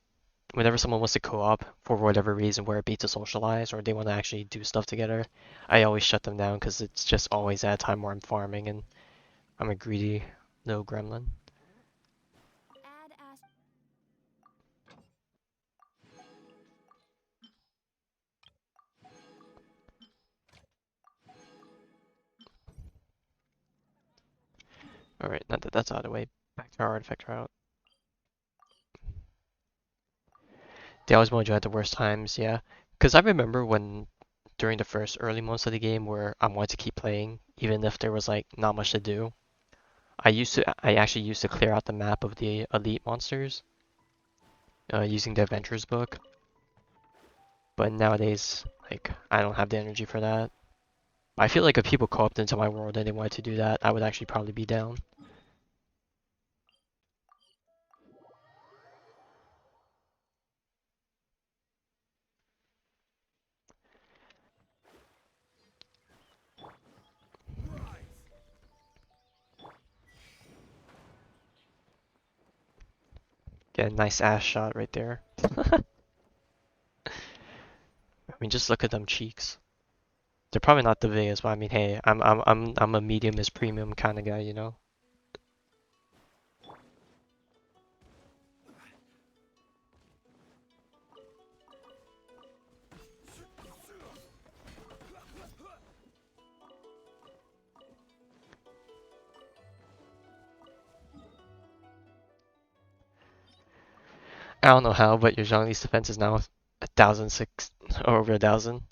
whenever someone wants to co-op for whatever reason, where it be to socialize or they want to actually do stuff together, I always shut them down because it's just always at a time where I'm farming and I'm a greedy no gremlin. Add as. Alright, now that that's out of the way, back to our artifact route. They always want you at the worst times, yeah. Because I remember when, during the first early months of the game where I wanted to keep playing, even if there was like not much to do, I actually used to clear out the map of the elite monsters, using the adventures book. But nowadays, like, I don't have the energy for that. I feel like if people co-opted into my world and they wanted to do that, I would actually probably be down. Get a nice ass shot right there. I mean, just look at them cheeks. They're probably not the biggest, but I mean, hey, I'm a medium is premium kind of guy, you know. I don't know how, but your Zhongli's defense is now 1,006 or over 1,000.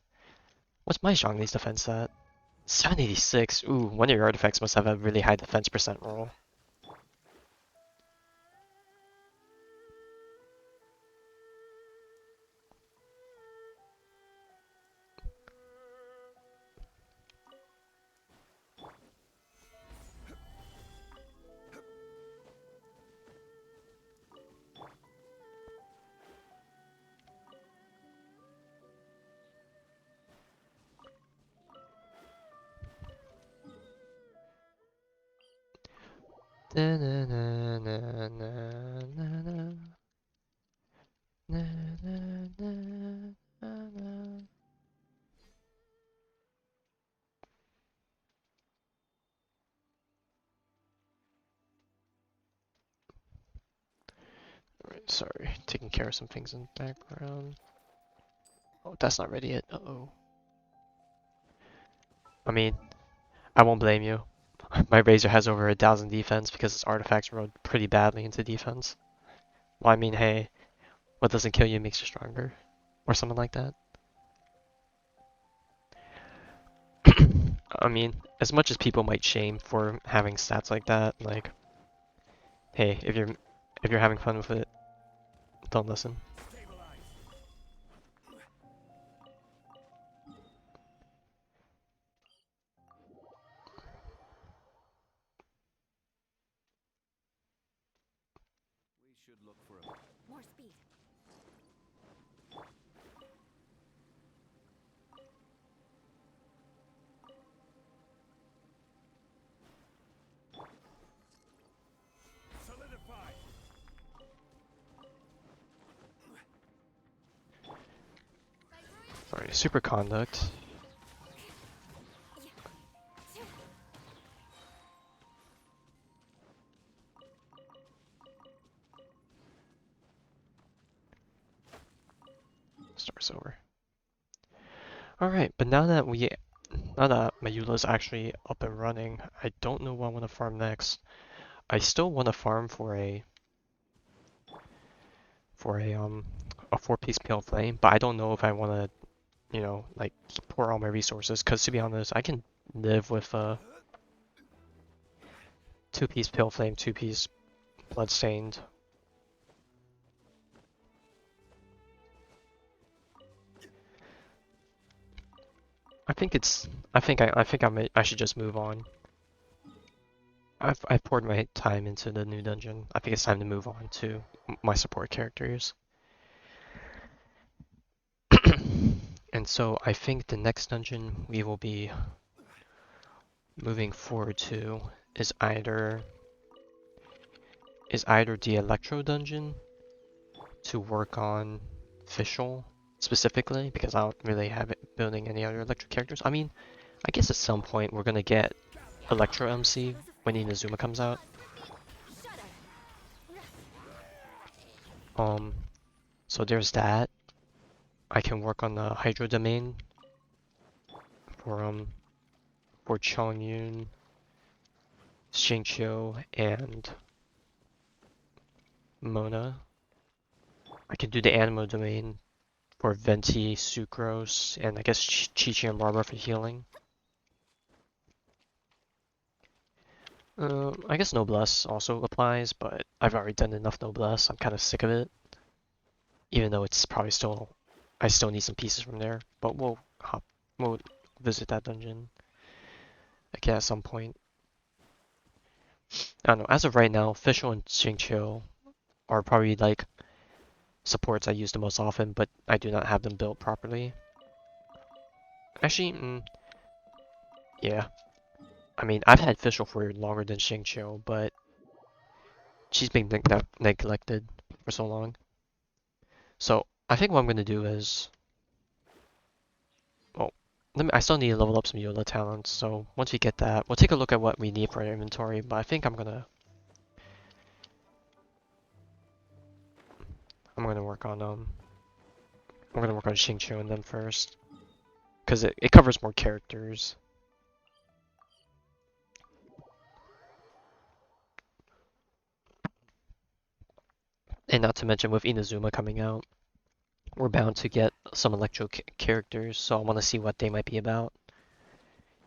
What's my Zhongli's defense at? 786. Ooh, one of your artifacts must have a really high defense percent roll. Na na na na na na na na na na na. Alright, sorry, taking care of some things in the background. Oh, that's not ready yet. Uh-oh. I mean, I won't blame you. My Razor has over 1,000 defense because its artifacts rode pretty badly into defense. Well, I mean, hey, what doesn't kill you makes you stronger. Or something like that. I mean, as much as people might shame for having stats like that, like, hey, if you're having fun with it, don't listen. We should look for a... More speed. Solidify. Alright, super conduct. Starts over. Alright, but now that my Eula's actually up and running, I don't know what I want to farm next. I still want to farm for a 4-piece pale flame, but I don't know if I want to, you know, like pour all my resources. Because to be honest, I can live with a 2-piece pale flame, 2-piece bloodstained. I should just move on. I've poured my time into the new dungeon. I think it's time to move on to my support characters. And so I think the next dungeon we will be moving forward to is either the Electro dungeon to work on Fischl specifically, because I don't really have it building any other Electro characters. I mean, I guess at some point we're gonna get Electro MC when Inazuma comes out. So there's that. I can work on the Hydro domain for Chongyun, Xingqiu, and Mona. I can do the Animo domain for Venti, Sucrose, and I guess Chi-Chi and Barbara for healing. I guess Noblesse also applies, but I've already done enough Noblesse. I'm kind of sick of it. Even though it's probably still, I still need some pieces from there. But we'll visit that dungeon again at some point. I don't know. As of right now, Fischl and Xingqiu are probably like supports I use the most often, but I do not have them built properly. Actually, yeah. I mean, I've had Fischl for longer than Xingqiu, but she's been neglected for so long. So I think what I'm gonna do is, well, I still need to level up some Eula talents. So once we get that, we'll take a look at what we need for our inventory. But I think I'm gonna work on Xingqiu and them first, because it covers more characters. And not to mention with Inazuma coming out, we're bound to get some Electro characters, so I want to see what they might be about.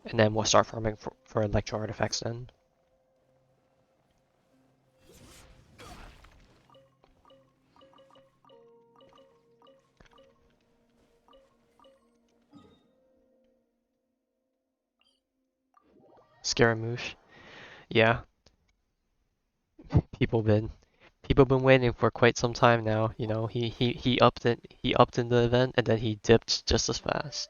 And then we'll start farming for Electro artifacts then. Scaramouche. Yeah. People been waiting for quite some time now. You know, he upped in the event and then he dipped just as fast.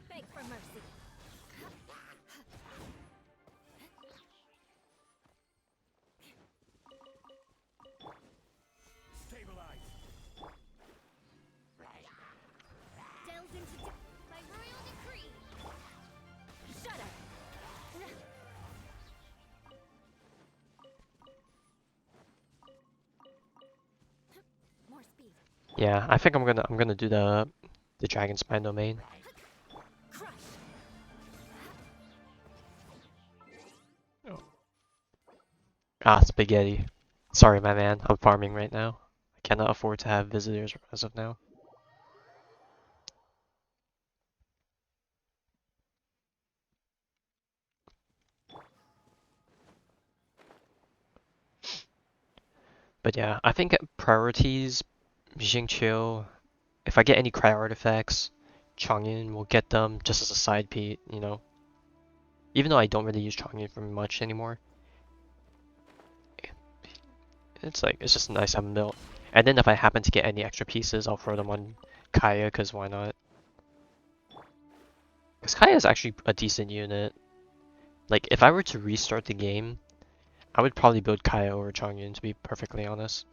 Beg for mercy. Delves into by royal decree. Shudder. More speed. Yeah, I think I'm gonna do the Dragon Spine domain. Crush. Oh. Ah, spaghetti. Sorry, my man. I'm farming right now. I cannot afford to have visitors as of now. But yeah, I think priorities, Xingqiu, if I get any cry artifacts, Chongyun will get them just as a side piece, you know. Even though I don't really use Chongyun for much anymore. It's like, it's just nice to have a mill. And then if I happen to get any extra pieces, I'll throw them on Kaya, cause why not? Cause Kaya is actually a decent unit. Like, if I were to restart the game, I would probably build Kaya over Chongyun, to be perfectly honest.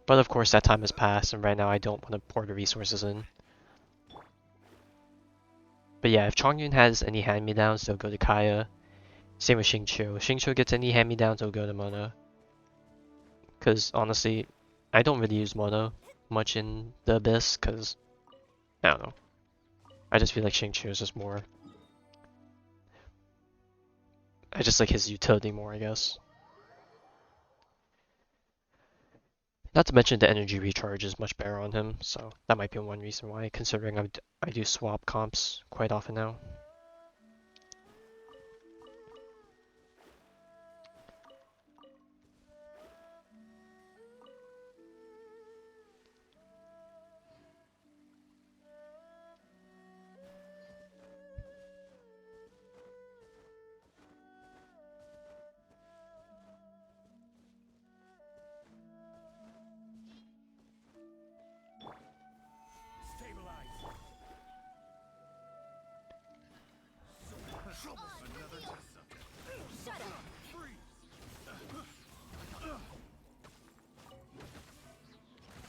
But of course that time has passed, and right now I don't want to pour the resources in. But yeah, if Chongyun has any hand-me-downs, they'll go to Kaya. Same with Xingqiu. If Xingqiu gets any hand-me-downs, they'll go to Mono. Because honestly, I don't really use Mono much in the Abyss, because, I don't know. I just feel like Xingqiu is just more... I just like his utility more, I guess. Not to mention the energy recharge is much better on him, so that might be one reason why, considering I do swap comps quite often now.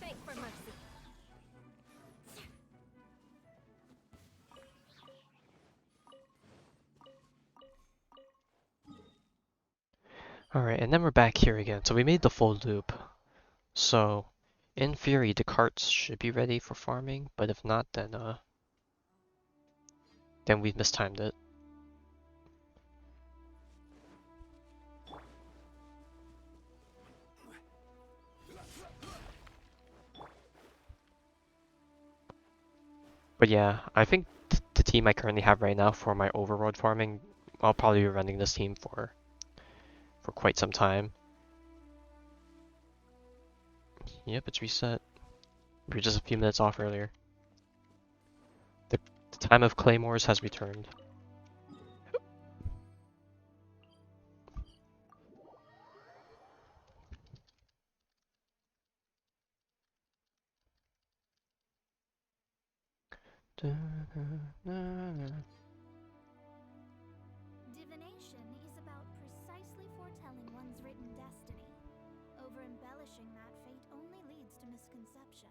Beg for mercy. Alright, and then we're back here again. So we made the full loop. So, in theory, the carts should be ready for farming, but if not, then we've mistimed it. But yeah, I think the team I currently have right now for my overworld farming, I'll probably be running this team for quite some time. Yep, it's reset. We were just a few minutes off earlier. The time of claymores has returned. Divination is about precisely foretelling one's written destiny. Over-embellishing that fate only leads to misconception.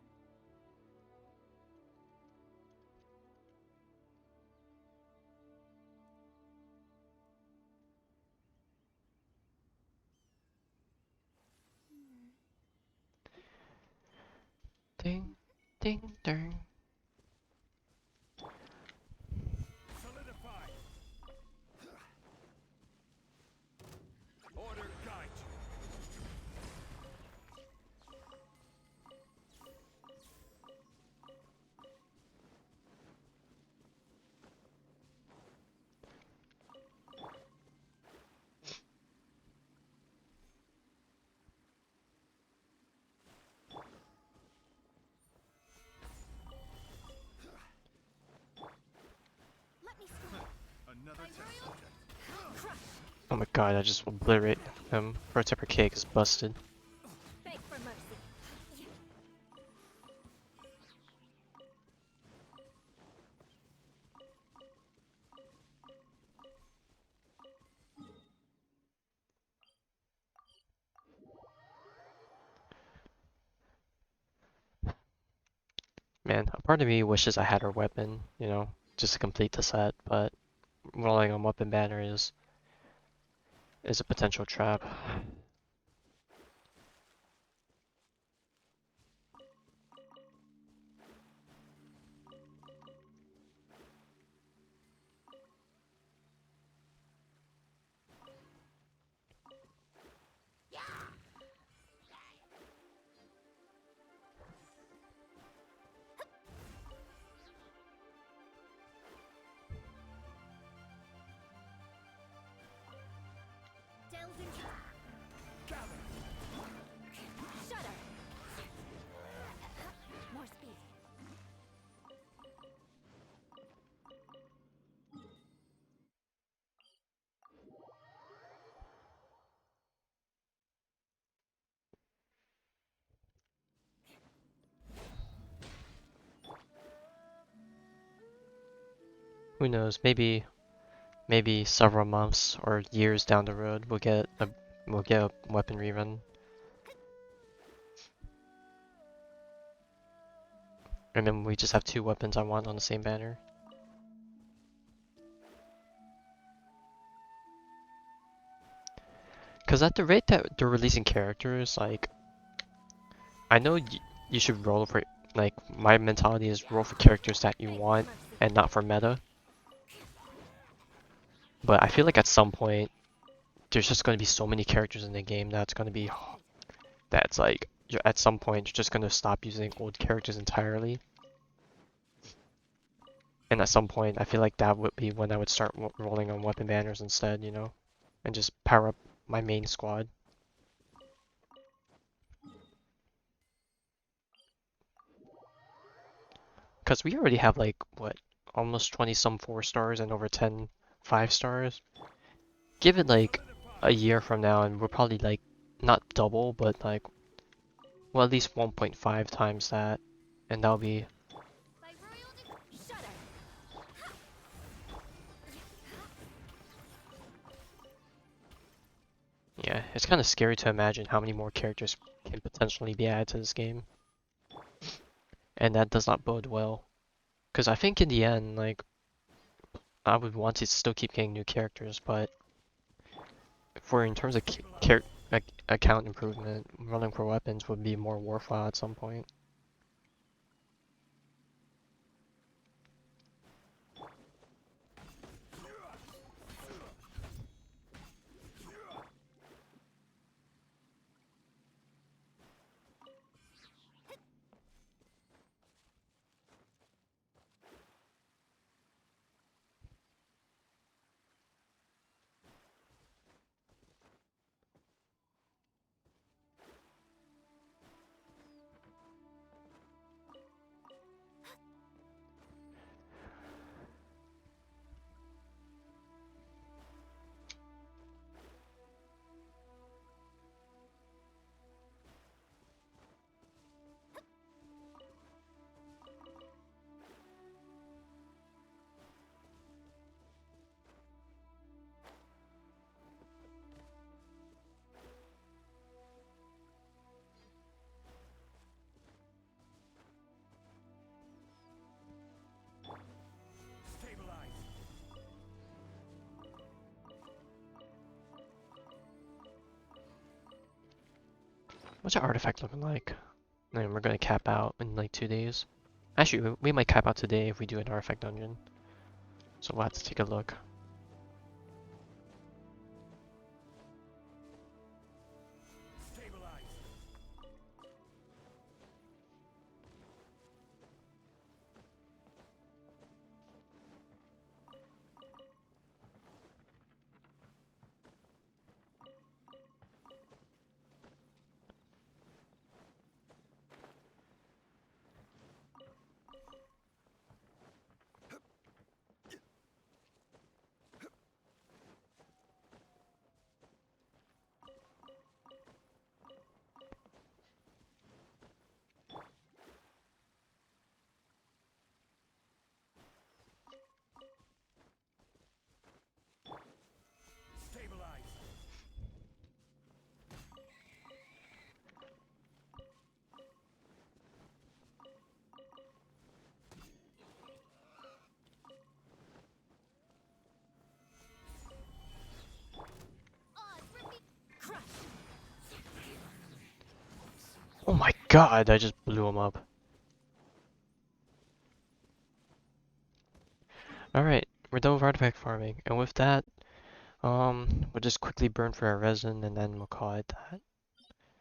Ding, ding, ding. Solidify. Order guide you. Let me stop. Another test subject. Oh my god, I just obliterate him. Protipper cake is busted. Beg for mercy. Man, a part of me wishes I had her weapon, you know, just to complete the set, but rolling on weapon banner is a potential trap. Delve into Who knows? Maybe several months or years down the road, we'll get a weapon rerun, and then we just have two weapons I want on the same banner. Cause at the rate that they're releasing characters, like I know you should roll for, like my mentality is roll for characters that you want and not for meta. But I feel like at some point there's just going to be so many characters in the game that's like at some point you're just going to stop using old characters entirely. And at some point I feel like that would be when I would start rolling on weapon banners instead, you know, and just power up my main squad. Because we already have like, what, almost 20 some 4 stars and over 10 5 stars. Give it like a year from now and we're probably like, not double, but like, well, at least 1.5 times that. And that'll be, yeah, it's kind of scary to imagine how many more characters can potentially be added to this game. And that does not bode well. Because I think in the end, like, I would want to still keep getting new characters, but for in terms of account improvement, running for weapons would be more worthwhile at some point. What's our artifact looking like? And we're gonna cap out in like 2 days. Actually, we might cap out today if we do an artifact dungeon. So we'll have to take a look. Oh my god, I just blew him up. Alright, we're done with artifact farming. And with that, we'll just quickly burn for our resin and then we'll call it that.